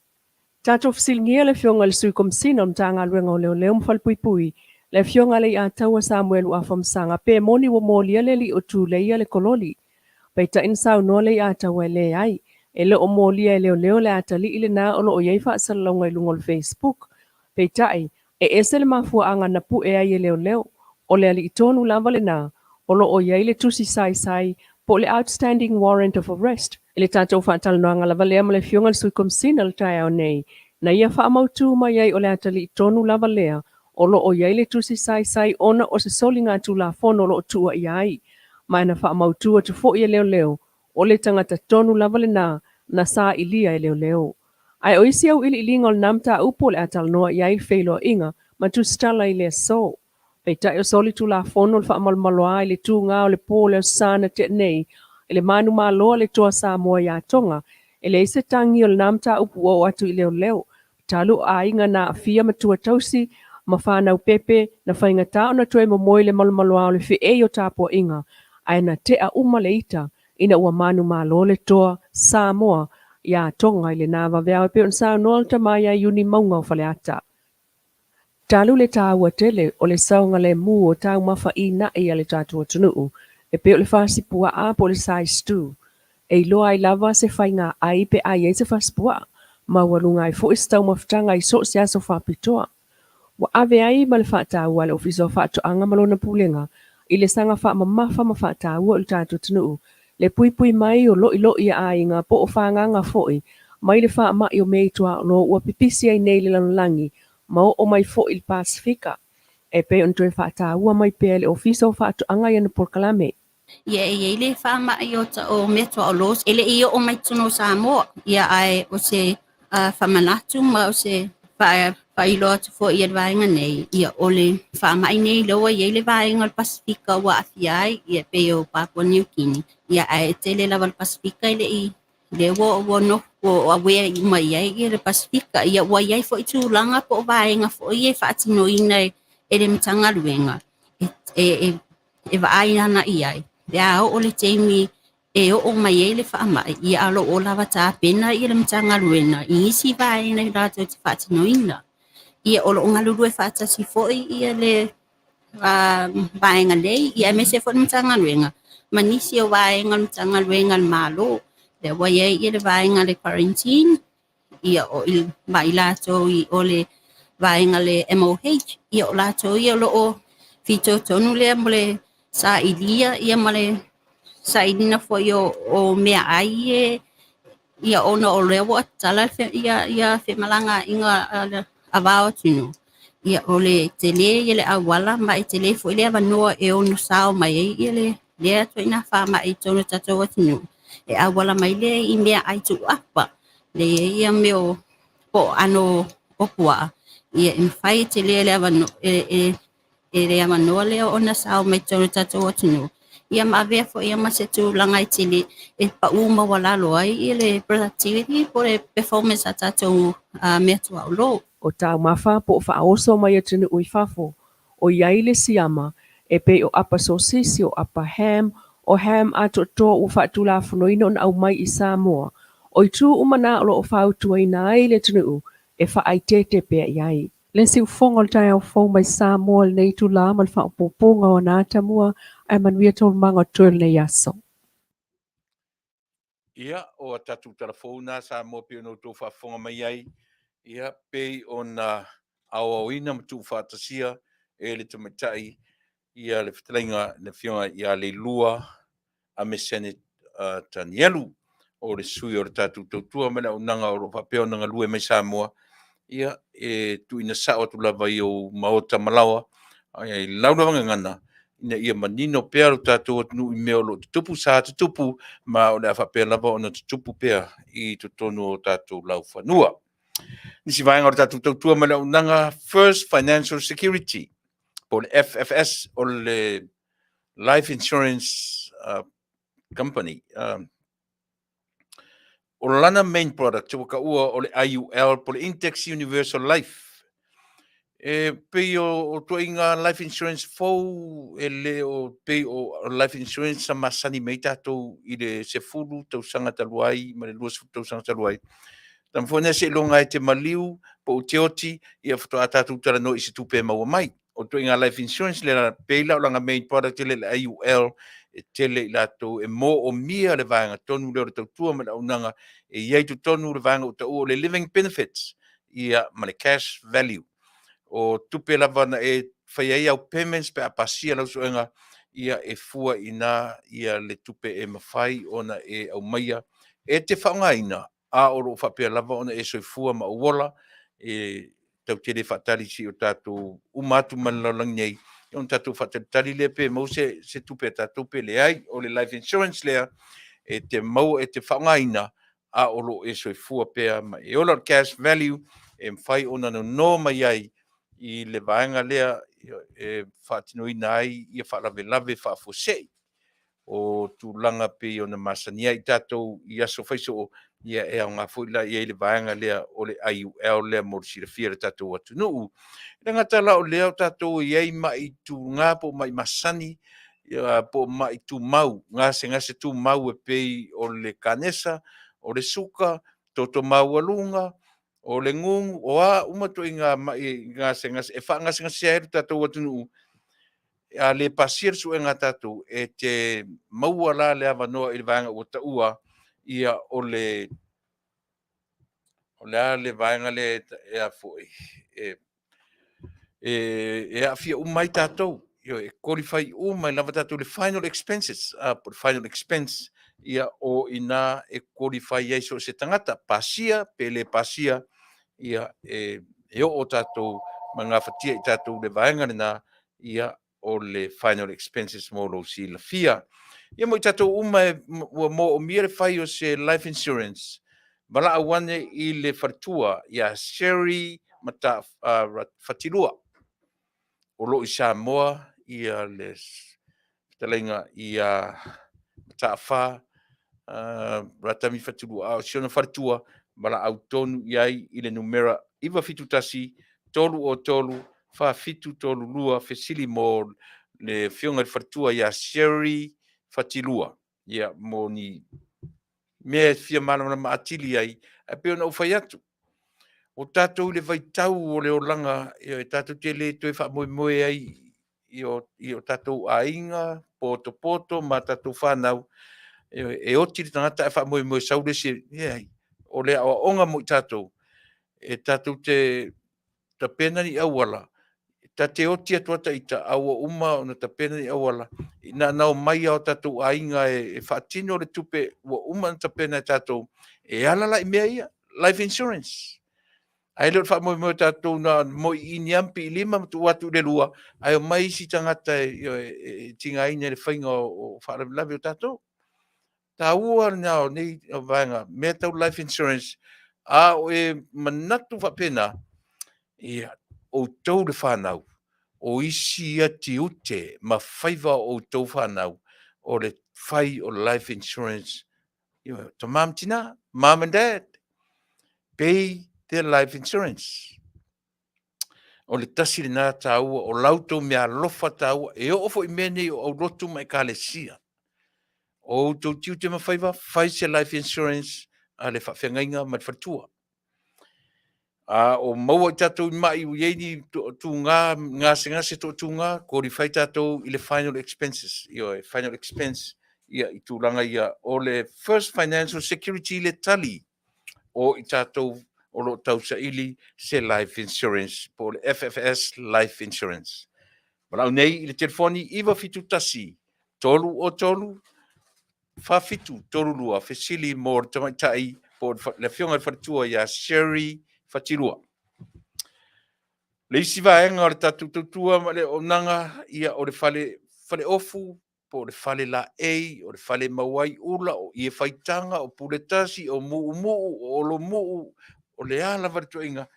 S5: Tato fisilngia le fionga le sui komsina mtanga luenga o leo mfalpuipui. Le fionga le a taua Samuel u afamsanga pe moni wa molia le li o tu le ia le kololi. Peita insau no le a taua le ai. E le o molia e leo le atali ile na ono o yeifa asalonga ilungo le Facebook. Peita ai, ese le mafuaaga na puʻe ai e leoleo o le alii tonu lava lenā o loo iai le tusi saisai po le outstanding warrant of arrest i le tatou faatalanoaga lava lea ma le fioga le suikomsina le taeao nei na ia faamautū mai ai o le atalii tonu lava lea o loo iai le tusi saisai ona o se soli gatulafono o loo tuuaʻia ai ma ena faamautū atu foʻi e leoleo o le tagata tonu lava lenā na sailia e leoleo. Ai o isi au iliʻiliga o lenā mataupu o le a talanoa iai le feiloaʻiga ma tusitala i le aso. Peitaʻi o soli tulafono o le faamalomaloā i le tugā o le pō le osana teʻanei i le manumāloa le toa Samoa iā toga e le ise tagi o lenā mataupu o atu i leoleo talu aiga na afia ma tuatausi ma fanau pepe na faigatā ona toe momoe le malomaloā o le feʻei o tapuaʻiga ae na teʻa uma le ita ina ua manumālo le toa Samoa ia tonga i le nā waweao e pe on saunoa le tamai ai uni maunga o faleata. Talu le tāua tele o le saunga le mū o tau mafa i na ia le tātua Taunu'u e pe o le whasipua a po le saistu. E loa ai lava se whainga ai pe ai e se whasipua ma walunga i fo istau mafutanga i so se aso whapitoa. Wa ave ai ma le whātāua le ofiso whātoanga malona pulenga i le sanga wha mamafa ma whātāua o le tātua Taunu'u le pui mai o loi a inga po o whanganga foi, mai le wha mai o meitua no ua pipisi ai nei le lanolangi, ma o mai foi il Pasifika. E pe on toe wha ua mai pe le ofiso wha atu anga i na porkalame.
S7: Ia e le wha mai o ta o metua o los, ele i o mai tuno Samoa, ia ai o se whamanatu ma o se whailo atu fo i advainga nei, ia o le wha mai nei loa i le vainga o Pasifika wa Afiai, ia pe o Papua New Guinea. Ia ai te le lava le Pasifika ile i le wo no o awea i mai ai i le Pasifika. Ia wa iai fo i tūlanga po o vaenga fo i e whaatino ina e le mtanga luenga. E vaai ana i ai. Ia o le teimi e o mai ai le wha mai. Ia alo o lava tā pena i le mtanga luenga. I isi vaenga i rato te whaatino ina. Ia o lo ngaluru e whaatasi fo i le vaenga nei. Ia me se fo le mtanga luenga. Manisi o vaenga mtanga luenga malo le waya i le vaenga le quarantine ia o il bailato i o le vaenga le MOH ia o lato ia lo o fito tonu le mole sa ilia ia male sa idina fo o mea ai ia ona o le wa tala ia fe malanga inga avao tinu ia o le tele ia le awala mai tele fo le avanoa e ono sao mai ia le ato ina wha mai tono tato atinu. E awala mai le i mea ai tu apa. Le ia meo po ano opua. Ia mwhai te le avano le avanoa le ona sao mai tono tato atinu. Ia mawea fo ia masetu langai te le e pa uma walalo ai ia le productivity po le performance a tato mea tu au lo.
S5: O tau mafa po o whaoso mai atinu ui fafo. O iai le siama e pe o apa sosisi o apa ham o ham ato to u whaatula whanoino na au mai i Samoa. O i tū umana o lo o Faatuaina ai le Taunu'u e whaaitete pea iai. Le si ufonga o le tai au fau mai Samoa le nei tu la ma le whaapoponga o nā tamua ai manuia tol manga tuel nei aso.
S2: Ia o a tatu telefona Samoa pio no tō whaafonga mai ai. Ia pei o na aoina ma tū whaatasia e le tamatai ia le whatalinga le whionga ia le lua a mesene tanielu o le sui o le tatu tautua mena unanga o lo whapeo nanga lue mai Samoa ia e tu ina sao tu lava i o maota malawa ai launa wanga ngana ina ia manino pea lo tatu atunu i meo lo tupu sa tupu ma o le whapea lava o na tupu pea i tutonu o tatu lau whanua. Nisi vaenga o le tatu tautua mena unanga First Financial Security o le FFS o le Life Insurance Company. O lana main product, o ka ua o le IUL po le Index Universal Life. E pei o tua inga life insurance fau e le o pei o life insurance sa Masani mei tātou i le se fulu tau sanga taluai, ma le lua se tau sanga taluai. Tam fōne se longa e te maliu, po o te oti, ia whatoa tātou tala no i se tupe maua mai. O tua inga life insurance le la pei lau langa main product le IUL, e tele i lato e mo o mia le vanga tonu leo le tautua ma la unanga e iei tu tonu le vanga o ta o le living benefits ia ma le cash value o tupe lava na e whai ai au payments pe a pasia lau soenga ia e fua ina ia le tupe e mawhai ona e au maia e te whangaina a oro whapea lava ona e soifua ma uola e tau tere whatari si o tātou umatu malalang nei on tātou whatari le pe mau se tupe tātou pe le ai o le life insurance lea e te mau e te whangaina a oro e soifua pea ma e ola cash value e mwhai ona no mai ai i le vaenga lea e whaatinoina ai ia whaalawe whaafosei o tūlanga pe o na Masani i tātou i aso whaiso ia e au ngā fuila i le vaenga lea o le IUL lea morisira whia le tātou Taunu'u. Le ngata la o lea o tātou i ei mai tū ngā po mai Masani po mai tū mau ngase tū mau e pei o le kanesa o le suka toto mau alunga o le ngungu o a umatu i ngase e wha ngase e tātou Taunu'u a le pasir su e ngā tātou e te maua la le awanoa i le vaenga o taua ia o le vaenga le e a foi e a fia umai tātou e qualify umai lava tātou le final expenses por final expense ia o ina e qualify ai so se tangata pasia pe le pasia ia e o tātou mga whatia i tātou le vaenga na ia o le final expenses mo lo si la fia. Ia mo i tātou mo o mire whai o se life insurance. Wala awane i le whartua ia Sherry mata whatilua. O lo i Samoa ia le talenga ia mata wha ratami whatilua. O siona whartua wala au tonu iai i le numera iwa fitu tasi tolu o tolu Faafitu tolu lua fe Sili mo le fionga whartua ia Sherry Fatilua. Ia mo ni mea fia mana maatili ai a peo na ufai atu. O tātou le vaitau o le olanga e tātou te le toi wha moe ai i o tātou ainga, poto, ma tātou whanau e oti le tangata e wha moe saure se o le awa onga mo i tātou e tātou te pena ni awala. Ta te oti atua ta ita awa uma o na ta pena ni awala. Ina nao mai au tātou ainga e whaatino le tupe ua uma na ta pena tātou e alala i mea ia, life insurance. Ai leo wha moe tātou na moi ini ampi i lima matu watu le lua, ai o mai si tangata e tinga ina le whainga o whaalawe o tātou. Tā ua nao nei o vaenga, mea tau life insurance, a o e manatu whapena, ia o tau le whanau. O isi ia ti ute ma whaiva o tau whanau o le whai o life insurance. To mom tina, mom and dad, pay their life insurance. O le tasi le nā tāua, o lautou mea lofa tāua, e o ofo i mene o rotu mai ka le sia. O tau tiu te ma whaiva, whai se life insurance, a le whawhengainga ma whatua. O maua i tātou mai u yeini tu ngā se tu ngā, kori whai tātou i le final expenses. Final expense, i tūranga ia o le first financial security le tali o i tātou o lo tau sa ili se life insurance, po le FFS life insurance. Walau nei i le telefoni iwa fitu tasi, tolu o tolu, Faafitu tolu lua, fe Sili mo tamaitai po le fionga whatua ia Sherry Fatilua. Le isi vaenga o le tatu tutua ma le onanga ia o le fale ofu, po le fale la ei, o le fale mawai ula, o ie faitanga, o pule tasi, o o lo o le ala vartuinga,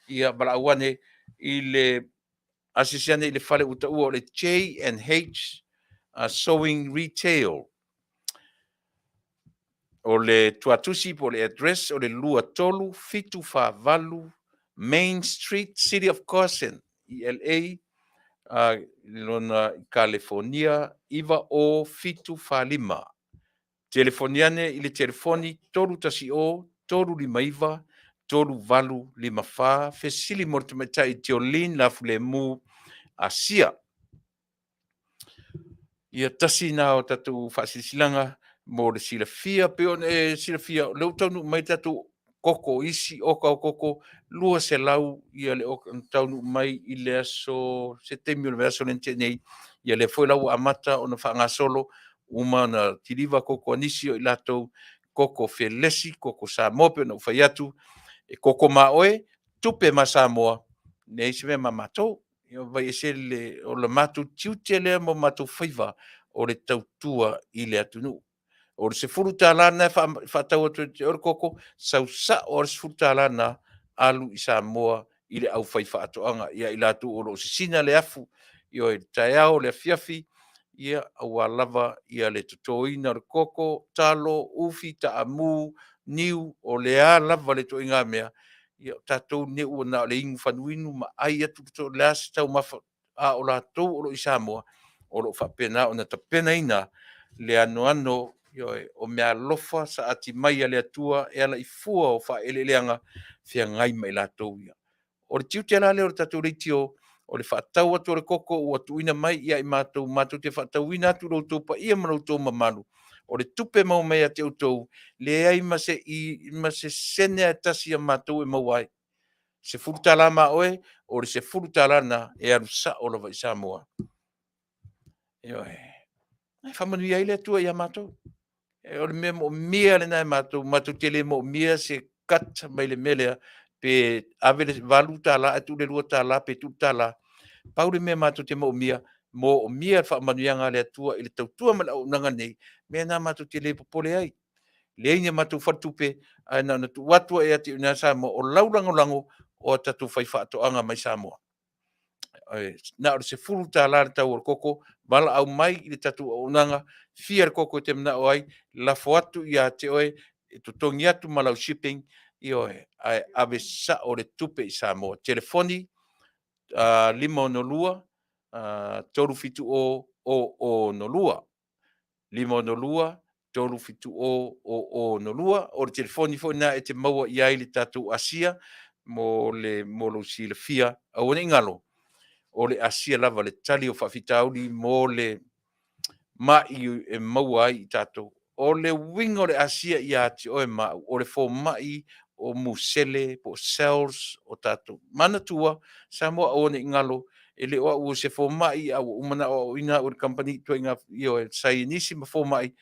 S2: ia balauane i le asisiane i le fale utaua o le J&H Sewing Retail. O le tuatusi po le address o le lua tolu, fitu Faavalu, Main Street, City of Carson, LA, lona California, iwa o fitu Falima. Telefoniane i le telefoni tolu tasi o, tolu lima iwa, tolu valu lima fa, fe Sili mortameta i teolin la fulemu asia. Ia tasi na o tatu whasilanga mo le silafia, peon e silafia, leu Taunu'u mai tatu koko isi oka o koko lua se lau ia le oka taunu mai i le aso se temi o le aso lente nei ia le foi lau amata o na whaangasolo uma na tiriva koko anisi o i latou koko felesi koko Samoa na ufai atu e koko maoe tupe ma Samoa nei se me mamatou ia vai ese le o le matu tiute le mo matu faiva o le tautua i le atunu o le se furu tālana whaatau atu te ora koko sau sa o le se furu tālana alu i Samoa i le au whai whaatoanga ia i latu o lo sisina le afu i o e taiao le Afiafi ia au lava ia le tutoina le koko talo ufi taamu niu o le a lava le toinga mea ia tatou ne ua na le ingu whanuinu ma ai atu to le asa tau mafa a o la tau o lo i Samoa o lo whapena o na tapena ina le ano o mea lofa sa ati mai le atua e ala i fua o wha eleleanga fia ngai mai la tau ia. O le tiu te ala le o le tatou reitio o le whaatau atu o le koko o atu ina mai ia i mātou te whaatau ina atu lo tau pa ia ma lo tau mamalu. O le tupe mau mea te utou le ai ma se sene a tasi a mātou e mau ai. Se furutala ma oe o le se furutala na e aru sa o lava i Samoa. Ai whamanu ia ile atua ia mātou. O le mea mo mea le nai mātou tele mo mea se kat mai le melea pe avele valu tala atu le lua tala pe tu tala. Pau le mea mātou te mo mea whamanu ianga le atua i le tautua ma lau nanga nei mea nā mātou tele popole ai. Le ina mātou whatupe ai nā tu watua e ati una Samoa o laulango o tatu whai whaatoanga mai Samoa. Na o se furu tala le tau o koko mala au mai i le tatu o unanga fia le koko te mna o ai la foatu i a te oe e tutongi atu malau shipping i oe ai ave sa o le tupe i Samoa. Telefoni lima o no lua toru fitu o no lua. Lima o no lua toru fitu o no lua o le telefoni fo na e te maua i ai le tatu asia mo lo si le fia au ne ngalo. O le asia lava le tali o Faafetai mo le mai e maua ai tatou. O le wingo le asia i ati o e mau. O le fo mai o musele po cells o tatou. Manatua Samoa o ne ngalo e le o se fo mai au umana o ina o le company to inga i o sai nisi ma fo mai.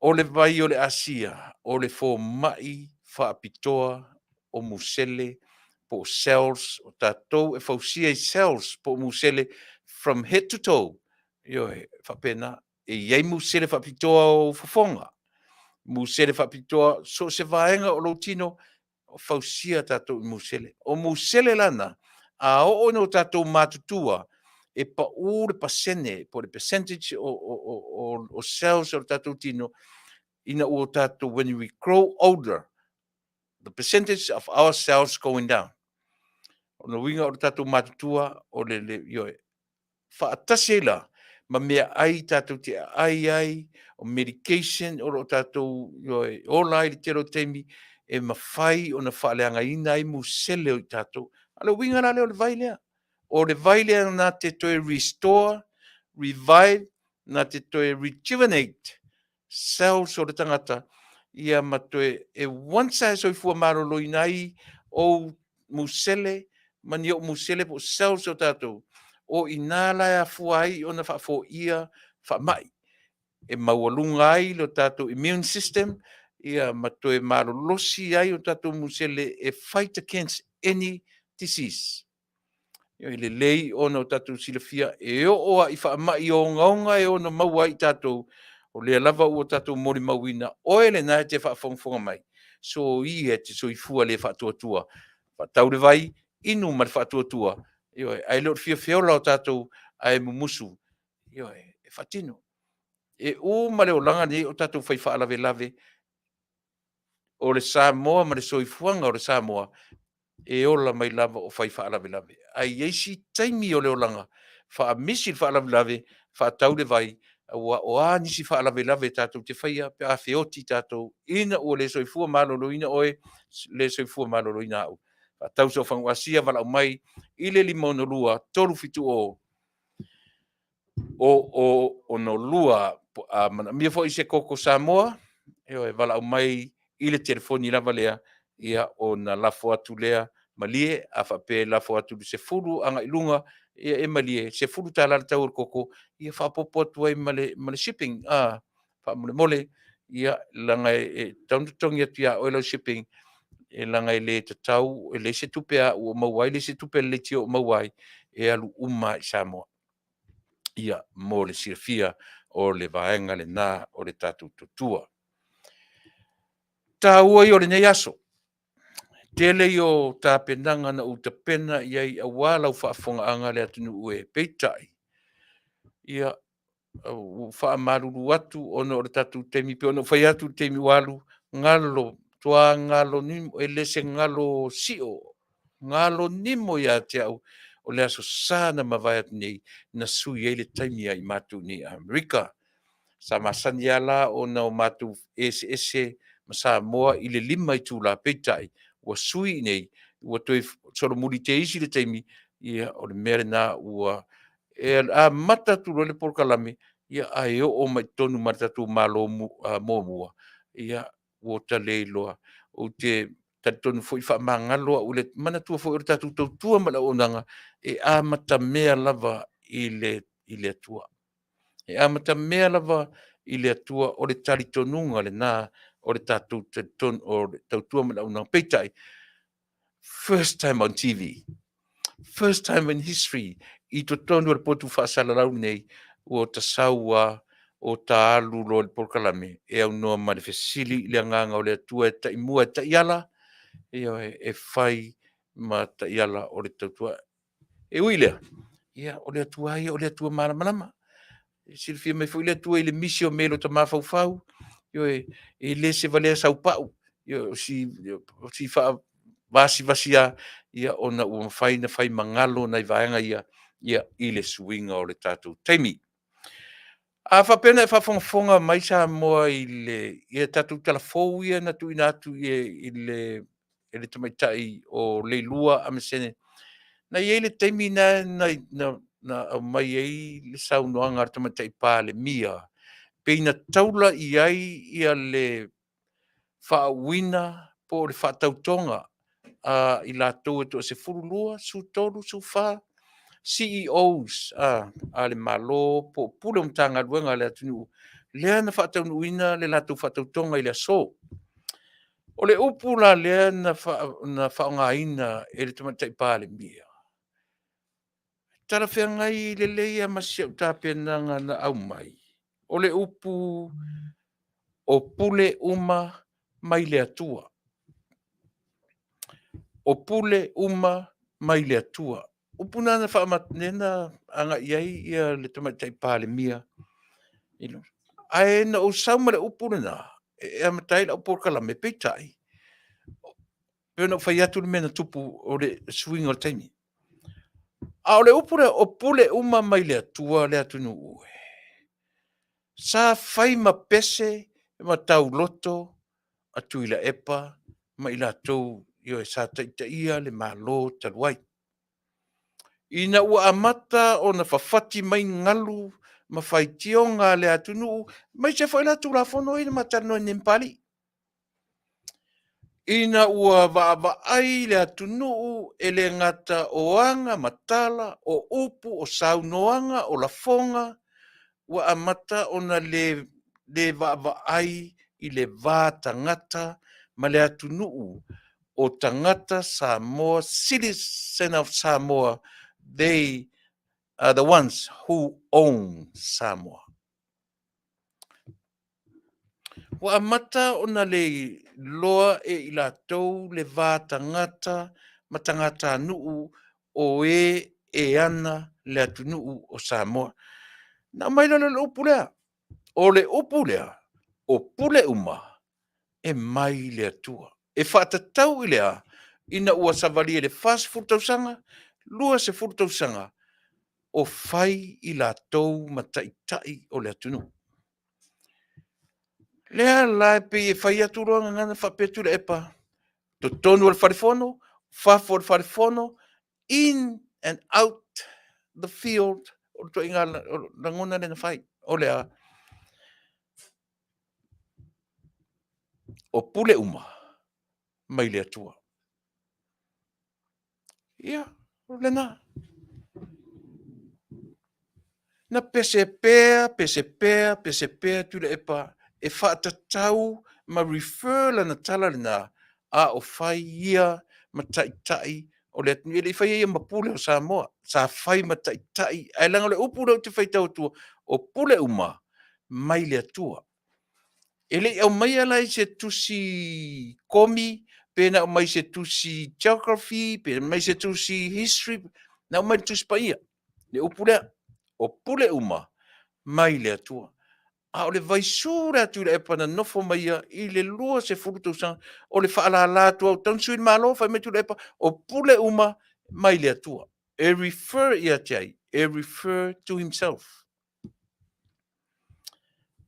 S2: O le vai o le asia o le fo mai faapitoa o musele po cells o tatou e fausia i cells po musele from head to toe. Io e whapena e iei musele whapitoa o Fofoga. Musele whapitoa so se vaenga o Lotino o fausia tatou i musele. O musele lana a o no tatou matutua e pa ure pasene po le percentage o cells o tatou tino ina o tatou when we grow older the percentage of our cells going down. O na winga o tatou matutua o le ioe. Whaatase la, ma mea ai tatou te ai, o medication o lo tatou ioe, o lai le tero teimi, e mawhai o na whaaleanga ina ai musele o i tatou. Ale winga la leo le vailea. O le vailea na te toe restore, revive, na te toe rejuvenate cells o le tangata, ia ma toe e wansa e soifua marolo inai o musele, mani o musele po cells o tatou. O inala e afuai o na whafo ia whamai. E maualunga ai lo tatou immune system, ia ma toe marolosi ai o tatou musele e fight against any disease. Ia le lei o na tatou silafia e o a i whamai o ngaunga e o na maua i tatou o le lava o tatou mori mauina o ele na te whaafonga mai. So i e te soifua le Faatuatua. Whatau le vai, inu ma le Faatuatua. Ioe, ai lor fia feola o tatou ai mumusu. Ioe, e whatino. E o ma le o langa ni o tatou whai whaalave lave o le Samoa ma le soifuanga o le Samoa. E ola mai lava o whai whaalave lave. Ai eisi taimi o le o langa. Wha misi whaalave lave, whaatau le vai, o a nisi whaalave lave tatou te whaia, pe a whioti tatou, ina o le soifua malolo ina oe, le soifua malolo ina au. Tau so whanguasia wala mai, i le limono lua, toru fitu o no lua, mia fo i se koko Samoa, e wala mai i le telefoni lava lea ia ona lafo atu lea malie a faapē lafo atu le sefulu agailuga ia e malie sefulu talala tau o le koko ia faapopo atu ai ma le shipping faamolemole ia laga e tautotogi atu ia o lau shipping e laga i lē tatau e lē se tupe a ua maua ai le se tupe le leiti o maua ai e alu uma i Samoa ia mo le silafia o le vaega lenā o le tatou tutua tāua i o lenei aso tele i o tapenaga na utapena iai auā lau faafogaaga le atunuu e peitai ia faamalulu atu ona o le tatou taimi pe ona fai atu le taimi ualu galo toa galo nimo e lese galo si'o galo nimo iā te au o le aso sa na mavae atu nei na sui ai le taimi ai matou nei Amerika sa masani ala ona o matou ese ma Samoa i le 5 i tula peitai ua sui nei ua toe solomuli te isi le taimi ia o le mea lenā ua e a mata tu le polokalame ia ai o mai tonu ma tatou malo momua ia ua talei loa o te tatonu foi faamagalo o le manatua foi o le tatou tautua ma le auaunaga e a mata mea lava i le atua e a mata mea lava i le atua o le talitonuga lenā o le tatou o le tautua ma le auaunaga peitai first time on TV first time in history i totonu o le potu faasalalau nei ua tasaua o tālu lo le polokalame e aunoa ma le fesili i le agaga o le atua e taʻimua e taʻiala ia e fai ma taʻiala o le tautua e ui lea ia o le atua ai o le atua malamalama silifia mai foʻi le atua i le misi o melo tamā faufau io e lē se valea saupaʻu io si vasivasi ia ona ua mafai na fai magalo nai vaega ia i le suiga o le tatou taimi a faapena e faafogafoga mai Samoa i le ia tatou talafou ia na tuuina atu i le tamaitaʻi o leilua a masene na iai le taimi na aumai ai le saunoaga a le tamaitaʻi palemia peina taula i ai ia le faauina po o le faatautoga i latou e toʻasefululua sutolu sufā CEOs a le malo po pule o matagaluega a le atunuu lea na faataunuuina le latou faatautoga i le aso o le upu la lea na faaogāina e le tamaitaʻi palemia talafeagai lelei a masiaʻu tapeanaga na aumai o le upu o pule uma mai le atua o pule uma mai le atua upuna na faamatena agaʻi ai ia le tamaitaʻi palemia ae na ou sau ma le upu lenā e amatai lau polokalame peitaʻi pe ona fai atu le mea na tupu o le suiga o le taimi a o le upu le o pule uma mai le atua le atunuu sa fai ma pese ma tauloto a Tuilaepa ma i latou io e sa taʻitaʻia le malo talu ai ina ua amata ona fafati mai galu ma faitioga le atunuu mai se foʻi latou lafono ina matano i Nepali ina ua vaavaai le atunuu e le gata oaga matala o upu o saunoaga o lafoga ua amata ona le vaavaai i le vā tagata ma le atunuu o tagata Samoa citizen of Samoa they are the ones who own Samoa ua amata ona le loa e i latou le vā tagata ma tagata anuu o e ana le atunuu o Samoa na mai le upu lea o le upu lea o pule uma e mai le atua e faatatau i lea ina ua savalia le 40,000 20,000 o fai i latou ma taʻitaʻi o le atunuu lea la pe e fai atu roa gagana faapea Tuilaepa totonu o le falefono fafo o le falefono in and out the field o le toʻiga lagona lena fai o lea o pule uma, mai le atua. Ia, lena. Na pesepea, Tuilaepa, e whaatatau ma refer lana tala lana a o whai ia ma tai o le atunu. Ele i whai ia ma pule o Samoa, sa whai ma tai, ai langa le upura o te whaitau atua, o pule uma, mai le atua. Ele au mai ala i se tusi komi, pena o mai se tusi geography, pena mai se tusi history, na o mai tusi pa ia. Le upura, o pule uma, mai le atua. A o le vaisura Tuilaepa na nofo mai ia i le lua se furutusanga o le whaalala atua o tansui malo whai me Tuilaepa o pule uma mai le atua. E refer ia te e refer to himself.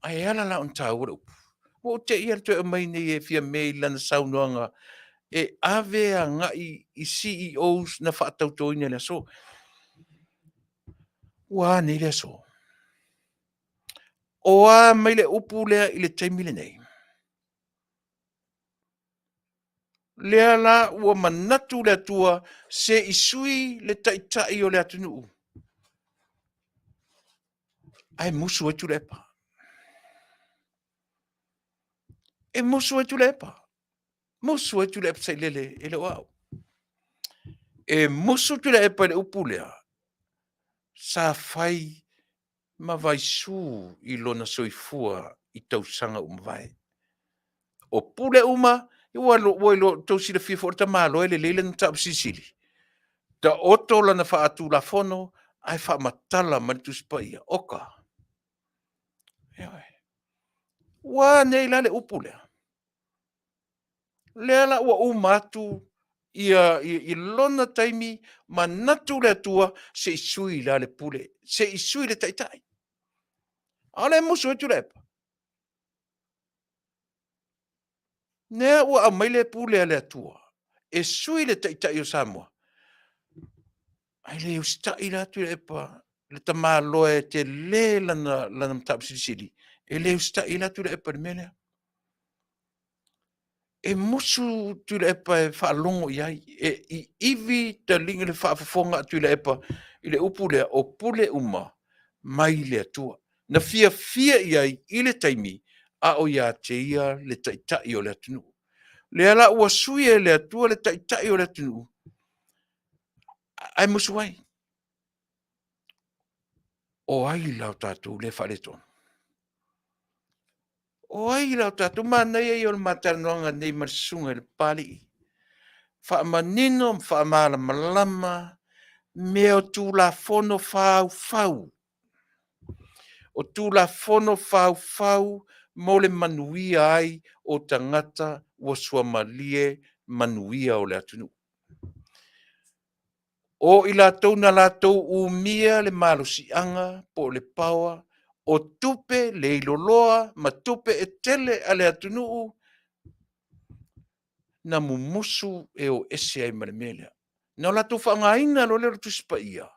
S2: Ai ala la on tau ura upu. O te ia te o mai nei e fia mei lana saunoanga e ave a ngai i CEOs na whaatautoina le so. Wa nei le so. O a mai le upu lea i le taimile nei. Lea la ua manatu le atua se isui le taitai o le Taunu'u. Ai musu e Tuilaepa. E musu e Tuilaepa. Musu e Tuilaepa sai lele e le wau. E musu Tuilaepa le upu lea. Sa fai ma vaisu i lona soifua i tausanga umavai. O pule uma, i lo tausila fia fo ta malo ele leile na tapu Sili. Ta oto lana faatu la fono, ai fa matala manitus pa ia. Oka. Wa nei la le upule. Lea la ua umatu i lona taimi ma natu le atua se isui la le pule. Se isui le taitai. Ale musu e Tuilaepa. Nea ua au mai le pule le atua. E sui le taitai o Samoa. Ai le ustai la Tuilaepa. Le tamaloe te le lana mtapu Sili. E le ustai la Tuilaepa le melea. E musu Tuilaepa e whaalongo iai. E i iwi ta linga le whaafafonga Tuilaepa i le upu lea o pule uma mai le atua. Na fia iai i le taimi a o ia te ia le taitai o le Taunu'u. Le ala ua sui e le atua le taitai o le Taunu'u. Ai musu ai. O ai lau tātou le whaletona. O ai lau tātou mana ia i o le matanoanga nei marasunga le Papalii. Whaamanino, whaamala malama, mea o tūlafono whau. O tūlafono whau, mo le manuia ai o tangata ua suamalie manuia o le Taunu'u. O i lātou na lātou umia le malosianga po le paua, o tupe le iloloa, ma tupe e tele a le Taunu'u, na mumusu e o ese ai malemele. Na lātou whaangaina lo lero tuspa ia.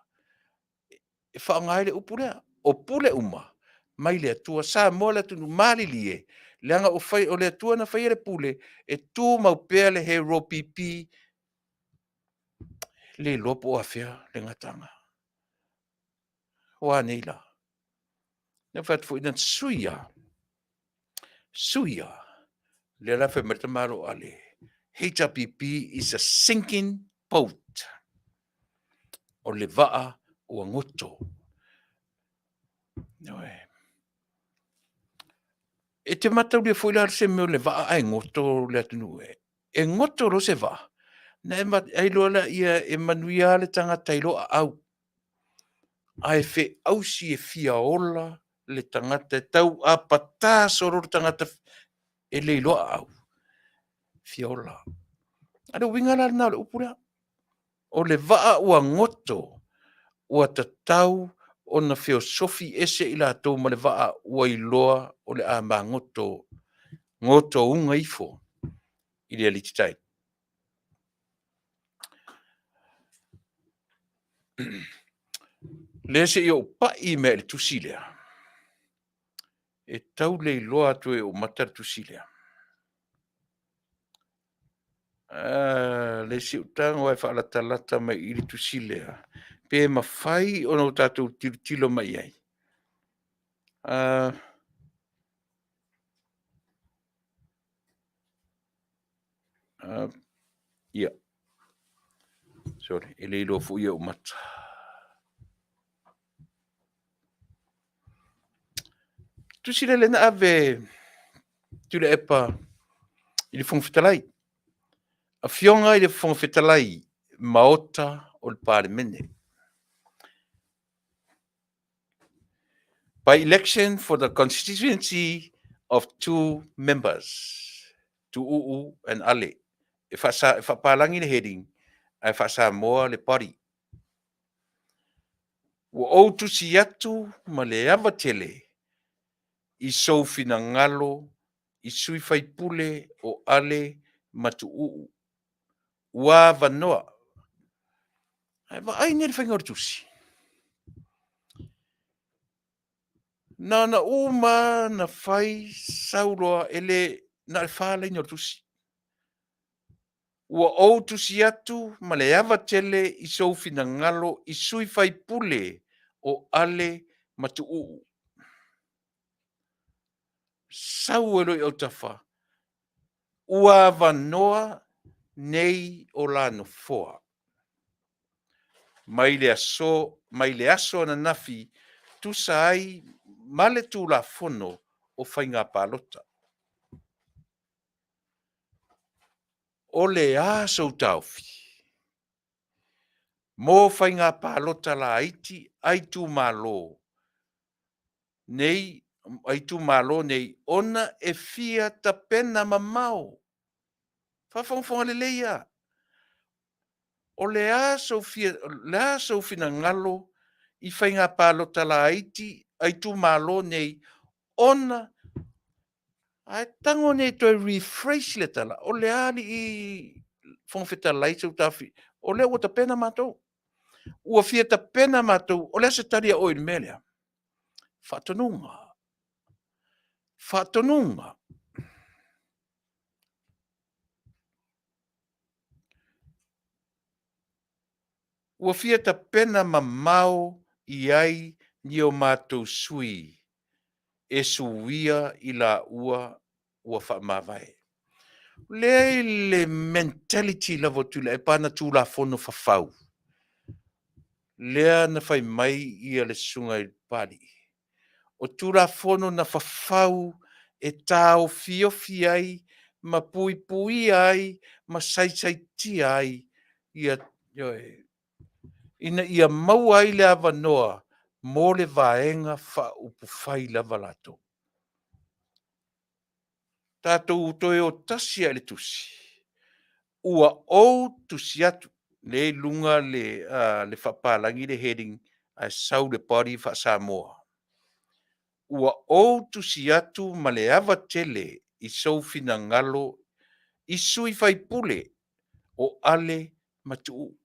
S2: E whaangai le upulea, o pule uma, mai le atua, sa moa le Taunu'u malilie, leanga o fai o le atua na fai le pule, e tū maupea le he ropipi, le lopo afea le ngatanga. Wa neila. Na fat fo inan suia. Le la fe mertamaro ale. HPP is a sinking boat. O le vaa o ngoto. Noe. E te matau le fo ilar se me le vaa ai ngoto le Taunu'u e. E ngoto ro se vaa. Na ai lola ia e manuia le tangata i loa au. Ai fe ausi e fia ola le tangata tau a pata soro le tangata e le loa au. Fia ola. Ada winga la na le upura. O le vaa ua ngoto ua tatau o na feosofi ese i la tau ma le vaa ua iloa o le a ma ngoto unga ifo i le alititai. Le se i o pai me le tusilea. E tau le iloa tu e o matar tusilea. Le siutanga wai whaalatalata mai iri tusile a. Pe mawhai o no tātou tilo mai ai. Ia. Sorry, ele ilo fu ia umata. Tusile le na ave Tuilaepa i le Faafetai. Afionga i le Faafetai maota o le Parliamentary. By election for the constituency of 2 members, Taunu'u and Ale. E whapalangi le heading, ai Samoa le pari. Ua outu si atu ma le ava tele i soufina ngalo i sui faipule o Ale ma Taunu'u. Ua vanoa. Ai va ai nere whaingortusi. Na uma na fai sauroa ele na le whālei nortusi. Ua outu si atu ma le ava tele i soufina ngalo i sui faipule o Ale ma Taunu'u. Sau elo i au tafa. Ua vanoa nei o la no foa. Mai le aso na nafi tusa ai male tu la fono o whainga pālota. O le aso taufi. Mo whainga pālota la aiti, aitu malo. Nei, aitu malo nei, ona e fia ta pena mamau. Whawhongwhonga le leia. O le aso fina ngalo, i whainga pālota la aiti, aitu malo nei, ona ai tango nei toi refresh le tala. O le ali i whongwhetalai sau tafi. O le ua ta pena mātou. Ua fia ta pena mātou. O le asa taria o il melea. Faatonunga. Ua fia ta pena mamau i ai ni o mātou sui. E suia i la ua whaamawai. Le mentality lavo Tuilaepa na tū la fono whawhau. Lea na whai mai i le sunga i pari. O tū la fono na whawhau e tāo fiofi ai, ma pui ai, ma saiti ai, ia mau ai le avanoa, mo le vaenga wha upufai lava lato. Tātou utoe o Tasi le tusi. Ua ou tusi atu. Le lunga le whapalangi le heading a sau le pari wha Samoa. Ua ou tusi atu ma le ava tele i soufina ngalo i sui faipule o Ale ma Taunu'u.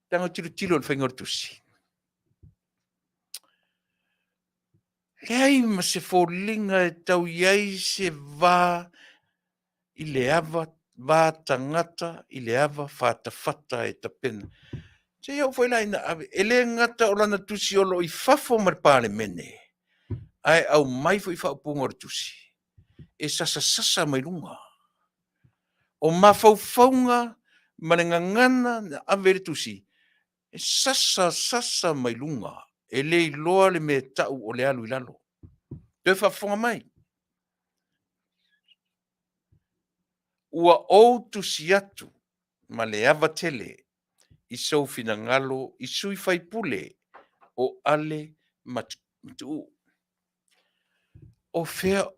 S2: Tanga tilo le whaingor tusi. Hei ma se fōlinga e tau iai se vā i le ava vā tangata i le ava whātawhata e ta pena. Te iau whailai na ave, e le ngata o lana tusi olo i whafo mar Parliamentary. Ai au mai fo i whaupunga o tusi. E sasa mai lunga. O mawhauwhaunga manengangana na ave le tusi. E sasa mai lunga. E le loa le me tau o le alu i lalo. Te whafonga mai. Ua ou tusi atu ma le ava tele i soufina ngalo i sui faipule o Ale ma Taunu'u. O fea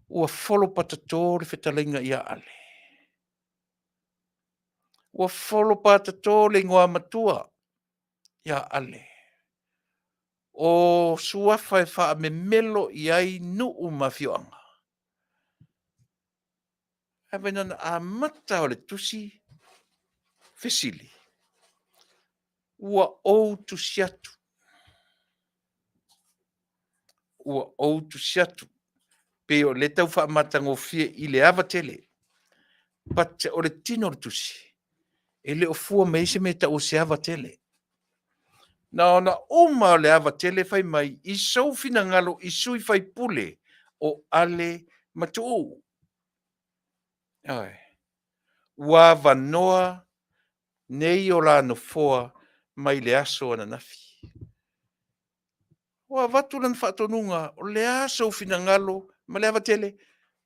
S2: ua folo patato le whetalainga ia Ale. Ua folo patato le ingoa matua ia Ale. O suafa e wha me melo i ai nuu mawhioanga. Hawe nana a mata o le tusi Sili. Ua ou tusi atu. Ua ou tusi atu. Pe o le tau wha matango fie i le ava tele. Pate o le tino le tusi. E le o fua me ise me ta o se ava tele. Na uma le ava tele fai mai i sou fina ngalo i sui fai pule o ale matu. Ai. Ua vanoa nei o la no foa mai le aso ana nafi. Ua vatu lan Faatonunga o le aso fina ngalo ma le ava tele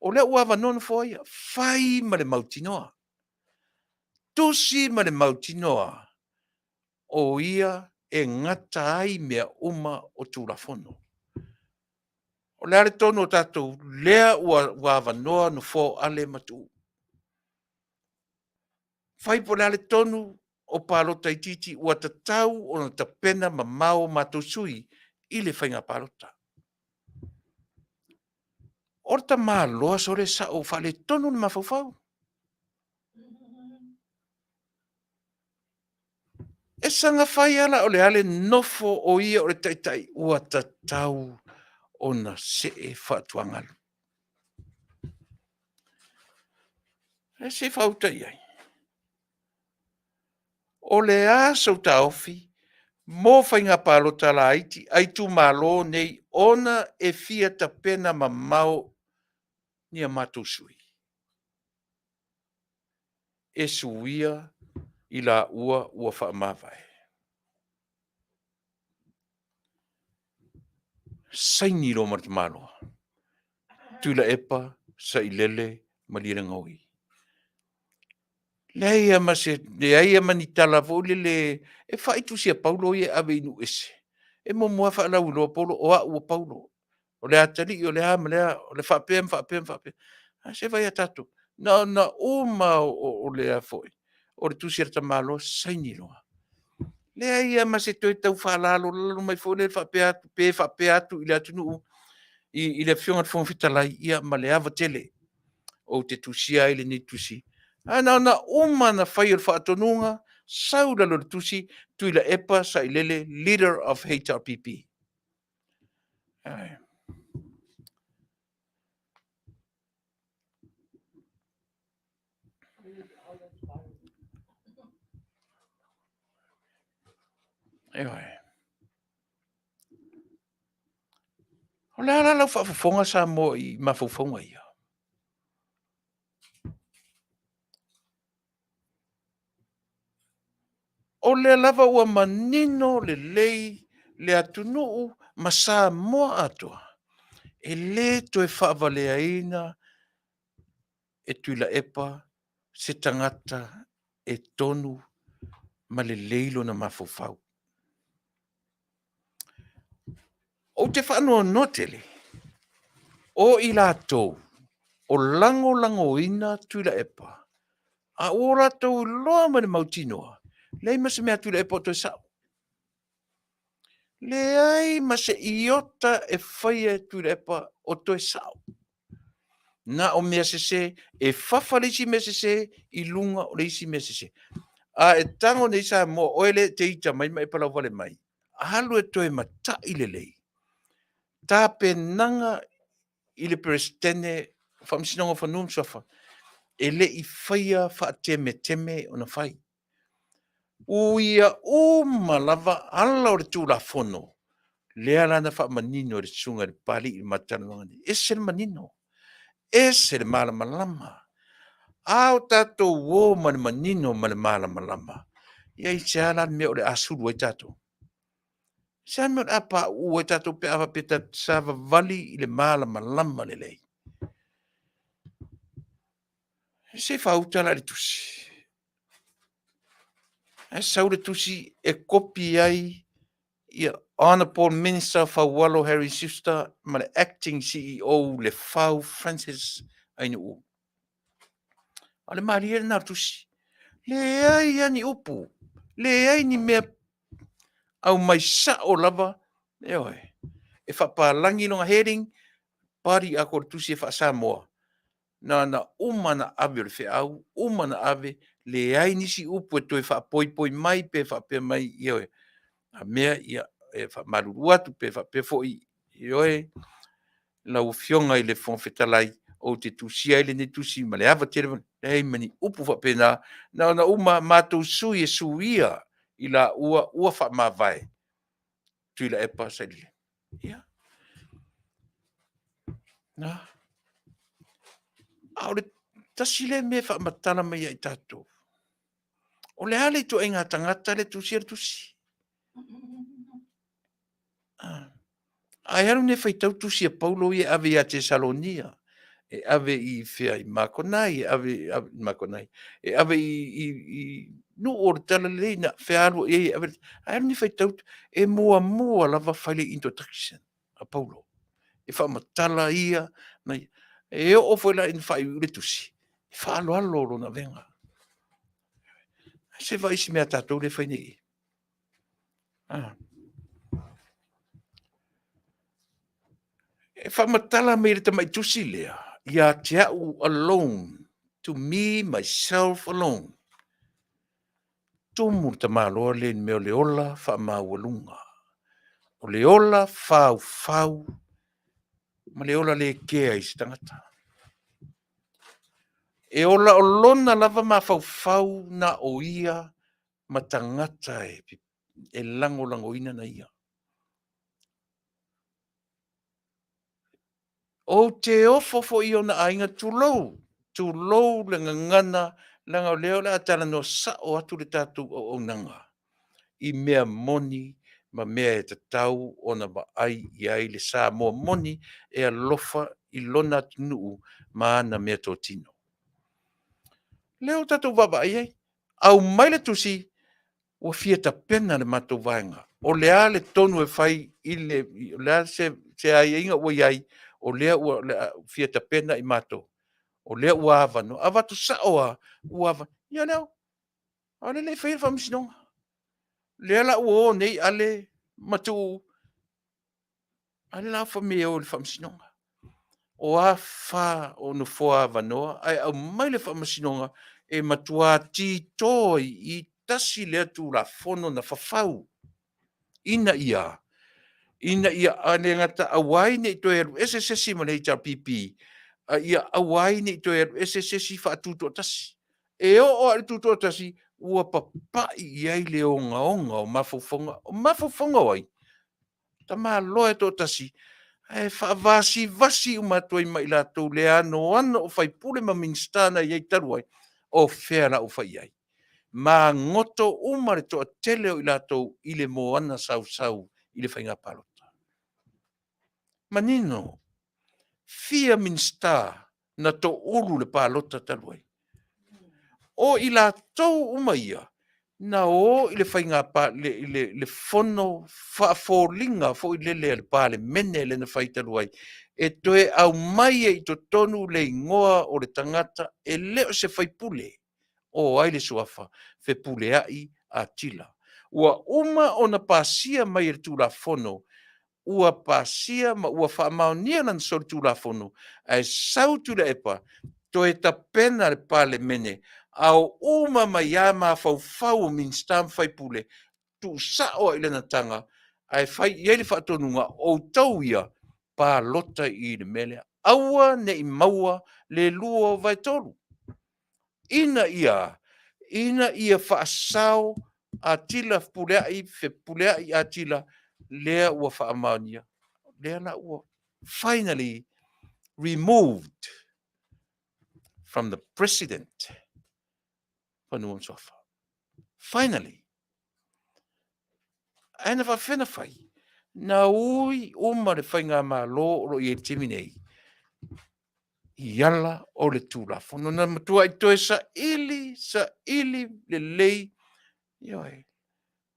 S2: o le ua vanoa no foa ia fai ma le mautinoa. Tusi ma le mautinoa o ia e ngata ai mea uma o tulafono. O le ale tonu o tatou lea ua vanoa no foa ale matu. Fai po le ale tonu o palota i titi ua tatau o na tapena ma mao matusui i le whainga palota. Orta maa loa sore sa o fale tonu ni mawhawhau. E sanga whai ala o le ale nofo o ia o le taitai ua tatau o na se e whatuangalu. E se whautai ai. O le aso taofi, mo whainga palota la aiti, ai tu malo nei ona e fia tapena ma mau ni a matusui. E suia i la ua whaamawai. Saini lo martamalo. Tuilaepa sa ilele malira ngoi. Leia mase, leia manitala volele, e whaitu sia Paulo e ave inu ese. E mo mua whaalau loa Paulo o a ua Paulo. O le atali, o le hamalea, o le whapem. A se vai a tatu. Na uma o le a foi. O le tusi rata malo, saini loa. Leia mase toi tau whaalalo, lalo mai foi le whape atu, i le Taunu'u, i le fionga fitalai, ia ma le ava tele. O te tusia i le ni tusi. Na uma na whai o Faatonunga, saura lo tusi, Tuilaepa sa ilele, leader of HRPP. Ai. Ai. O le ala lau whaafafonga sa mo i mawhaufonga ia. O le lava ua manino le lei le Taunu'u ma Samoa Atua. E le to e whaavaleaina e Tuilaepa se tangata e tonu ma le leilo na mawhawhau. O te whanua notele, o i lātou, o lango ina Tuilaepa, a ora tau loa mani mautinoa, lei mase mea Tuilaepa o toi sao. Le ai mase iota e whaia Tuilaepa o toi sao. Na o mea sese, e whawhalisi mea sese, i lunga o leisi mea sese. A e tango nei sa mo oele te ita mai mai palau vale mai. Halu e toi mata i le lei. Tā penanga i le presidente whamsinonga whanum sofa. E le i whaia whaateme teme o na whai. Uia malava ala o le tūla whono. Lea lana wha manino le sunga le pali i matanongani. Ese le manino. Ese le mala malama. Ao tatou o mani manino mani mala malama. Ia i se ala me o le asuru e tatou. Se me o apa u e tatou pe ava peta sava vali i le mala malama le lei. Se fauta la le tusi. E saure tusi e kopi ai ia Honourable Minister Fawalo Harry Sister ma le acting CEO le Fau Francis Taunu'u. Ale maria na tusi. Le ai ani upu. Le ai ni mea au mai sa o lava. E oe. E whapalangi longa heading pari a kore tusi e wha Samoa. Na uma na ave o le wheau, uma na ave le ai nisi upu e toi wha poi mai pe wha pe mai i oe. A mea ia e wha maruru atu pe wha pe fo i oe. Lau fionga i le Faafetai o te tusia i le ne tusi ma le ava tere. Hei mani upu whapena, na uma mātou sui e suia i la ua wha mawai. Tuilaepa Sili. Ia. Na. Aore tasi le me wha matala mai ai tātou. O le hale tu inga tangata le tusi ar tusi. Ai haru ne whaitau tusi a Paulo i ave a Tesalonia. E ave i whea i Makonai, Makonai. E ave i nu o tala le na whea aru e ave. Ai haru ne whaitau e mua lava whaile introduction a Paulo. E wha matala ia. E o whaila in whai ure tusi. E wha alo ro na venga. Se vai se mea tātou le whaine i. E whamatala me re tamai tusi lea. Ia te au alone. To me, myself alone. Tumu ta maloa le meo leola wha maualunga. O leola fau. Ma leola le kea i stangata. E ola o lona lava ma fau na o ia matangata e lango ina na ia. O te ofo fo i ona ainga tulou le ngangana langa leo le atala no sa o atu le tatu o nanga. I mea moni ma mea e te tau ona ba ai i ai le Samoa moni e alofa i lona Taunu'u ma ana mea tō tino. Leo tatu waba ai au mai le tusi o fia ta pena le matou vaenga. O lea le tonu e fai i lea se ai inga o iai o lea ua fia ta pena i matou. O lea ua avano. Avatu saoa ua avano. Ia leo. Ale le fai whamsinonga. Lea la ua o nei ale matu. Ale la whamea o le whamsinonga. O a wha o no fua avanoa. Ai au mai le whamsinonga e matua titoi i tasi lea tu la fono na whawhau. Ina ia ane ngata awai ne to eru SSC ma le HRPP. Ia awai ne to eru SSC Faatuatua Tasi. E o ale tuto Tasi ua papa i ai le onga o mafofonga wai. Ta ma loe to Tasi. E vasi umatoi mai la tau le ano o fai pule ma minstana i ai taruai. O fea o fai ai. Ma ngoto umare to tele o ilato ile moana sau ile whainga palota. Manino, fia minsta na to uru le palota taluai. O ilato umaia, na o ile whainga pa le fono whaafolinga fo ile le pale mene le na whaitaluai. E toe au mai e to tonu le ingoa o le tangata e leo se whaipule. O aile suafa, fe puleai a tila. Ua uma o na pasia mai e tu la fono, ua pasia ma ua whaamaunia nan so tu la fono, ai sau Tuilaepa, to e ta pena le pale mene, au uma mai ama fau min stam fai pule, tu sao ile na tanga, ai fai iele Faatonunga o tau ia, pa lota i le mele, aua ne i maua le luo vai tolu. Ina ia whaasau a tila puleai a tila lea ua whaamaunia. Lea na ua finally removed from the president. Panuam sofa. Finally. Aina whawhena whai. Na ui umare whainga ma lo ro i e timinei. Iala o le tūlafo. Na matua i toe sa ili le lei. Ioi.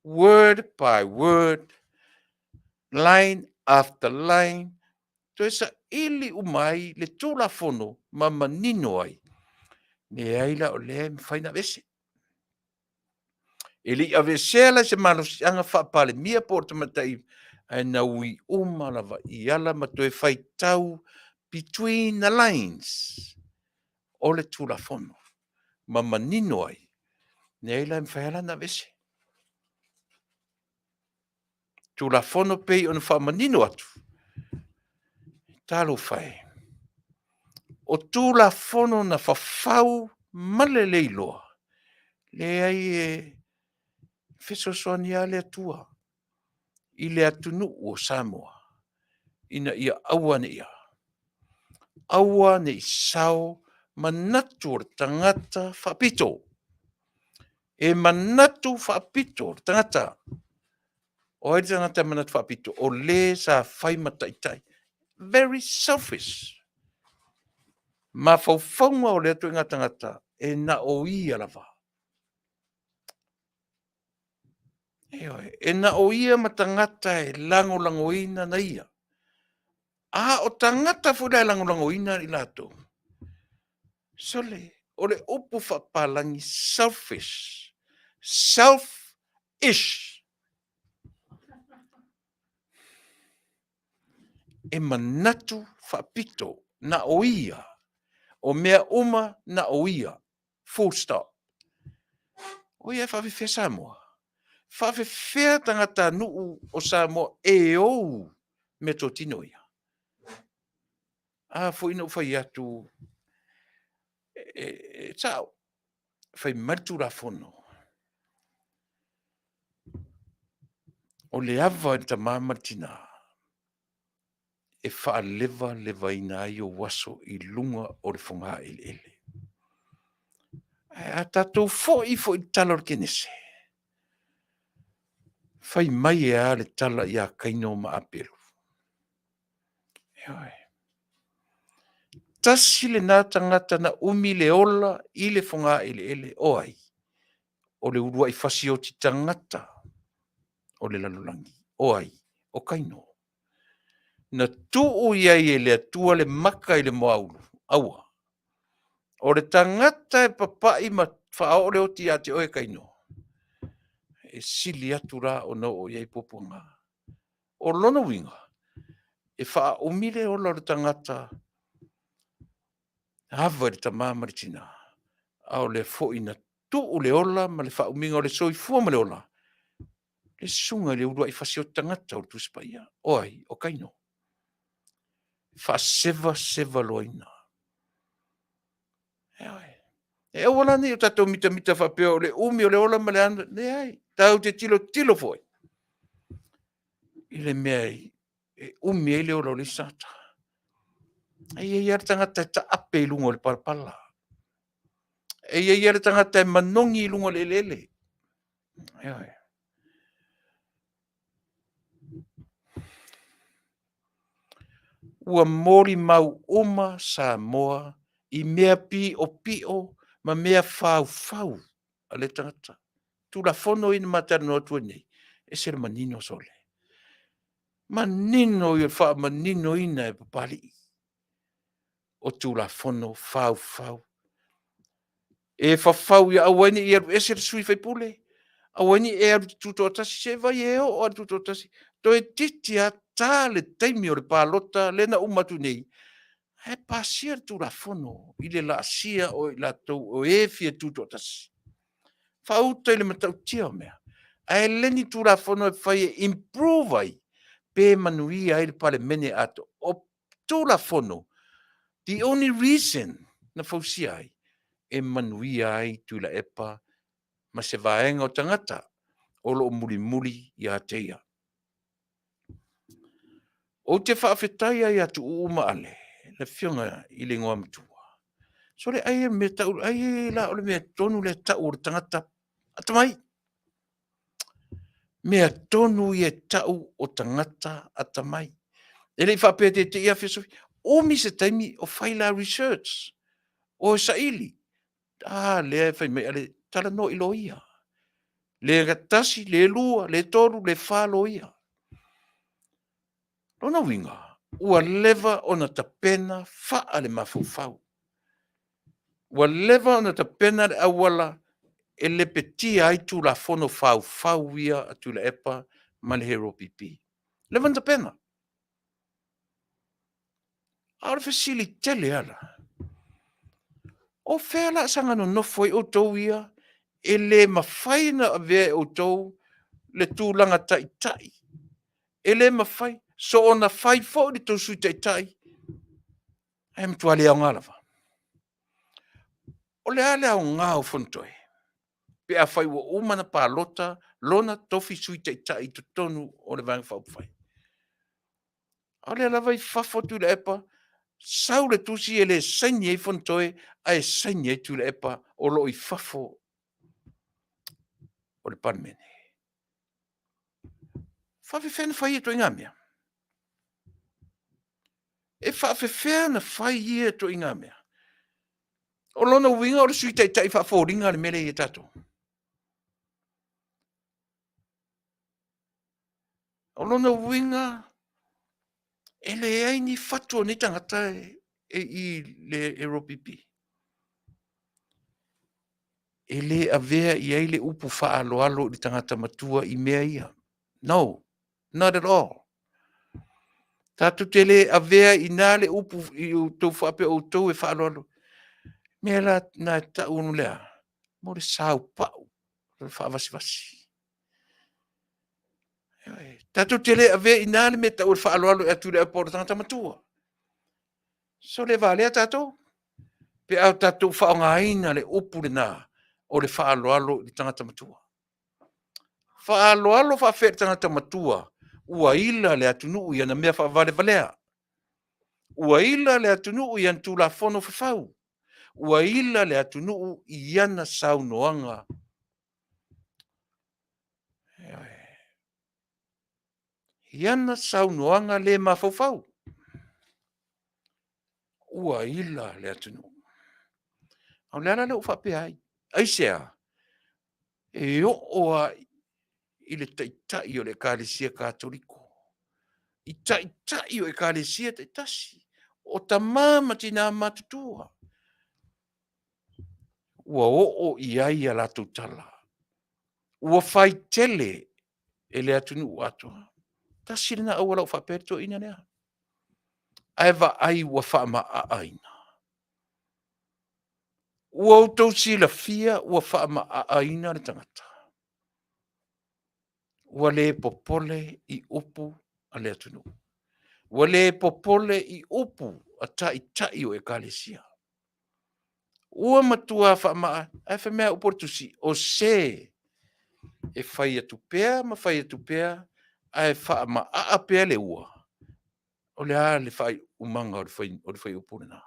S2: Word by word. Line after line. Toe sa ili umai le tūlafono ma manino ai. Ne aila o le mwhaina vese. E li avesela se malosianga whaapale mia porta matai. Ai na ui umalawa i ala matoe whai tau between the lines. O le tūlafono. Ma manino ai. Ne aila mwhaela na vese. Tūlafono pei ona wha manino atu. Talo whai. O tūlafono na whawhau male leiloa. Le ai e fesosoania le atua. I le Taunu'u o Samoa. Ina ia aua ne ia. Aua ne sao manatu o tangata whapito. E manatu whapito o tangata. O e tangata manatu whapito. O le sa whai mataitai. Very selfish. Ma whauwhaunga o le atu inga tangata. E na o ia lava. E na o ia matangata e lango-langoina na ia. O tangata fula e lango-langoina i lato. Sole, o le upu whapalangi selfish. Self-ish. E manatu whapito na o ia. O mea uma na o ia. Full stop. O ia whawhiwhia Samoa. Whawhiwhia tangata nuu o Samoa e ou me tō tino ia. Fo ina whai atu tau. Whai maritu la fono. O le ava ta mamatina. E wha lewa ina ai o waso i lunga o le whunga ele. A tatou fo i talor kenese. Whai mai e a le tala i a kaino ma apelu. Tasi le nā tangata na umi le ola i le whunga ele o ai. O le urua i whasi o ti tangata o le lalulangi. O ai, o kaino. Na tuu iai e le atua le maka i le moaulu. Aua. O le tangata e papai ma whao le o ti ate o e kaino. E sili atu rā o no o iai popunga. O lono winga. E wha umile o le tangata. Hava le tamama le tina. Ao le fo ina tuu le ola ma le wha uminga o le soifua ma le ola. Le sunga le urua i whasi o tangata o le tuspaia. O ai, o kaino. Wha seva loina. E wala ni o tatou mita whapeo le umi o le ola ma le anda. Ne ai, tau te tilo foi. I le mea e umi e le ola o le sata. E ia tangata e ta ape i lungo le parpala. E ia tangata e manongi i lungo le lele. Ua mori mau uma Samoa i mea pi o ma mea fau a le tangata. Tu la fono ina matara no atu nei. E sere manino sole. Manino i wha manino ina e Papalii. O tu la fono fau. E whawhau i awani i aru esere sui whai pule. Awani e aru tuto atasi se vai e o aru tuto atasi. To e titi a tā le taimi o le pālota lena umatu nei. E pasia tu la fono i le la asia o i la tau o e fia tuto atasi. Whauta i le matau tia o mea. A leni tu la fono e whai e improve ai. Pe manuia i le pale mene ato. O tu la fono. The only reason na fausia ai. E manuia ai Tuilaepa ma se vaenga o tangata. O lo muli i a teia. O te Faafetai ai atu uma ale. Le fionga i le ngoa matua. So le ai me tau, ai la ole mea tonu le tau o tangata. Atamai. Mea tonu i e tau o tangata atamai. E le whapete te ia fisofi. Omi se taimi o whaila research. O Sili. Le whai mea le tala no ilo ia. Le Tasi, le lua, le toru, le whalo ia. Lona winga. Ua leva ona tapena faa le mafufau. Ua leva ona tapena le awala e le petia ai tu la fono fau ia a Tuilaepa ma le hero pipi. Leva na tapena. Aore Sili tele ala. O whela sanga no nofo i o tau ia e le mawhaina a vea o tau le tūlanga tai. E le mawhai. So ona whai fo li tau sui tai. E mtuale au ngalawa. O le ale au ngā o whuntoe. Pe a whai ua umana pālota, lona tofi sui te i tu tonu o le vanga whauwhai. O le alawa i whafo Tuilaepa, sau le tusi e le saini e whuntoe, a e saini e Tuilaepa o lo i whafo o le Parliamentary. Whawhiwhena whai e to inga mea. E whawhiwhena whai e to inga mea. O lona winga o le sui te i whawhoringa le mele i tato. O lona winga e le aini whatua ni tangata e i le Europipi. E le avea i ai le upu wha alo ni tangata matua i mea ia. No, not at all. Tatu te le avea i nā le upu i tau whape o tau e wha alo. Mea la nā ta unu lea. Mo le sāu pau. Le wha vasi. Tatu te le avea i nā le me tau e wha alo e atu le apora tangata matua. So le Vale a tato. Pe au tato wha o ngā ina le upu le nā. O le wha alo i tangata matua. Wha alo wha whare tangata matua. Ua ila le Taunu'u i ana mea wha valea. Ua ila le Taunu'u i ana tūla whono whawhau. Ua ila le Taunu'u i ana saunoanga. I ana saunoanga le mawhawhau. Ua ila le Taunu'u. Au le ana le uwhape ai. Aisea. E oa i le taitai o le kālesia kātoliko. I taitai o le kālesia te Tasi. O ta māma tina matutua. Ua o i ai a lātou tala. Ua whai tele e le Taunu'u Atua. Tasi na awala o whaperto ina nea. Aewa ai ua whaama a aina. Ua utau si la fia ua whaama a aina le tangata. Ua le popole i upu a le Taunu'u. Ua le popole i upu a tai o e kālesia. Ua matua whaama a whamea uportusi o se e whai atu pēr ma whai atu pēr a e whaama a pēr le ua. O le a le whai umanga o le whai upurina.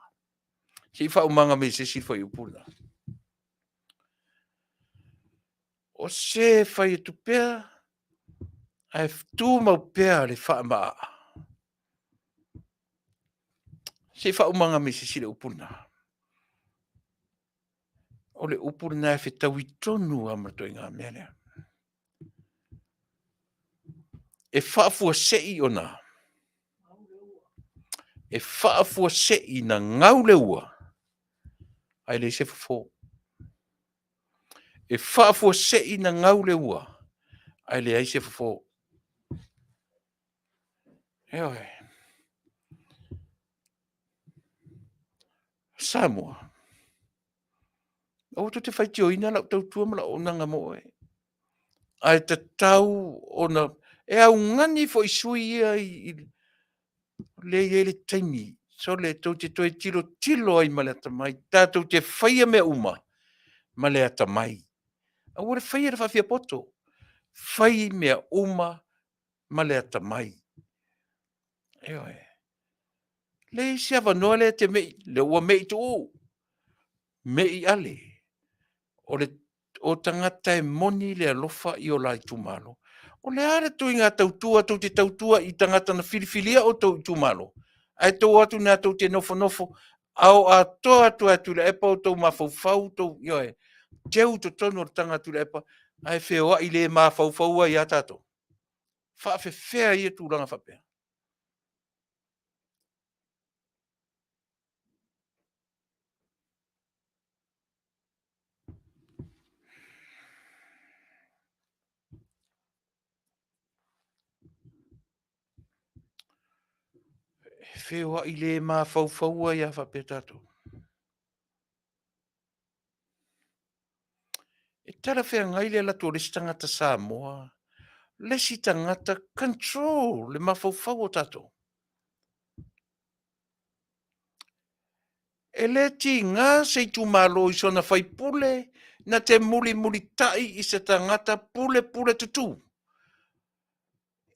S2: Si whai umanga me se si whai upurina. O se whai atu pēr a e tū mau pēr le whaama a. Si whai umanga me se si le upurina. O le upurina e whetau i tonu a matoi ngā mea. E whaafua sei o nā. E whaafua sei na ngau le ua. Ai le se fo. E whaafua sei na ngau le ua. Ai le ai se fo. Eoe. Samoa. O tu te whaiti o ina lau tau tua mala o nanga mo e. Ai te tau o na. E au ngani fo i sui ia i le ele taimi. So le tau te toi tilo ai male ata mai. Tātou te whaia mea uma. Male ata mai. A ore whaia ra whawhia poto. Whai mea uma male ata mai. Eoe. Le isi awa noa le te mei. Le ua mei tu o. Mei ale. O tangata e moni le alofa i o lai tumalo. O le are tu inga tautua, tau te tautua i tangata na filifilia o tau tumalo. Ai tau atu nā tau te nofo. Au a toa atu a Tuilaepa o tau mawhauwhau tau. Ioe. Teu to tonu o tanga Tuilaepa. Ai whea i le mawhauwhau ai a tato. Whawhewhea i e tūranga whapea. Whea i le mawhauwhau ai a whapea tato. E tala whea ngai le lato resi tangata Samoa. Lesi tangata control le mawhauwhau o tato. E le ti ngā se tu malo I sona fai pule, na te muli tai I se tangata pule tutu.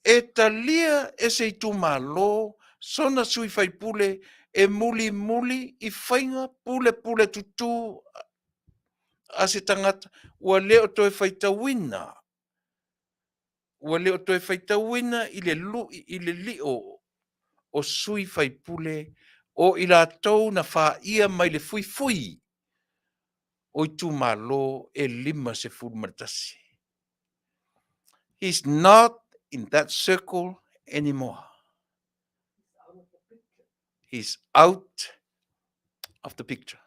S2: E talia e se tu malo, sona sui fai pule, e muli I whainga pule tutu a se tangata, ua leo toi fai tawina. Ua leo toi fai tawina I le lio o sui fai pule, o I la tau na wha ia mai le fui. O tu malo e lima se fulmatasi. He's not in that circle anymore. He's out of the picture.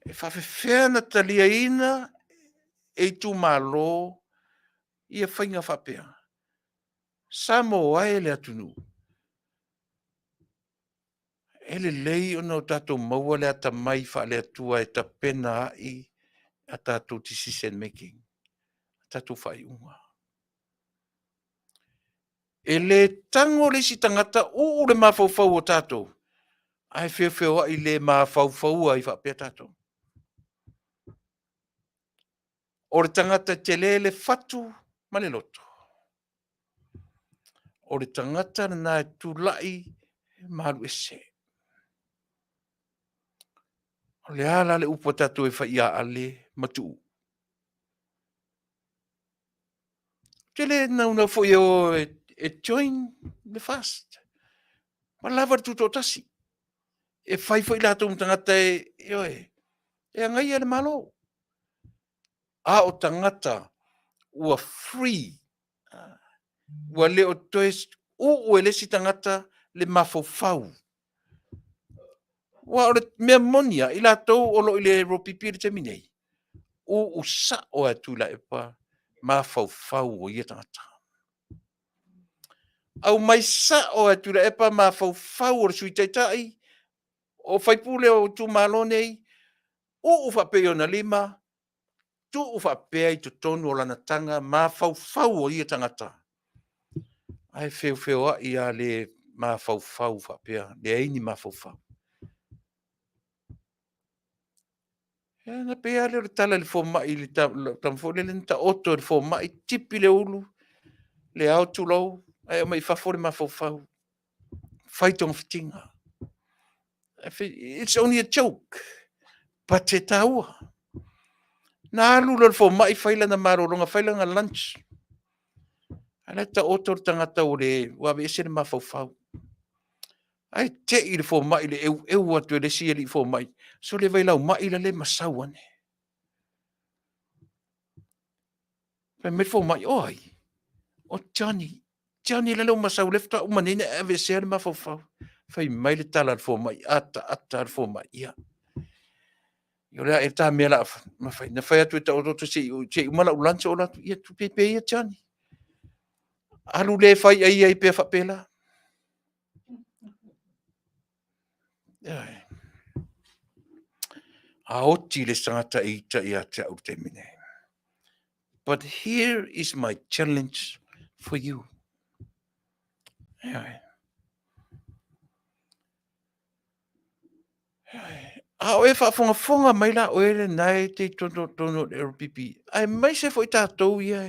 S2: E whawhewhea na talia ina e tu malo ia whainga whapea. Samoa e le atunu. Ele lei ono tato maua le ata mai wha le atua e ta pena ai a tato decision making. Tato whai unga. E le tango le si tangata o le mawhauwhau o tato. Ai whiawhau ai le mawhauwhau ai whapea tato. O le tangata te le fatu ma le loto. O le tangata na e tūlai maru ese. O le ala le upo tato e whaia ale matu. Te le nauna fwoi o e join the fast. Ma lava tuto tasi. E whai lato tangata e oe. E angai ale malo. A o tangata ua free. Ua leo toes o le si tangata le mafofau. Ua o le mea monia I latou o lo I le ropipi le teminei. O sa o a Tuilaepa mafofau o ia tangata. Au mai sa o a Tuilaepa mafofau o le suitaitai o whaipule o tu malo nei o whapea o na lima tu whapea I tonu o lana tanga mafofau o ia tangata. Ai feo a ia le mafofau whapea, le aini mafofau. Na pea le tala le fomai le tamfole le ta oto le fomai tipi le ulu le autu lau ai mai fafore mafofau. Fight on fitinga. It's only a joke. But te taua. Na alu le fomai faila na maroronga faila nga lunch. Ala ta oto tangata o le wawe ese le mafofau. Ai te I le fomai le eu atu le sia le fomai. So le vai lau mai le masau ane. Pe me fomai oi. O Johnny le lau masau lefta o manene ave se le mafofau. Fai mai le tala le fomai ata le fomai ia. Yo le e ta me la ma fai na fai atu ta o to se umala ulancha o la ia tu pepe ia Johnny. Alu le fai ai pe fa pela. Aoti le sangata ita ia te au te mine. But here is my challenge for you. A e whaafonga mai la o ere nai te tono e pipi. Ai mai se foi tātou ia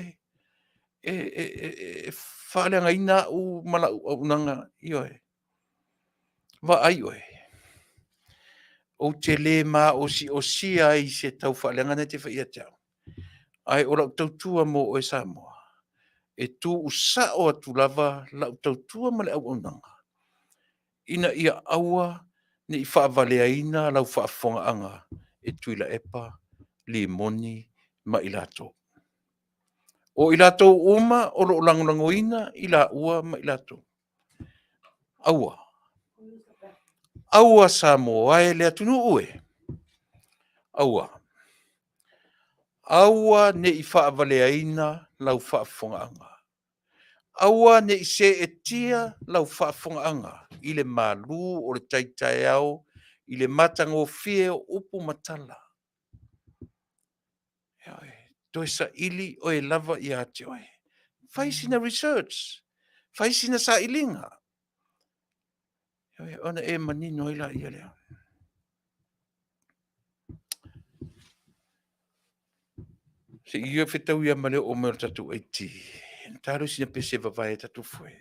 S2: e whaaleanga ina u mala unanga i oe. Wa ai oe. O te le ma o si ai se tau whaaleanga ne te whaia tau. Ai ora tautua mo o e Samoa. E tu usa o atu lava la tautua ma le au unanga. Ina ia aua ni I whaavaleaina lau whaafongaanga e Tuilaepa, limoni, ma I lato. O I lato uma o lo langolangoina I la ua ma I lato. Aua. Aua Samoa e le Taunu'u e. Aua. Aua ne I whaavaleaina lau whaafongaanga. Aua ne I se e tia lau whaafongaanga. I le malu o le taitai au, I le matango fie o upu matala. Toi sa ili o e lava I ate oe. Fai sina research. Fai sina sa ilinga. Ona e manino ila ia lea. Se ia whetau ia male o mea tatu eiti. Taro sina pese vavai tatu fwe.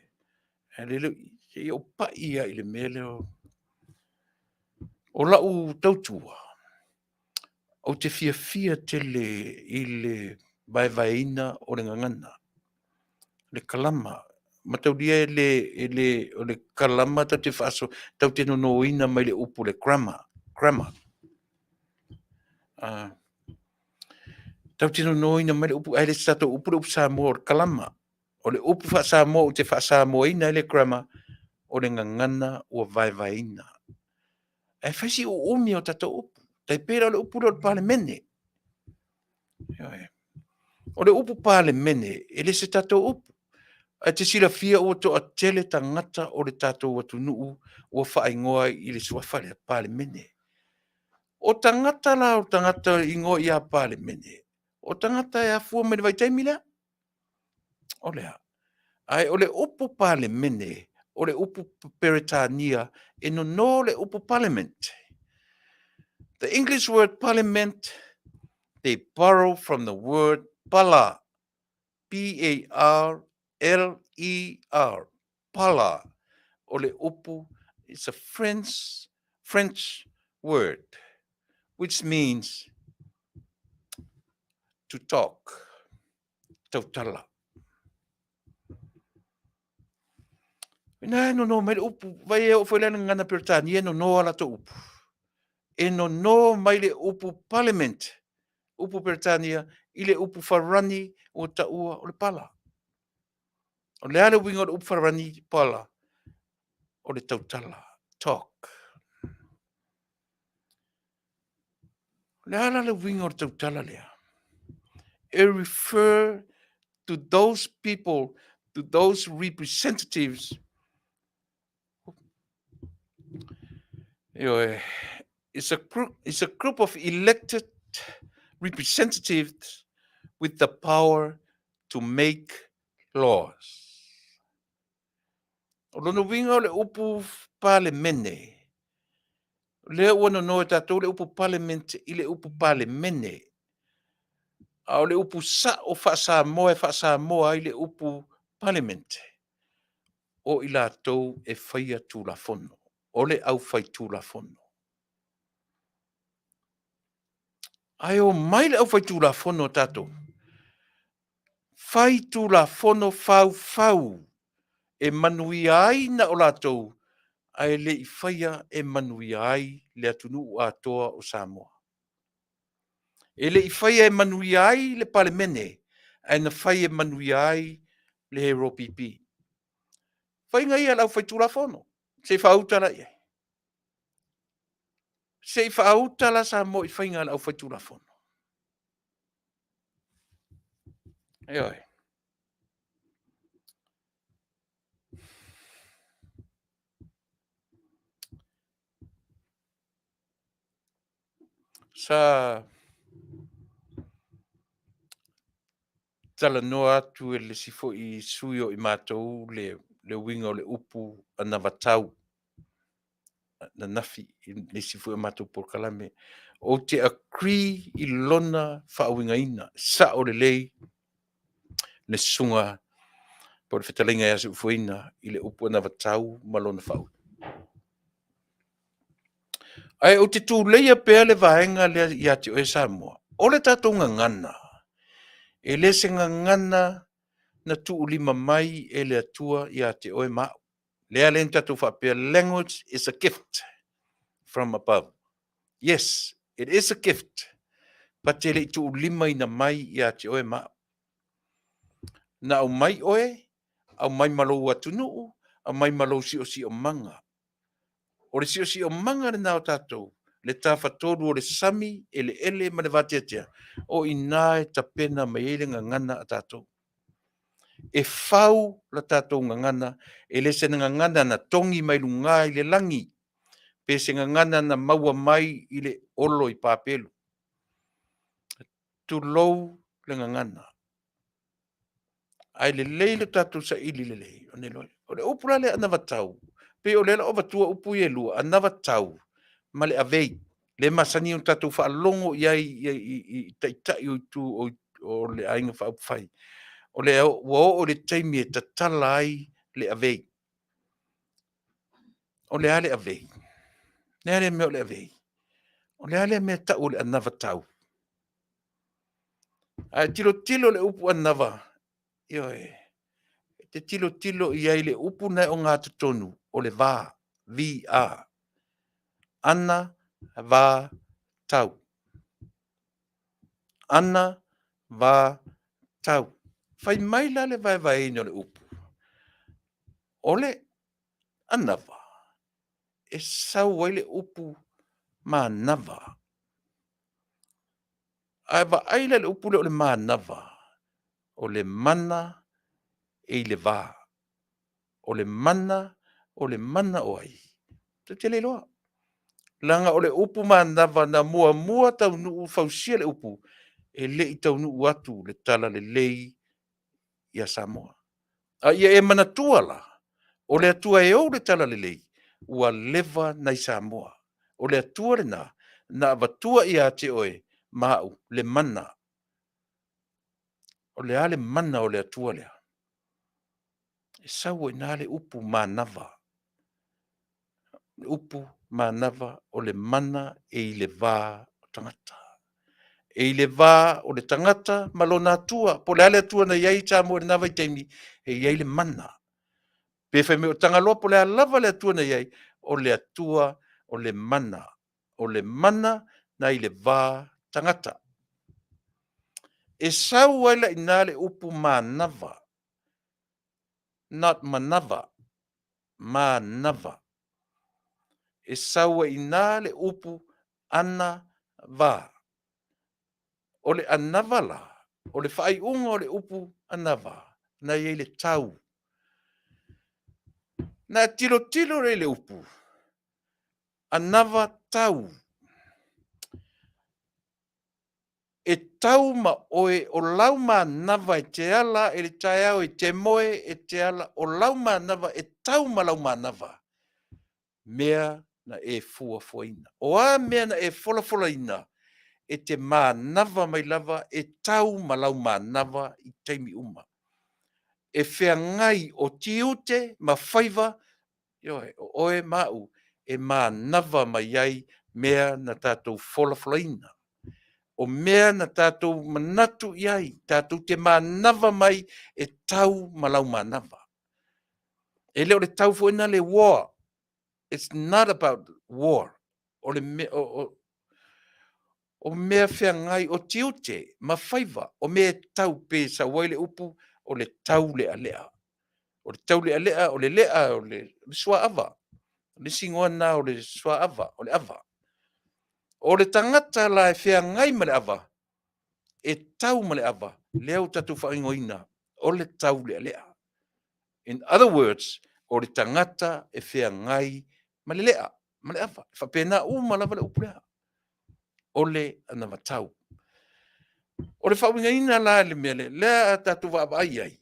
S2: Lelo, se ia o pa ia ile mele o lau tautua. O te fia tele ile vai o le ngangana. Le kalama. Mataudia o le kalama tau te whaaso, tau te nonoina mai le upu le grammar. Tau te nonoina mai le upu, ai le stato upu le upu Samoa o le kalama. O le upu wha Samoa, o te wha Samoa ina le grammar, o le ngangana ua vai. E whaisi o umi o tato upu. Tai pera o le upu le parlemene. O le upu parlemene, e le se tato upu. A te sila fia o to a tele tangata o le tato wa Taunu'u ua whaingoa i le suafale parlemene. O tangata la o tangata ingo i a parlemene. O tangata e a fua me le vai taimila. O lea. Ai o le upu parlemene, o le upu peretania, e no le upu parliament. The English word parliament, they borrow from the word pala, P-A-R-L-E-R, pala. O le upu, it's a French word, which means to talk, tautala. No, mai le upu, vai e o whailana ngana peretania, no ala to upu. E no mai le upu parliament, upu Britania, i le upu wharani o taua o le pala. O le ale winga o le upu wharani pala o le tautala, talk. Le ala le winga o le tautala lea. It refer to those people, to those representatives. It's a group of elected representatives with the power to make laws. O lono winga o le upu parlemene. Le ua no tatou le upu parliament i le upu parlemene. A o le upu sa o Samoa i le upu parliament. O i lātou e whaia tūlafono. O le au whai tūlafono. Ai o mai le au whai tūlafono tatou. Whai tūlafono fau. E manui ai na o lātou. Ai le i whaia e manui ai le Taunu'u atoa o Samoa. E le i whaia e manui ai le parlemene. Ai na whaia e manui ai le hero pipi. Whainga ia lau whai tūlafono. Se whautala ia. Se whautala sa mo i whainga lau whai tūlafono. Oi. Sa tala noa atu e le sifo i suio i mātou le winga o le upu ana vatau. Na nafi le sifo i mātou por kalame. O te akri i lona whaawingaina. Sa o le lei le sunga por le whetalinga e asu ufuina i le upu ana vatau malona whau. Ai o te tū leia pēr le vaenga le i ati o e Samoa. O le tātou ngangana. E le se ngangana na tū lima mai e le atua i ati o e mao. Le alen tātou whapea, language is a gift from above. Yes, it is a gift. But te le tū lima ina mai i ati o e mao. Na au mai oe, au mai malo ua Taunu'u, au mai malo si o manga. O le si o manga le nao tātou, le tāwhatoru o le sami, ele ma le vatiatia, o ina e tapena mai ele ngangana a tātou. E whau la tātou ngangana, e le se ngangana na tongi mai lunga i le langi, pe se ngangana na maua mai i le olo i pāpelu. Tu lou le ngangana. Ai le leile tātou sa ili le lei, o le upura le ana vatau, Pe o lela o vatua upu e lua, anava tau, ma le avei. Le masani o tatou whaalongo i taitai o le ainga whaupwhai. O le o le taimi e tatala ai le avei. O le ale avei. Ne ale me o le avei. O le ale me ta o le anava tau. A tilo le upu anava. Io te tilo i ai le upu nei o ngā tutonu. O le vā. V-A. Ana vā tau. Ana vā tau. Fai mai la le vai no le upu. Ole anava. E sau wai le upu ma nava. Ai va aila le upu le o le ma nava. O le mana e le vā. O le mana o ai. Te le loa. Langa o le upu ma nava na mua Taunu'u fausia le upu. E le i Taunu'u atu le tala le lei ia Samoa. A ia e manatua la. O le atua e o le tala le lei. Ua leva nai Samoa. O le atua le na avatua ia te oe mau le mana. O le ale mana o le atua lea. E sau e nā le upu manava. Le upu manava o le mana e i le vā o tangata. E i le vā o le tangata malona atua. Po le ale atua na iai Samoa le nawa i teimi. E iai le mana. Pe fai me o tangaloa po le alava le atua na iai. O le atua o le mana. O le mana na i le vā tangata. E sau aila i nā le upu manava. Not manava. Manava. E sau i nā le upu ana vā. O le anava la. O le whai unga o le upu anava. Na iei le tau. Na tilo re le upu. Anava tau. E tau ma oe o lau ma nava e te ala e le tai au e te moe e te ala o lau ma nava e tau ma lau ma nava. Mea na e fuafuaina. O a mea na e folaina e te ma nava mai lava e tau ma lau ma nava i teimi uma. E whea ngai o tiute ma whaiva o oe mau e ma nava mai ai mea na tātou folaina. O mea na tātou manatu iai, tātou te manava mai e tau malau manava. E leo le tau fuena le war. It's not about war. O le mea whea ngai o tiute, ma whaiva, o mea tau pe sa waile upu, o le tau lea lea. O le tau lea, o le sua ava. Le singoana o le sua ava, o le ava. O le tangata la e whea ngai ma le ava. E tau ma le ava, leo tatu whaingoina, o le tau lea. In other words, o le tangata e whea ngai ma le lea, ma le ava. Whapena ma lava le upulea. O le anava tau. O le whaingoina la le mele, lea tatu wa ai ai.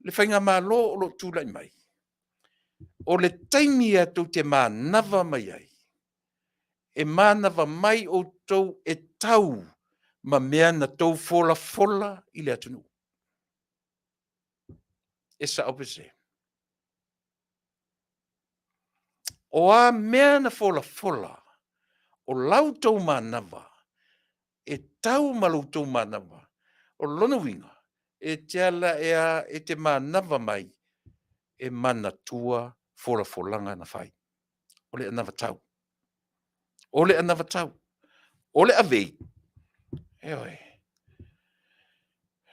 S2: Le whainga malo o lo tūlai mai. O le taimi atu te manava mai ai. E manava mai o tau e tau ma mea na tau fola i le atunu. E sa opese. O a mea na fola, o lau tau manava, e tau ma lau tau manava, o lona winga, e te ala e te manava mai, e mana tua folanga na whai. O le anava tau. O le anava tau. O le avei. E oi.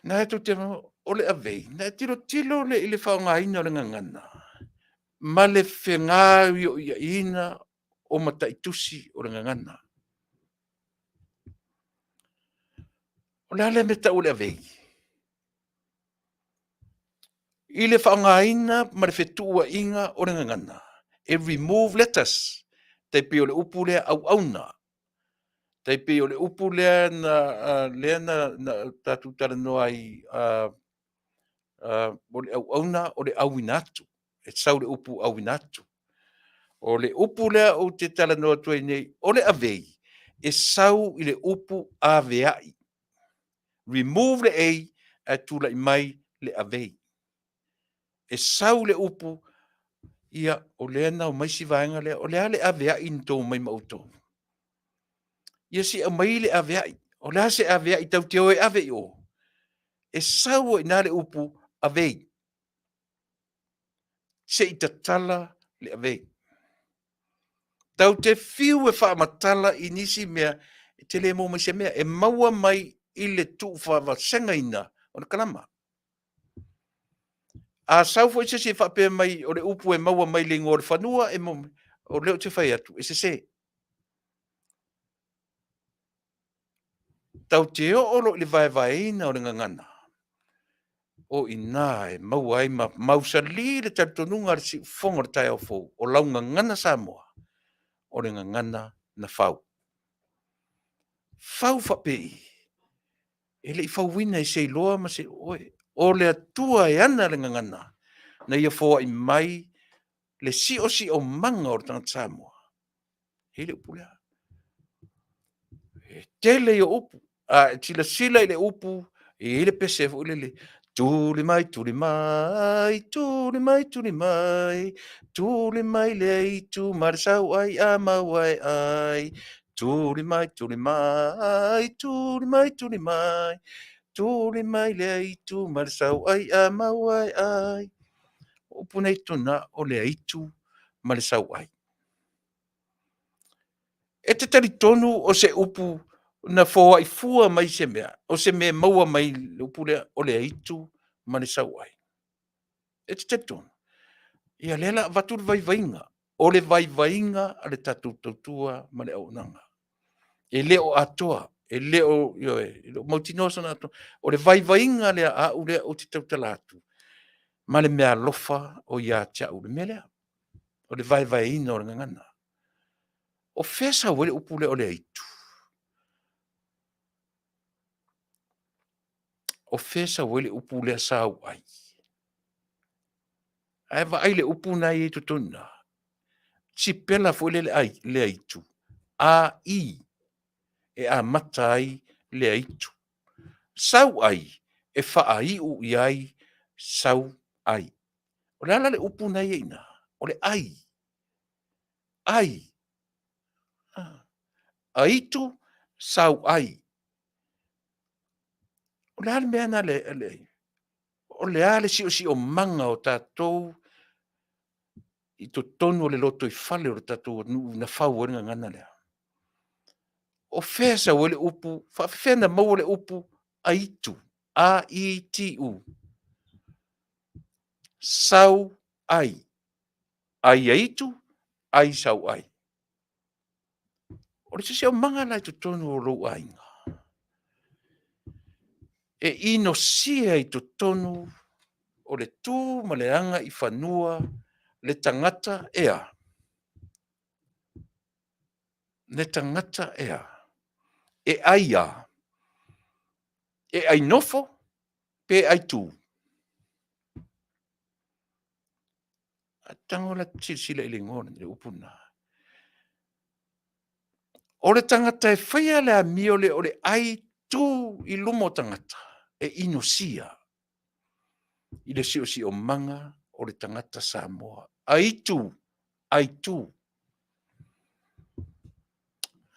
S2: Na eto te o le avei. Na tilo le ile whaongaina o le ngangana. Ma le whengāwi o ia ina o mataitusi o le ngangana. O le ale meta o le avei. I le whaongaina ma le whetua inga o le ngangana. E remove letters. Te pe o le upu lea au auna. Te pe o le upu lea na tatu tala noa i o le au auna o le au inatu. e sau le upu au inatu. O le upu lea o te tala noa tuai nei, o le avei, e sau i le upu aveai. Remove le ei, a tula i mai le avei. E sau le upu, ia o lea na o maisi vaenga lea, o lea le aveai nto mai mauto. Ia si a mai le aveai, o lea se aveai tau te oe avei o. E sau o ina le upu avei. Se i tatala le avei. Tau te fiu e wha matala i nisi mea, e te le mo mai se mea, e maua mai i le tu wha senga ina, o na kalama. A sau fo i se wha pe mai, o le upu e maua mai le ngore whanua, e mo, o leo te whai atu, e se. Tau te o olo le vai ina o le ngangana. O ina e maua ai ma mausa li le tartonunga le si fonga le tai au fou, o lau ngangana Samoa, o le ngangana na fau. Fau wha pe i. E le i whau wina i se loa ma se oe. O le atua e ana le ngangana. Na ia fōa i mai le si o manga o tanga Samoa. He le upu lea. E tele i o upu. A tila sila i le upu. E le pese fo le. Tuli mai, tuli mai, tuli mai, tuli mai. Tuli mai le i tu marsau ai a mawai ai. Tuli mai, tuli mai, tuli mai, tuli mai. Tuli mai le i tu marsau ai a mawai ai. Upu nei tona o le i tu marsau ai. E te tari tonu o se upu na fōa i fua mai se mea. O se mea maua mai upu lea o le aitu mani sau ai. E te tari tonu. Ia lela vaturi vai vainga. O le vai vainga a le tatu tautua ma le au nanga. E leo Atua. E leo mautinosa na Atua. O le vai vainga lea a u lea o te tautalatu. Ma le mea lofa o ia tia u le mea lea. O le vai vainga o le ngangana. O fesa wele upu le o le aitu. O fesa wele upu le sau ai. Ai va ai le upu na i tutuna. Si pela fo le ai le aitu. A i e a matai le aitu. Sau ai e fa ai u i ai sau ai. O le ala le upu na i ina. O le ai. Ai. Aitu sau ai. O le ala mea na le. O le ala si o manga o tātou i to tonu le loto i fale o tātou na fau o ngana lea. O fesa o le upu, whawhena mau le upu aitu, A-I-T-U. Sau ai. Ai aitu, ai sau ai. O le sisi o manga lai to tonu o lo ainga. E ino sia i to tonu o le tū ma le anga i whanua le tangata ea. Le tangata ea. E aia. E ai nofo, pe ai tū. A tango la sila ili ngona le upuna. O le tangata e whaia le a mio le o le ai tū i lumo tangata. E ino sia. I le si o manga o le tangata Samoa. Ai tū. Ai tū.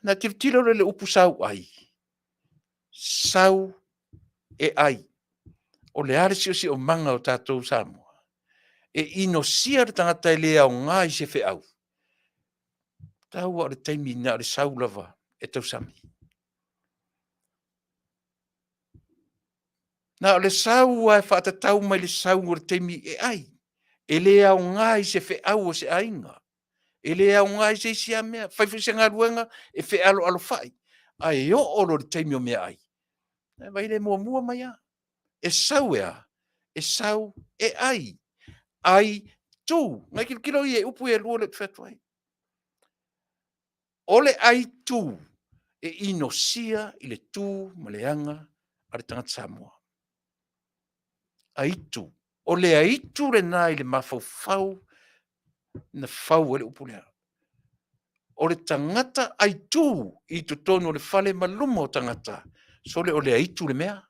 S2: Na tilo le upu sau ai. Sau e ai. O le are si o manga o tātou Samoa. E ino sia le tangata e lea o ngā i se whe au. Tau a le taimi na le sau lava e tau sami. Na o le sau a e whaatatau mai le sau o le taimi e ai. E lea o ngā i se whe au o se ainga. E lea o ngā i se isia mea. Whaifu se ngā ruenga e whe alo whai. A e o olo le taimi o mea ai. E vai le mua mai a. E sau ea. E sau e ai. Ai tū. Ngai kilo i e upu e lua le whetuai. Ole ai tū e ino sia i le tū ma le anga a le tangata Samoa. Ai tū. O le aitu le nā i le mafau na fau ele upu lea. O le tangata aitu i tonu o le fale maluma o tangata. So le o le aitu le mea.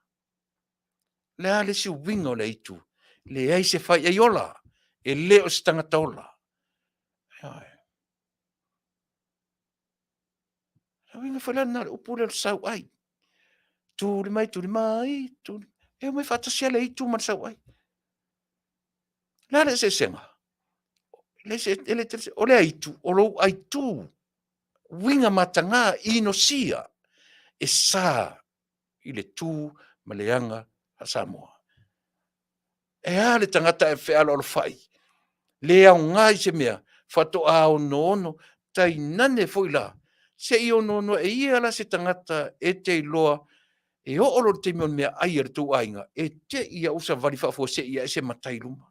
S2: Le a le si winga o le aitu. Le ai se fai ai ola. E le o se tangata ola. Winga fale na le upu le sau ai. Tu le mai. E mai fatasia le aitu man sau ai. La le se senga. O le aitu, o lo aitu. Winga matanga ino sia. E sa i le tu ma le anga a Samoa. E a le tangata e whea lo fai. Le au ngai se mea, whato a ono, tai nane foi la. Se i ono e ia la se tangata e te loa, e o olo te mea ai ar tu ainga, e te ia usa varifafo se ia e se matai luma.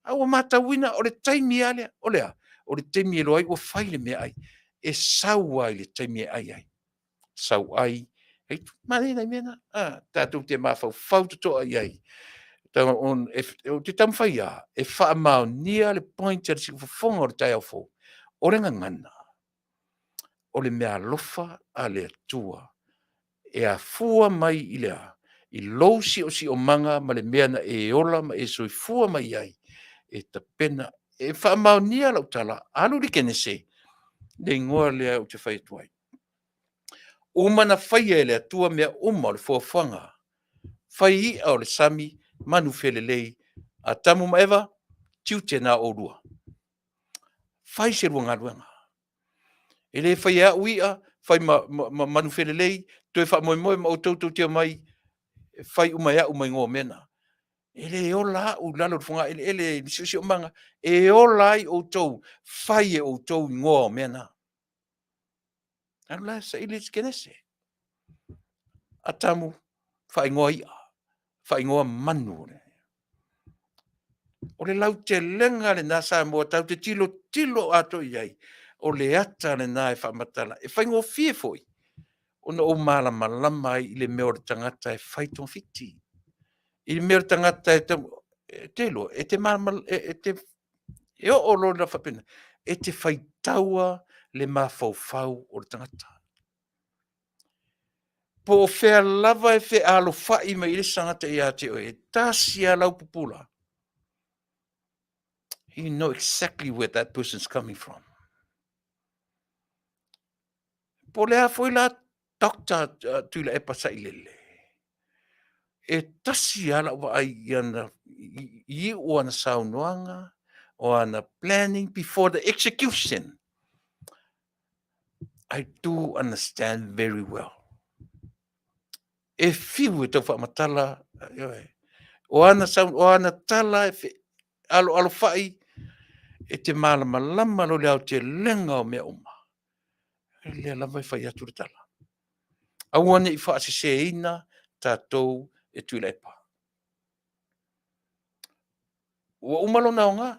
S2: Awa matawina o le taimi alea, o lea, o le taimi e loai o whaile mea ai, e sau ai le taimi ai ai. Sau ai, e marina mena, tātou te mawhau whaututo ai ai. Tanga on, o te tamwhaia, e wha mao nia le pointer si whafonga o le tai au fo. O renga ngana, o le mea lofa a le atua, e a fua mai i lea, i lousi o si o manga ma le mea na e ola ma e soi fua mai ai. E ta pena, e wha mao nia lau tala, alu li kene se, le ingoa lea o te whai tuai. Umana whaia e le atua mea uma o le fuafanga, whai i au le sami, manu felelei, a tamu maeva, tiu tena o rua. Whai se ruanga ruanga. E le whai a uia, whai manu felelei, toi wha moe ma o tautou tia mai, whai umai a umai ngō mena. Ele o la u lalo funga ele si o manga e o lai o tou fai e o tou ngo mena. Ala sa ile skenese. Atamu fai ngoi fai ngo manu. O le lau te lenga le nasa mo tau te tilo ato iai. O le ata le nai fa matala e fai ngo fie foi. Ona o mala malama i le meo tangata e fai ton fiti. I meo tangata e telo, e te mamal, e o lo na whapena, e te whaitaua le mawhauwhau o le tangata. Po o whea lava e whea alo whai mai le sangata i ate o e tasi a lau pupula. You know exactly where that person's coming from. Po lea foi la Dr. Tuilaepa sailele. E tasi ala wa ai iana i o ana saunoanga, o ana planning before the execution. I do understand very well. E fiu e tau whaamatala, o ana tala e alo whai, e te malama lo leo te lenga o mea uma. E lea lava i whai atu le tala. Awane i whaase se ina tātou e Tuilaepa. Ua umalo nao ngā,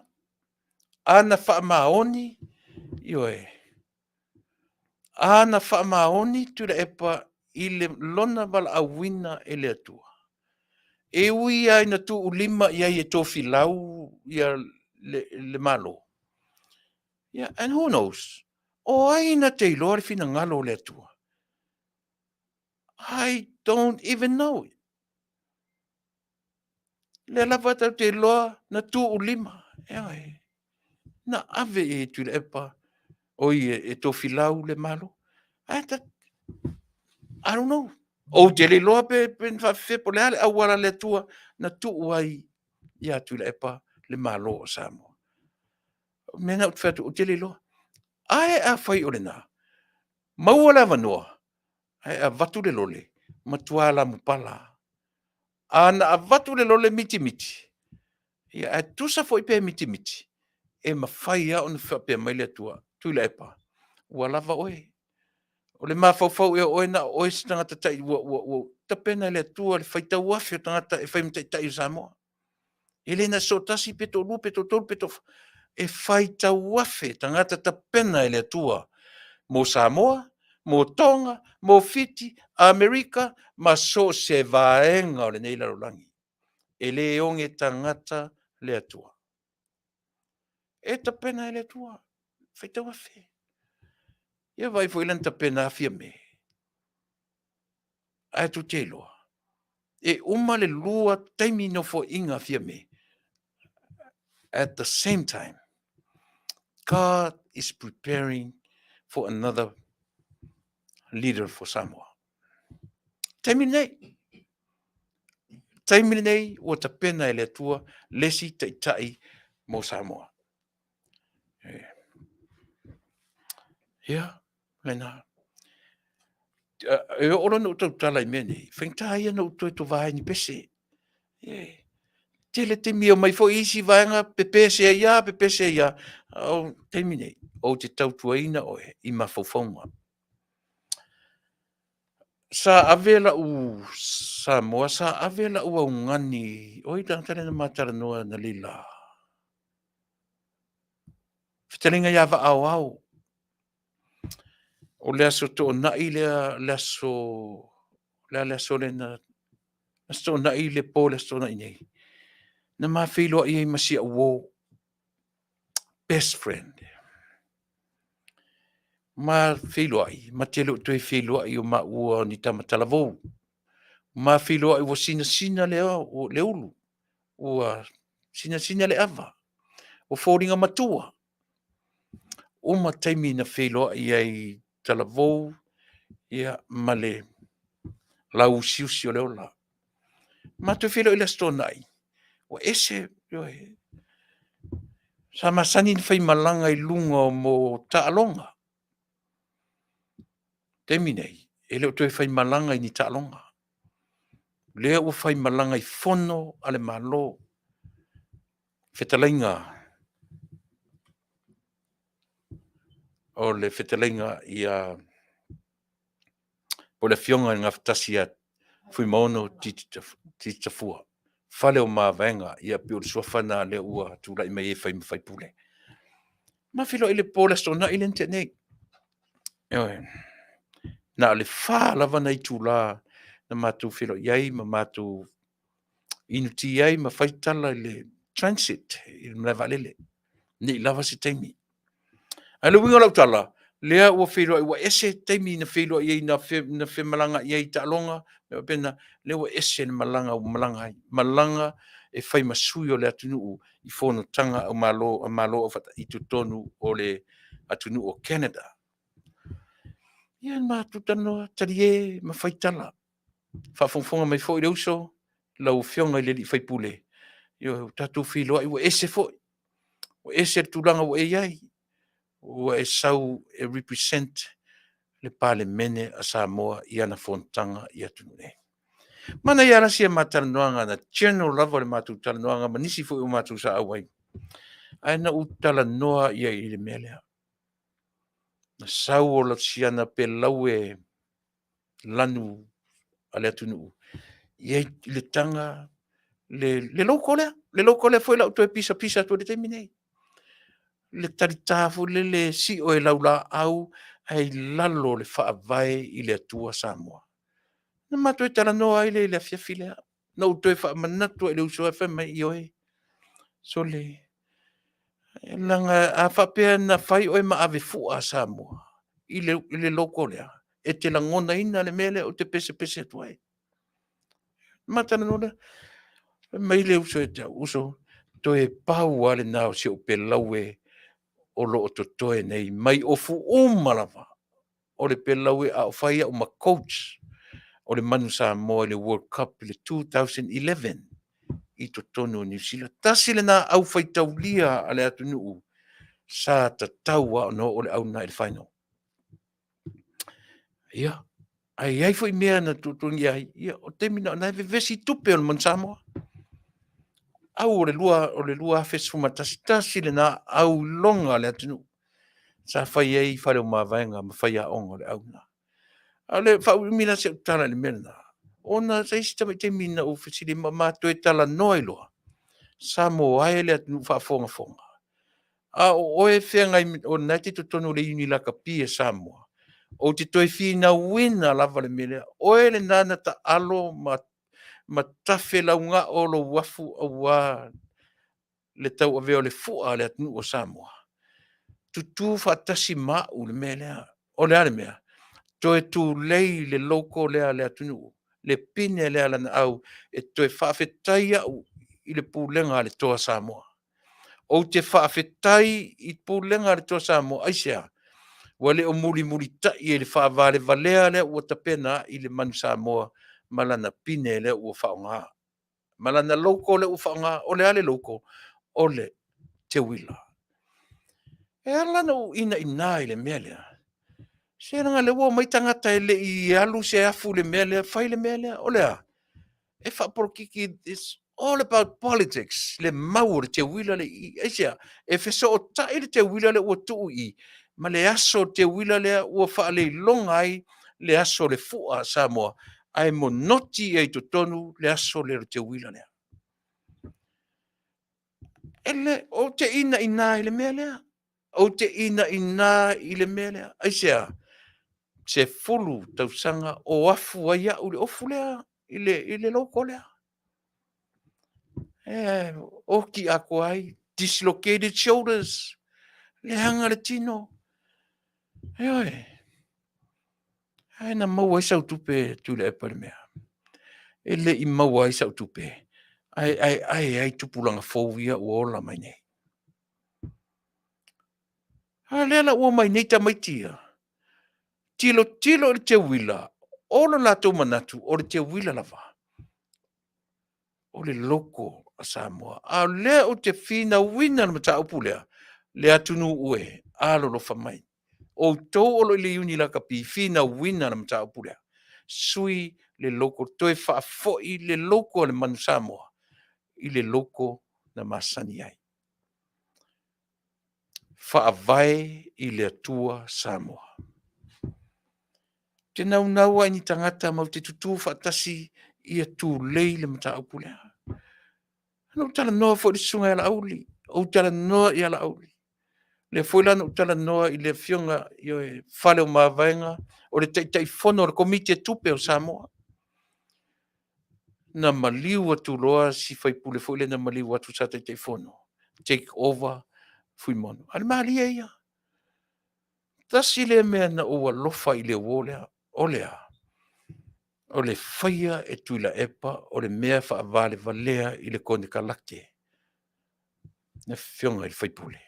S2: ana whaamaoni, ioe. Ana whaamaoni Tuilaepa i le lona wala awina e le atua. E ui ai na tu ulima i ai e tofi lau i le malo. Yeah, and who knows? O ai na te ilori fina ngalo le atua. I don't even know. Le lava tau te loa na tu ulima. Eai. Na ave e Tuilaepa. Oi e tofi lau le malo. I don't know. O te le loa pe whawhi po le ale awara le atua na tu uai ia Tuilaepa le malo o Samoa. Mena o te o te le loa. Ai a whai o le nā. Maua la wanoa. Ai a vatu le lole. Matua la mupala. Ana a vatu le lole miti. Ia a tusa fo ipe miti. E mawhai a ona whapea mai le atua. Tuilaepa. Ua lava oe. O le mawhauwhau e oe na oe si tangata tai. Tapena le atua le whaitau afi o tangata e whaimatai tai o Samoa. E le na so tasi peto lu peto tolu peto. E whaitau afi tangata tapena le atua. Mo Samoa, mo Tonga, mo Fiti, Amerika, ma so se vaenga o le nei larolangi. e le onge tangata le atua. E ta pena e le atua. Whaitau a whi. Ia vai fo ilan ta pena a fia me. A tu te loa. E uma le lua taimi no fo inga fia me. At the same time, God is preparing for another leader for Samoa. Taimi nei. Taimi nei o ta pena e le atua lesi tai mo Samoa. Ia, lena. E ora no tau tala I mene. Whengta ia no toi to vai ni pese. Tele te mio mai fo isi vaenga pepese ia, pepese ia. O taimi nei. O te tau tuaina o I mafofonga. Sa avela u Samoa, sa avela u au ngani. Oi tangtare na matara noa na lila. Whitalinga ia va au au. O lea so to nai lea so le na so nai le po le so nai nei. Na ma whilo I masia uo. Best friend. Ma whilo ai. Ma te lo tue whilo ai o ma ua ni tamatala vou. Ma whilo ai o sina o le ulu. O sina le ava. O fōringa matua. O ma taimi na whilo ai ai tala vou. Ia male lau siusi o leola. Ma tu whilo I le stona ai. O ese, sa Masani ni whai malanga I lunga o mo taalonga. Temi nei, e leo tue whai malanga I ni taalonga. Lea o whai malanga I fono ale malo. Whetalainga. O le whetalainga I o le fionga ngā Tasi a fui maono titafua. Whale o mawenga I pio suafana le ua tūrai mai e whai pule. Ma whilo I le pōla stona I lente nei. Na le wha lava nei tūla na mātou whilo iai ma mātou inuti iai ma whaitala I le transit I le Vale. Nei lava se taimi. A le winga lau tala, lea ua whilo I wa ese taimi na whilo iai na whemalanga iai ta'alonga, me pena lea ua ese na malanga o malanga ai. Malanga e whai masui o le Taunu'u I whono tanga o malo o whata I tutonu o le Taunu'u o Canada. Ia ma tutano tarie ma whaitala. Whawhongwhonga mai fo I reuso, lau whionga I le li whaipule. Io tatu whilo ai ua ese fo. Ua ese tūranga o iai. Ua e sau e represent le Parliamentary a Samoa I ana whontanga I Taunu'u. Mana I arasia matalanoanga na general level le mātou talanoanga ma nisi fo I mātou sa awai. Aina u talanoa I le melea. Na sau o la siana pe lau e lanu a le Taunu'u. Iai le tanga le loko lea foi lau to e pisa to le taimi nei. Le taritafu le si o e laula au ai lalo le whaavai I le atua Samoa. Na mato e talanoa I le Afiafi lea. Na uto e whaamanatu e le uso e whamai I oe. So le langa a whapea na whai o e maawe fua Samoa. I le loko lea. E te langona ina le mele o te pese tuai. Matana nona. Mai le uso e te uso. To e pau ale nao si o pe laue o lo o to toe nei. Mai o fu umalawa. O le pe laue a o whaia o ma coach. O le manu Samoa le World Cup le 2011. I to tono New Zealand. Tasi le na au whaitau lia ale Taunu'u. Sa ta taua no o le au na I le final. Ia. Ai foi mea na tutungi ai. Ia, o te mina na vesi tupe o le man Samoa. Au o le lua fesu matasi le na au longa le Taunu'u. Sa whai ei whare o mawaenga ma whai a ongo le au na. Ale whau mina se utala le mena. Ona sa isi tamai te mina o whisiri ma mātu e tala noi loa. Samoa ai le Taunu'u whaafonga. A o e whengai o nati to tonu le uni laka pia Samoa. O te toi whina wina lava le mele. O e le nana ta alo ma tafe launga o lo wafu awa le tau ave o le fua le atunu o Samoa. Tutu fatasi mau le mea lea. O le ale mea. Toe tu lei le loko lea le atunu. Le pine lea lana au. E toe faafetai au i le pulenga le toa Samoa. O te faafetai i pulenga le toa Samoa. Aisea. Wale o muli tai e le faavale valea lea ua tapena i le manu Samoa. Malana pine lea ua faonga. Malana loko le ua faonga. O le ale loko. O le te wila. E alana u ina i le mea lea. Se nga le ua mai tangata e le i alu se afu le mea lea, fai le mea lea, o lea. E whaporokiki, it's all about politics. Le mau le te wila le i, eisia, e feso o tai le te wila le ua tuu i, ma le aso te wila le ua wha le longai, le aso le fua Samoa, ai mo noti e to tonu le aso le te wila le. Ele, o te ina i le mea lea. O te ina i le mea lea. Aisia, se fulu tausanga o afu ai au le ofu lea i le loko lea. O ki ako ai, dislocated shoulders, le hanga le tino. Oi, ai na maua i sau tupe Tuilaepa le mea. Ele i maua i sau tupe. Ai tupulanga fōwia uola mai nei. Lea ua mai nei ta maitia. Tilo le te wila. Ola la tau manatu, o le te wila lava. O le loko a Samoa. A lea o te whina wina na mata upu lea. Lea tunu ue, alo lo whamai. O tau olo le uni la kapi, whina wina na mata upu lea. Sui le loko, toe whaafoi le loko le manu Samoa. I le loko na Masani ai. Whaavai i le atua Samoa. Te nau ai ni tangata mau te tutu whaatasi i atu lei le mata upu lea. Ano tala noa fo le sunga ala auli. O tala noa i ala auli. Le fuilana o tala noa i le fionga i o e whale o mawaenga. O le teitai fono o le komite tupe o Samoa. Na maliu atu loa si whaipule fuile na maliu atu sa teitai fono. Take over fui mono. Ale maali e ia. Tasi le mea na ua lofa i le wolea. O lea. O le whaia e Tuilaepa, o le mea whaavale valea i le kone kalake. Na fionga i le whaipule.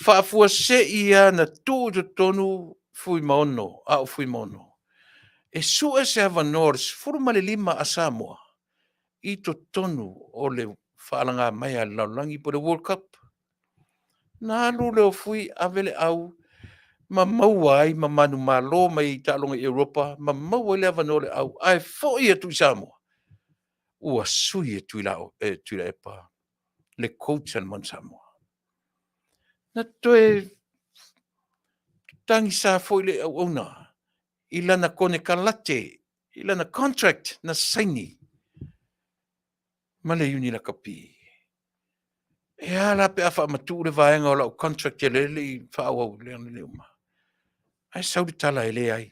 S2: Whaafua se ia na tū tonu fui maono, au fui mono. E sua se hava nors, furu male lima a Samoa. I to tonu o le whaalanga mai a laulangi po le World Cup. Nā lule o fui avele au, ma maua ai, ma manu malo mai i talonga i Europa, ma maua le avanole au, ai fo ia tu Samoa. Ua sui e Tuilaepa, le coach an man Samoa. Na toe tangi sa fo ile au ona, ilana kone kalate, ilana contract na saini, ma le uni la kapi. E ala pe afa matu le vaenga o lau contract e lele i whaau au leana leuma. Ai saudi tala e le ai.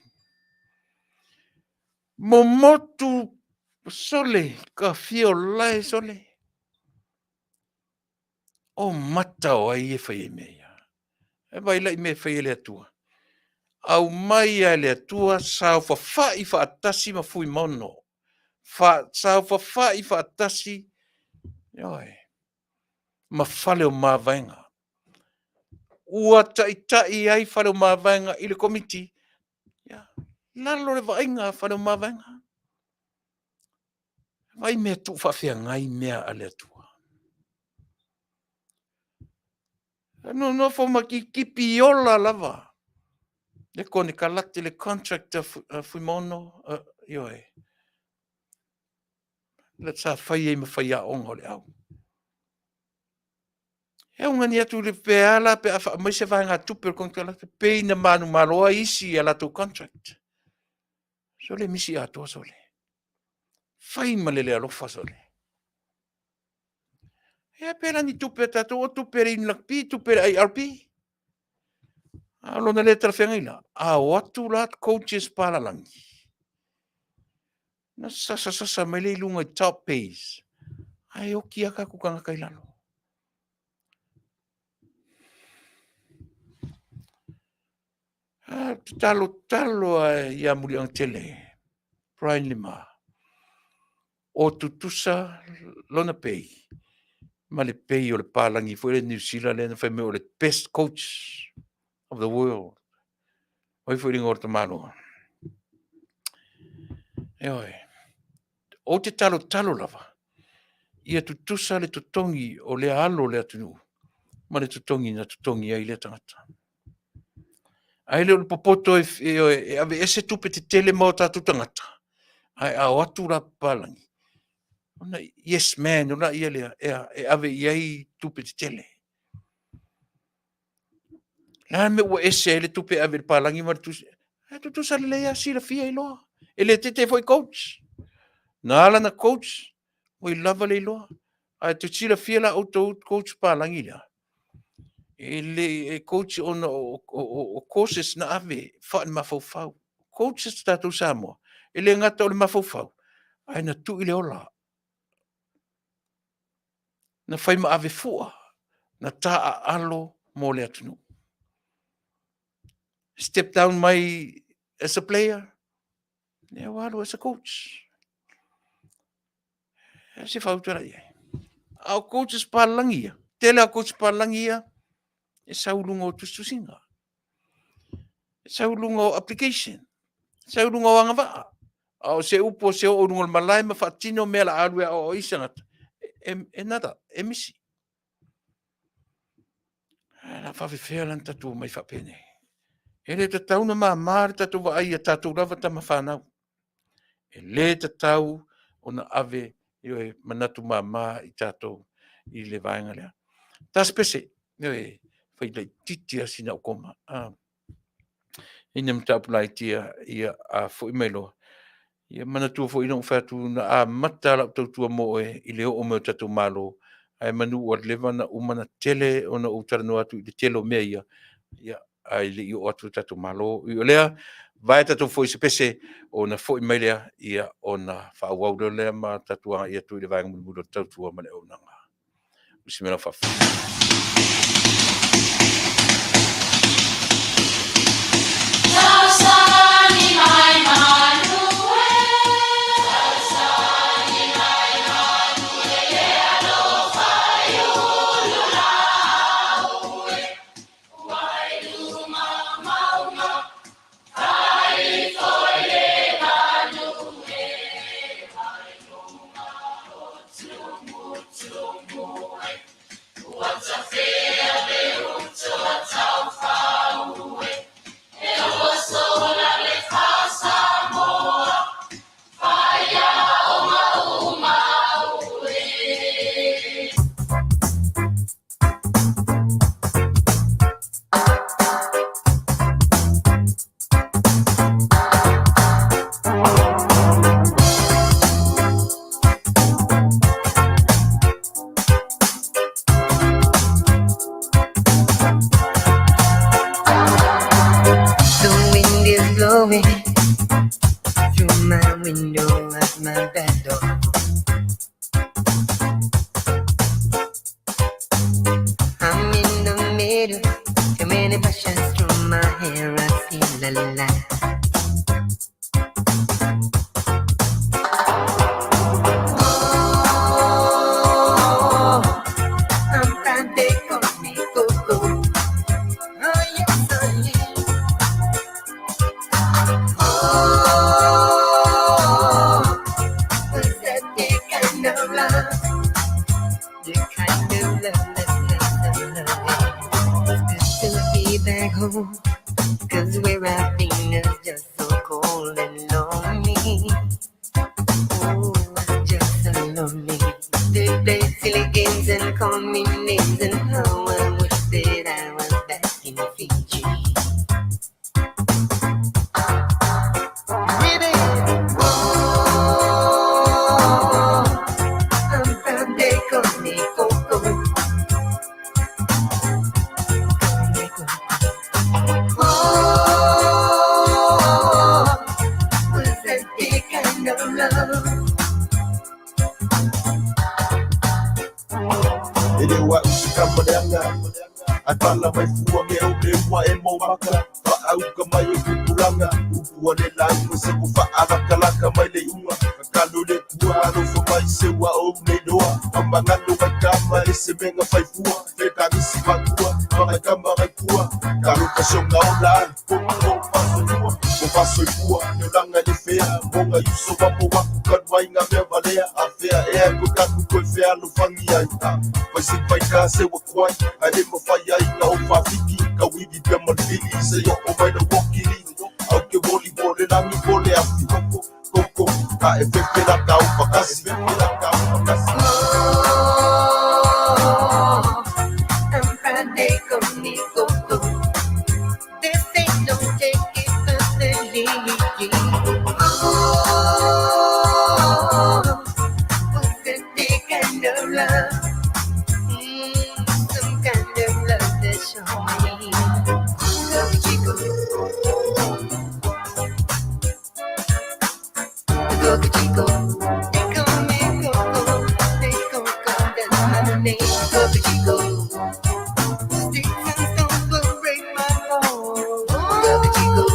S2: Mo motu sole, ka fio lai sole. O mata o ai e whai e mea. E vai lai me whai e le atua. Au mai e le atua, sao whawhai whaatasi ma fui mono. Sao whawhai whaatasi, yoi, ma whale o mawaenga. Ua tai ai whale o mawaenga i le komiti. Lalo le vaenga whale o mawaenga. Vai mea tu whawhia ngai mea a le atua. No fo maki kipi ola lava. Le kone kalate le contractor fui mono, yoi. Let's sa whai e ma whai a ongo le au. E unga ni atu le peala, pe a mai se vaenga tupe le kalate, pe ina manu maroa isi a lato contract. So le misi atua so le. Whai ma le alofa so le. E pera ni tupe tato, o tupe re inlakpi, tupe re IRP. Alo na letra whengaila. A watu lat coaches palalangi. Na sasa mai le lunga top pays. Ai o kia ka kukanga kai lalo. Talo ia muri ang tele. Brian Lima. O tutusa lona pei. Ma le pei o le palangi foi le New Zealand le fai me o le best coach of the world. Oi foi ringo orta mano. Oi. O te talo lava. Ia tutusa le tutongi o le alo le atunu. Ma le tutongi na tutongi ai le tangata. Ai le popoto e ave ese tupe te tele mo tatu tangata. Ai a watu la palangi. Ona yes man, ona ia le e ave iai tupe te tele. La me ua ese le tupe ave le palangi ma tu sa le ia si la fia iloa. Ele te foi coach. Na ala na coach. Oi lava le iloa. Ai tu si la fia la auto coach palangi la. Ele coach ona o courses na ave fa ma fau. Coaches tatu Samoa. Ele ngata o le ma fau. Ai na tu ile ola. Na fai ma ave fua. Na ta alo mo le atunu. Step down mai as a player. Ne walo as a coach. Se fautura ia. Au coaches palangia. Tele a coach palangia. E saulunga o tustusinga. E saulunga o application. Saulunga o angava. Au se upo se o urunga malai ma fatino mela alwe o isangat. E nada, e misi. La fawhewhea lan tatu mai whapene. E le tatau na maamare tatu wa ai a tatu rawa ta mawhanau. E le tatau o na ave io e manatu maama i tatu i le vaenga lea. Tas pese, io e whailai titia sina o koma. Ina mtapulai tia ia a fuimelo. Ia manatu fo ina whatu na a matala tautua mo e i leo o meu tatu malo. Ai manu o lewa na umana tele o na utaranu atu i le telo mea ia. Ia ai le i o atu tatu malo. I o lea, vai tatu fo i se pese o na fo i mailea ia o na whaawaudo lea ma tatua ia tu i le vaenga mulu tautua mane o nanga. Usimena whafu.
S1: Love. ele wa usikama leanga atala mai fua me o le wa e mo maka au ka mai o kulanga ua le lai mo se ku fa ala kalaka mai le unga kalu le kua no fo mai se wa o le doa amanga no kama e se menga fai fua le tanisi makua mai kama mai kua kalu ka songa ola ko paso fua no langa le fea monga yuso wa mo wa ka mai nga me valea afea e ko ka ko fea no fangi ai vai se vai ka se wa kwai ale mo fai ai na o fafiki ka wivi pe mo fili se yo o mai no wokili au ke voli vole na mi vole afi koko ka e pepe la ka o pakasi
S8: I'm Friday conmigo. This ain't no take it personally. What's the kind of love? Some kind of love that show me. Go chico. Go chico. They call me Coco. They call that's my name. Go chico. Sticks and stones will break my bones. Go chico.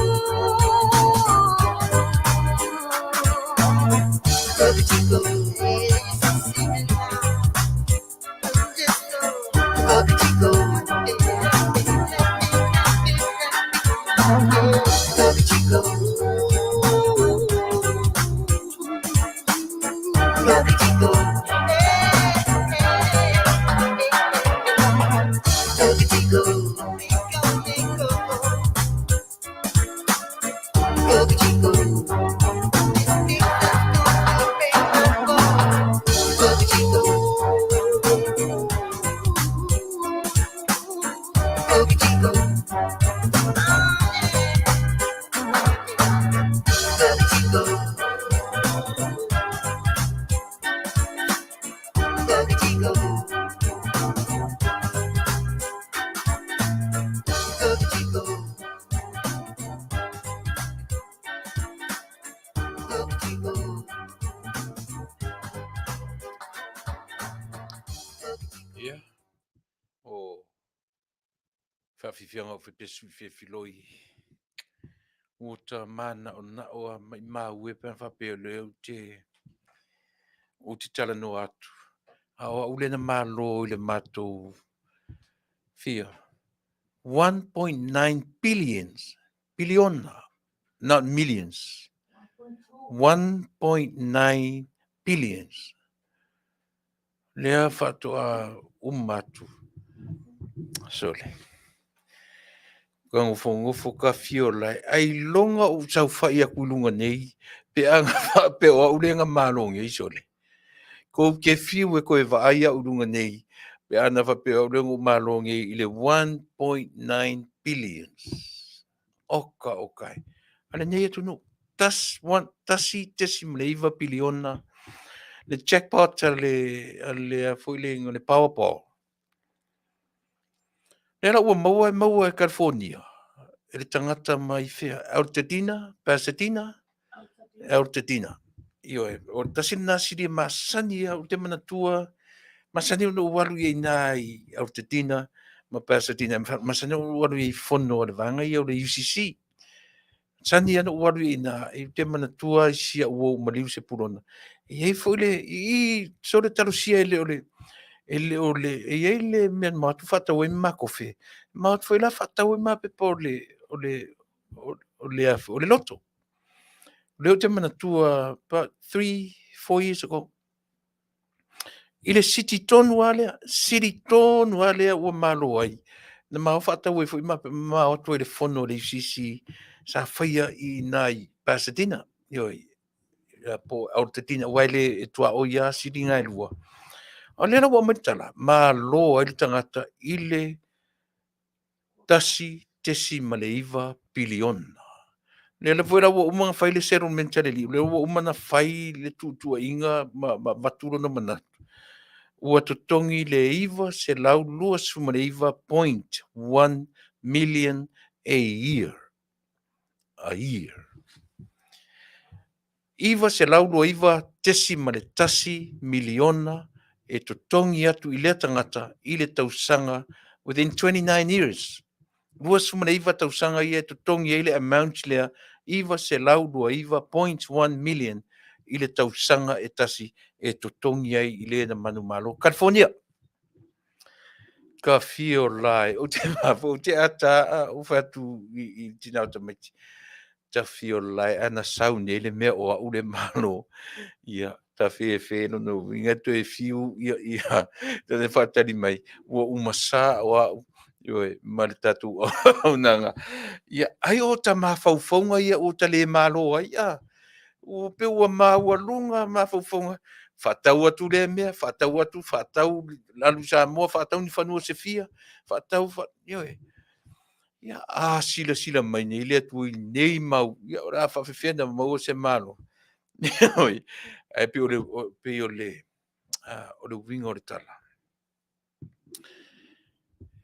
S8: Go chico. Go chico.
S2: Ia, o whawhiwhianga o whepesu whewhiloi. O ta mana o na o mai ue pen whapeo leo o te tala no atu. A o ule na malo i le mato fia. 1.9 billion, not millions. 1.9 billions. Lea whatua umatu. Sole. Ngofo ka fiola ai longa o sau fai a kulunga nei pe anga pe o ulenga malonga isole ko ke fiu e ko e vai a ulunga nei pe ana fa pe o ulenga malonga i le 1.9 billions oka ana nei tu no tasi mleiva biliona le jackpot le foiling le powerball Nela ua maua e California. Ele tangata mai fea. Pasadena. Io o tasina siri Masani au te manatua. Masani o walu i nai Pasadena. Ma Pasadena. Masani o walu i fono o le vanga i o le UCC. Sani ana walu i na i te manatua i sia ua umaliu se purona. I fo i so le talusia ele men matu fata we makofe mat foi la fata we ma pe por le loto le te mana tua about 3-4 years ago ile city ton wale o malo ai na ma fata we foi ma o to le fono le sisi sa faia i nai Pasadena yo po Pasadena wale tua o ya sidi ngai lua o lena wa matala ma lo ai tangata ile tasi maleiva biliona le foi wa uma fai le settlement le uma na fai le tu inga ma tu no mana ua totongi le iva se lau lua su maleiva 0.1 million a year iva se lau lua iva tasi miliona e totongi atu I le tangata I le tausanga within 29 years. Lua sumana iwa tausanga I e totongi I le amount lea iwa se laudua iwa 0.1 million I le tausanga e tasi e totongi ai I le na manumalo. California. Ka fio lai. O te mafo, o te ata, o fatu I tina o tamiti. Ta fio lai, ana saune le mea o a ule malo. Ia, ta fe no, inga to e fiu, ia, ta te whatari mai, ua umasa, o a, Ioi, mare tatu o nanga. Ia, ai o ta mawhauwhaunga ia o ta le malo ai, ia. O pe ua maua lunga mawhauwhaunga. Whatau atu le mea, whatau lalu Samoa, whatau ni whanua se fia, ioi. Ia, sila mai nei, le atu I nei mau, ia, ora whawhiwhena mau se malo. Ioi, ai pe o le winga o le tala.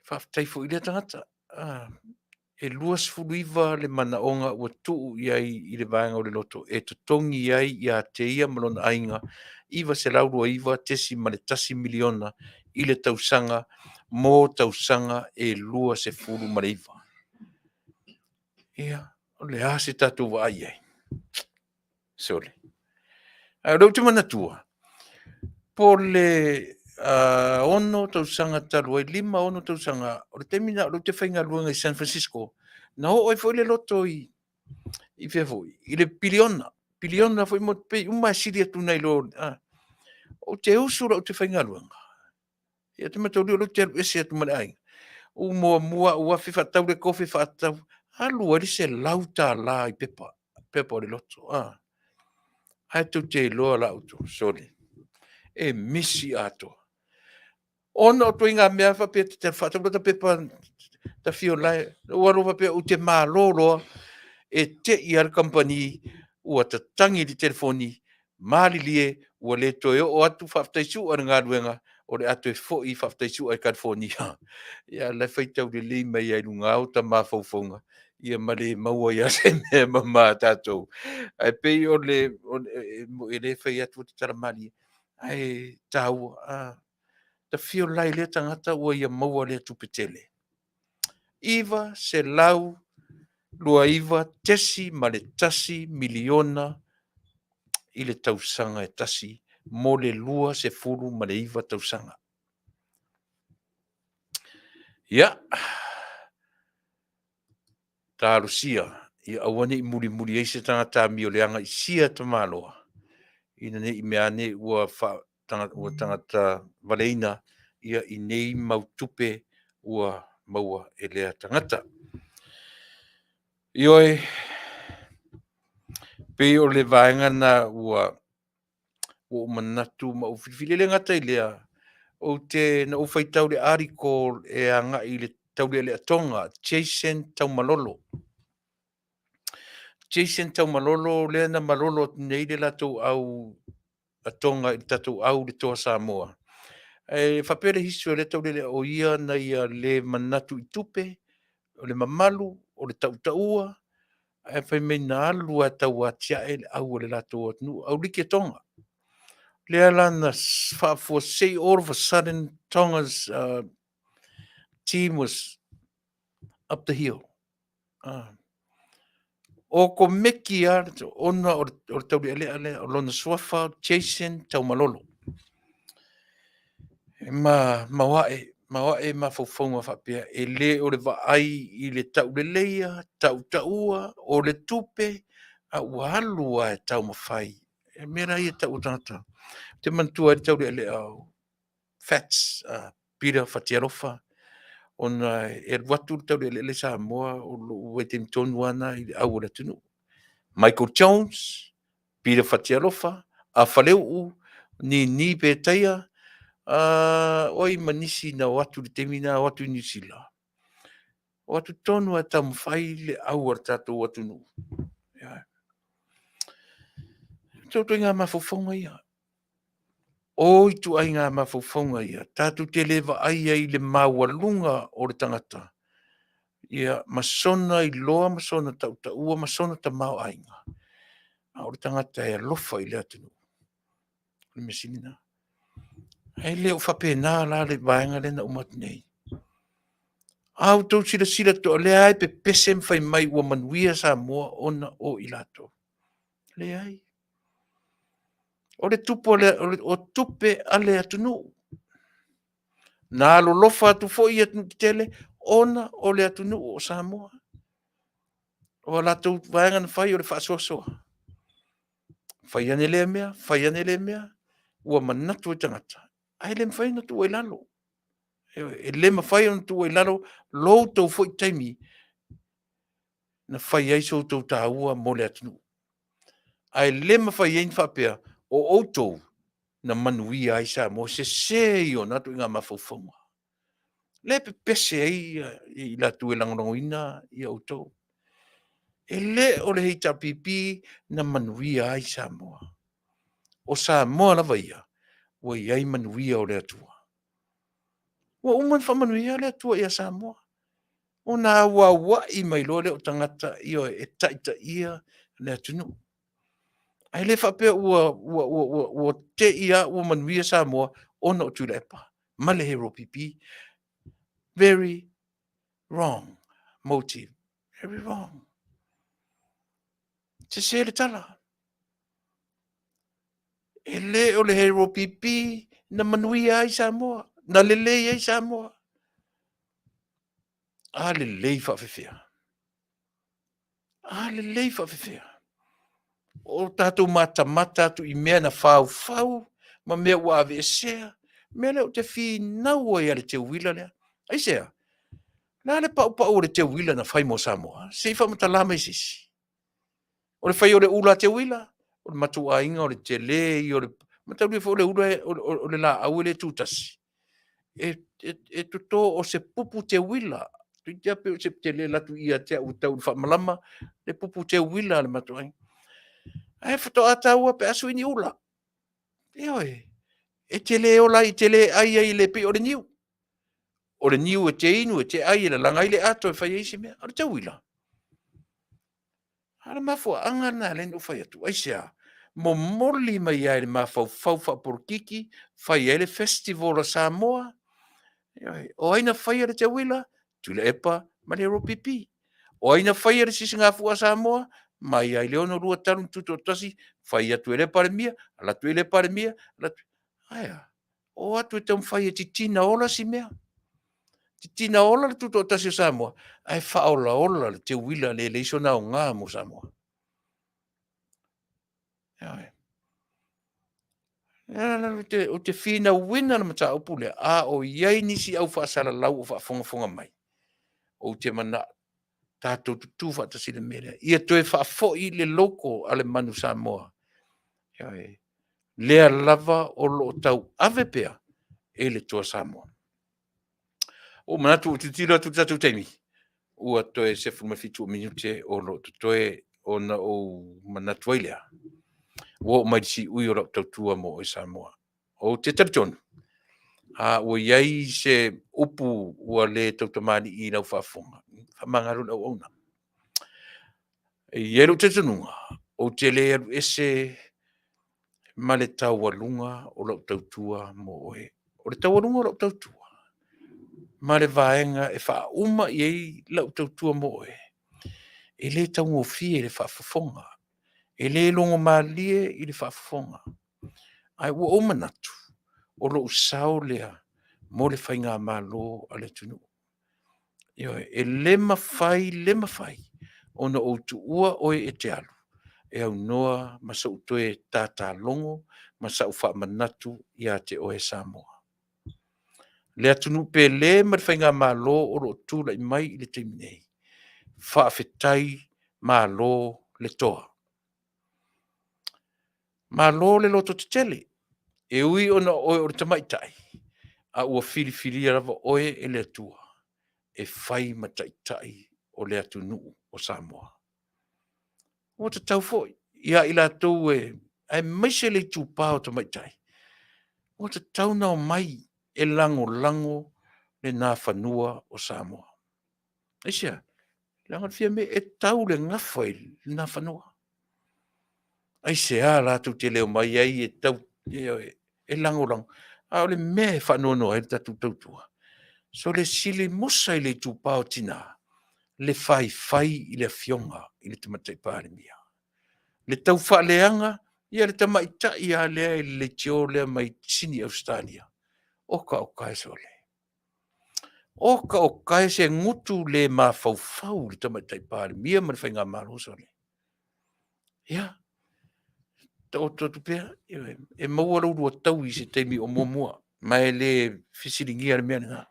S2: Faafetai fo I le tangata. E luas fuluiva le manaonga ua tuu iai I le vaenga o le loto. E totongi iai ia te ia malona ainga. Iwa se laurua iwa tesi ma le tasi miliona I le tausanga mō tausanga e lua se fulu ma le iwa. Ia, o le ase tatu wa ai ai. Sole. Rau te manatua. Po le ono tausanga talu ai lima ono tausanga o le temina o te whainga luanga I San Francisco na ho oi foi le loto I fefo I le biliona foi mo pe uma siri atu nei lo o te usura o te whainga luanga ia te matau o te ese atu mare ai o mua ua fifa tau le kofi whaatau alu ari se lauta la I pepa o le loto ai tu te loa la auto sorry e misi ato ona o toinga mea fa pe te fata ta pepa ta fio lai o ro pe o te malolo e te I ar company o ta tangi di telefoni mali lie o le toyo o atu faftaisu ar nga ruenga o le atu fo I faftaisu ai California ia la faita o le mai ai lunga o ta mafaufonga ia male maua ia se me mama tato ai pe o le fai atu tara mali ai tau ta fio lai le tangata ua ia maua le tupetele. Iwa se lau lua iwa tesi ma le tasi miliona I le tausanga e tasi mo le lua se fulu ma le iwa tausanga. Ia. Ta Rusia I awane I muri eise tangata mi o leanga I sia tamaloa. Ina ne I mea ne ua tangata Valeina ia I nei mautupe ua maua e lea tangata. Ioi, pe o le vaenga na ua manatu ma o whiwhile le ngata I lea. O te na o whaitau le article e anga I le tau le atonga, Jason Taumalolo. Jason Taumalolo le na malolo nei le lato au atonga I tatou au le toa Samoa. E whapere hisu le tau le o ia na ia le manatu I tupe, o le mamalu, o le tautaua, e whai mei na alu a tau a tia e le au le lato atunu, au like tonga. Le ala na for say all of a sudden Tonga's team was up the hill. O ko meki a ona o tau le ale o lona swafa Jason Taumalolo. Mawae mawhauwhaunga whapea e le o le vaai I le tau le leia, taua, o le tupe, a uhalua e tau mawhai. E mera I e tau tata. Te mantua e tau le au fats, pira whatiarofa, ona e watu tau le Samoa o waitem tonu ana I au le tunu. Michael Jones, pira whatiarofa, Afele ni pe taia, oi manisi na watu le temina watu New Zealand. Watu tonu a tam whai le au ar tatou watu nu. Tautu ngā mawhauwhaunga ia. Oi tu ai ngā mawhauwhaunga ia. Tātou te lewa ai le mawalunga o le tangata. Ia masona I loa, masona tautaua, masona ta mau ainga. O le tangata e alofa I le atunu. Le mesinina. Ai leo whapena la le vaenga le na umat nei. Au tau sila to le ai pe pesem fai mai ua manuia Samoa ona o ilato. Le ai. O le tupo o tupe ale atunu. Na lo lofa tu fo ia tele ona o le atunu o Samoa. O la tu vaenga na fai o le whaasoasoa. Fai ane le mea, ua manatu e tangata. Ai le mwhai na tu e lalo. E le mawhai na tu e lalo, lou tau fo i taimi, na fai ai so tau tāua mo le atunu. Ai le mawhai ein whapea, o outou na manui ai sa mo se i o natu inga mawhauwhaunga. Le pe pese ai i la tu e langorongoina i outou. E le o le heita pipi na manui ai Samoa. O Samoa lava ia, ua iai manuia o le atua. Ua uman whamanuia le atua ia Samoa. O nā ua i mai loa le o tangata i o e taita ia le atunu. Ai le whapea ua te ia ua manuia Samoa ona o Tuilaepa. Male hero pipi. Very wrong motive. Very wrong. Te se le tala. E le o le hero pipi na manuia ai Samoa. Na lele ai Samoa. A lelei whawhewhia. A lelei whawhewhia. O tātou mata tu I mea na whau, ma mea ua ave sea, mea leo te whi naua I ale te uila lea. Ai sea, nā le pau o le te uila na whai mo Samoa, se I whamata lama I sisi. O le whai o le ula te uila, o le matu a inga, o le te le, o le matau le o le ula, o le la au le tūtasi. E tuto o se pupu te uila, tu I te ape o se te le latu ia te au tau whamalama, le pupu te uila le matu a inga. Ai whato ata ua pe asu ini ula. E te le ola I te le ai le pe o le niu. O le niu e te inu, e te ai le langa I le ato e whai eisi mea. O le tau ila. Hara mafua anga nā le no whai atu. Aisea, mo moli mai ai le mafau fau porkiki, whai ai le festival o Samoa. O aina whai le tau ila, Tuilaepa, ma le ropipi. O aina whai le sisi ngā fua Samoa, mai ai leo no rua taru tuto Tasi, whai atu ele pare mia, ala tu ele pare mia, aia, o atu e tau whai e titina ola si mea. Titina ola le tuto Tasi o Samoa, ai whaola ola le te wila le leiso nao ngā mo Samoa. O te whina wina na mata upule, a o iai nisi au whaasala lau o whaafonga mai. O te mana tātou tutu whaatasi le mele. Ia toe whaafoi le loko ale manu Samoa. Lea lava o lo tau avepea e le toa Samoa. O manatu o titira tu tatu teimi. Ua toe se fulmafitu o minute o lo toe o na o manatu ailea. Ua o maidisi ui o lo tautua mo o Samoa. O te taritonu. Ua iai se upu ua le tautamani I nau whaafonga. Whamangaru nau auna. Iero te tanunga. O te lea ese ma le taualunga o lau tautua mo oe. O le taualunga o lau tautua. Ma le vaenga e whauma I ei lau tautua mo oe. E le taungofie le whaafonga. E le longo malie I le whaafonga. Ai ua o manatu. O lau sao lea mo le whainga malo a le tunu. E le mawhai. O na o tu ua oe e te alu. E au noa masa utoe tata longo, masa ufa manatu ia te oe Samoa. Le atunu pe le marwhainga malo o ro tūla I mai I le teiminei. Faafetai malo le toa. Malo le loto te tele. E ui ona oe o le tamaitai. A ua fili rava oe e le atua. E whai mataitai o le atunu o Samoa. O te tau foi. Ia I la tau ai maise le tūpā o tamaitai. O te tau nao mai e lango le nā whanua o Samoa. Eisia, lango fia me e tau le ngawhai le nā whanua. Eisia, la tau te leo mai ai e tau e lango. A o le mea e whanono e tatu tautua. So le sili musa i le tupao tina. Le fai i le fionga i le tamatai Palemia. Le tau whaaleanga ia le tamaita i a lea i le tio lea mai sini Australia. Oka e sole. Oka e se ngutu le mawhauwhau le tamatai Palemia ma le whainga maro sole. Ia. Ta o tatu pia, e maua rau tau i se teimi o momua. Mai le fisiringia le mea nga.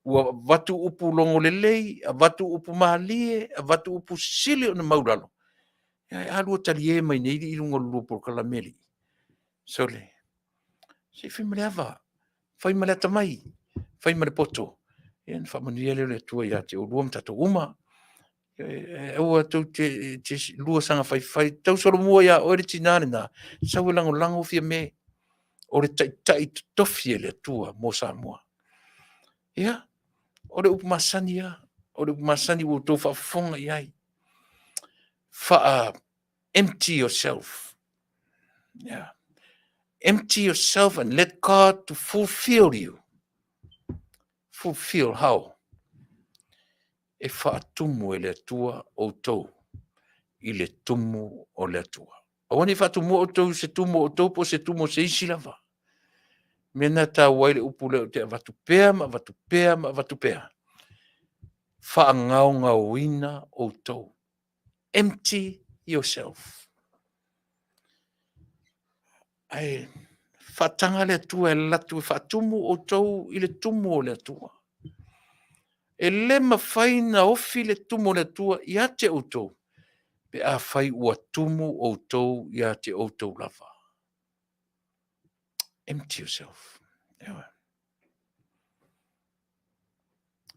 S2: Ua watu upu longo lelei, a watu upu mahalie, a watu upu sili o na mauralo. Ia e alua tali e mai nei i runga lua por kalameli. Sole. Se whimale ava. Whaimale atamai. Whaimale poto. Ia na whamania leo le tua ia te o luam tato uma. Ua tau te lua sanga whai. Tau soro mua ia oere tinane na. Sau e lango fia me. O le tai tofi le tua mo Samoa. Ia. O le upu Masani ia. O le upu Masani o tau whafonga iai. Empty yourself. Yeah. Empty yourself and let God to fulfill you. Fulfill how? E Faatumu e le tua o tau. I le tumu o le tua. Awane Faatumu o tau se tumu o tau po se tumu se isi lava. Mena ta waile upu leo te avatupea ma avatupea. Ngau ina o tau. Empty yourself. Ai fatanga le tua e latu e Faatumu o tau i le tumu o le tua. E le mawhai na ofi le tumu o le tua i ate o tau. Pe a whai ua tumu o tau i ate o tau lava. Empty yourself. Ewa.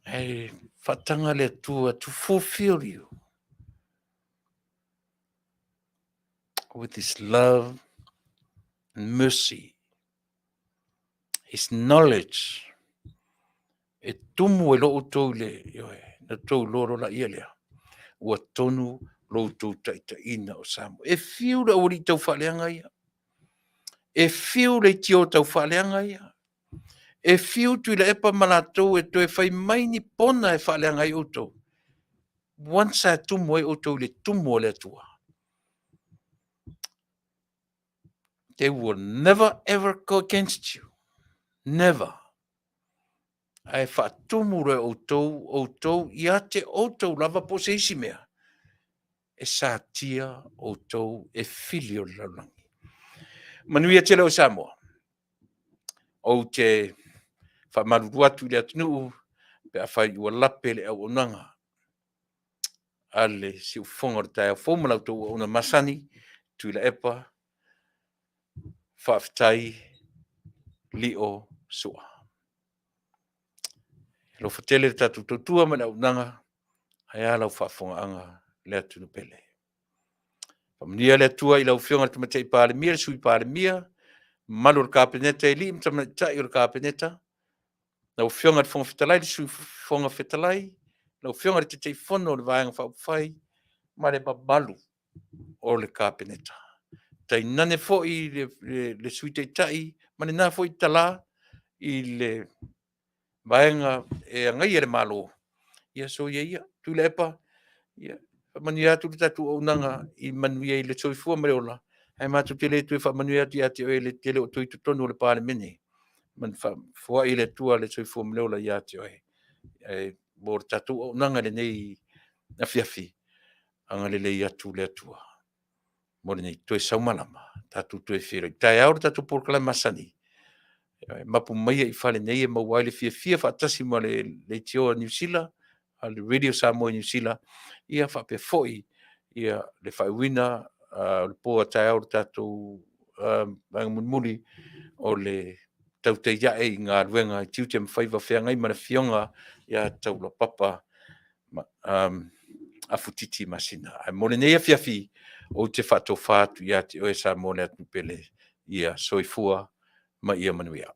S2: Ai fatanga le tua to fulfill you. With his love and mercy, his knowledge, e tumu e loo tau le, na tau loro la ia lea, ua tonu loo tau taitaina o Samoa. E fiu la uri tau whaleanga ia. E fiu le tio tau whaleanga ia. E fiu Tuilaepa malatou e toe whai mai ni pona e whaleanga i o tau. Once a tumu e o tau le tumu o le atua. They will never ever go against you. Never. Ai Faatumu re o tau, i ate o tau lava po se isi mea. E sa tia o tau e filio laulangi. Manuia te leo Samoa. O te whamaruruatu i le Taunu'u, pe a whai ua lape le au onanga. Ale si ufonga o tai a whomalau tau o na Masani, Tuilaepa, Faafetai, Lio, Sua. Lo fatele tatu tutua mana unanga, ai ala whafonga anga le atu pele. Pamnia le tua i lau whionga tumatei Palemia, le sui Palemia, malu o kapeneta i li, mtamatai o kapeneta, lau whionga te whonga whetalai, le sui whonga whetalai, lau whionga te tei whono le vaenga whauwhai, ma le babalu o le kapeneta. Tai nane fo i le sui te tai, ma le nā fo i tala i le vaenga e angai e le malo. Ia so ia, Tuilaepa, ia, mani atu le tatu o nanga i manuia i le soifua mareola. Ai matu te le tue whamanuia ati ati o e le tele o tui tutonu o le Palemene. Man fua i le tua le soifua mareola i ati o e. Ai mor tatu o nanga le nei Afiafi. Anga le i atu le atua. Mori nei tue saumalama. Tatu tue whira. Tai aur tatu porkala Masani. Mapu mai i whale nei e mawai le fia whaatasi ma le tio a New Zealand. Le Radio Samoa New Zealand, ia whape foi, ia le whaiwina, le poa tai aur tātou munmuri o le tautei iae i ngā ruenga i tiutia mwhaiva whengai mana whionga ia taula papa afutiti masina. Ai mole nei Afiafi o te whato whātu ia te oe Samoa le atu pele ia soifua ma ia manuia.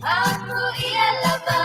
S8: Aku ia laba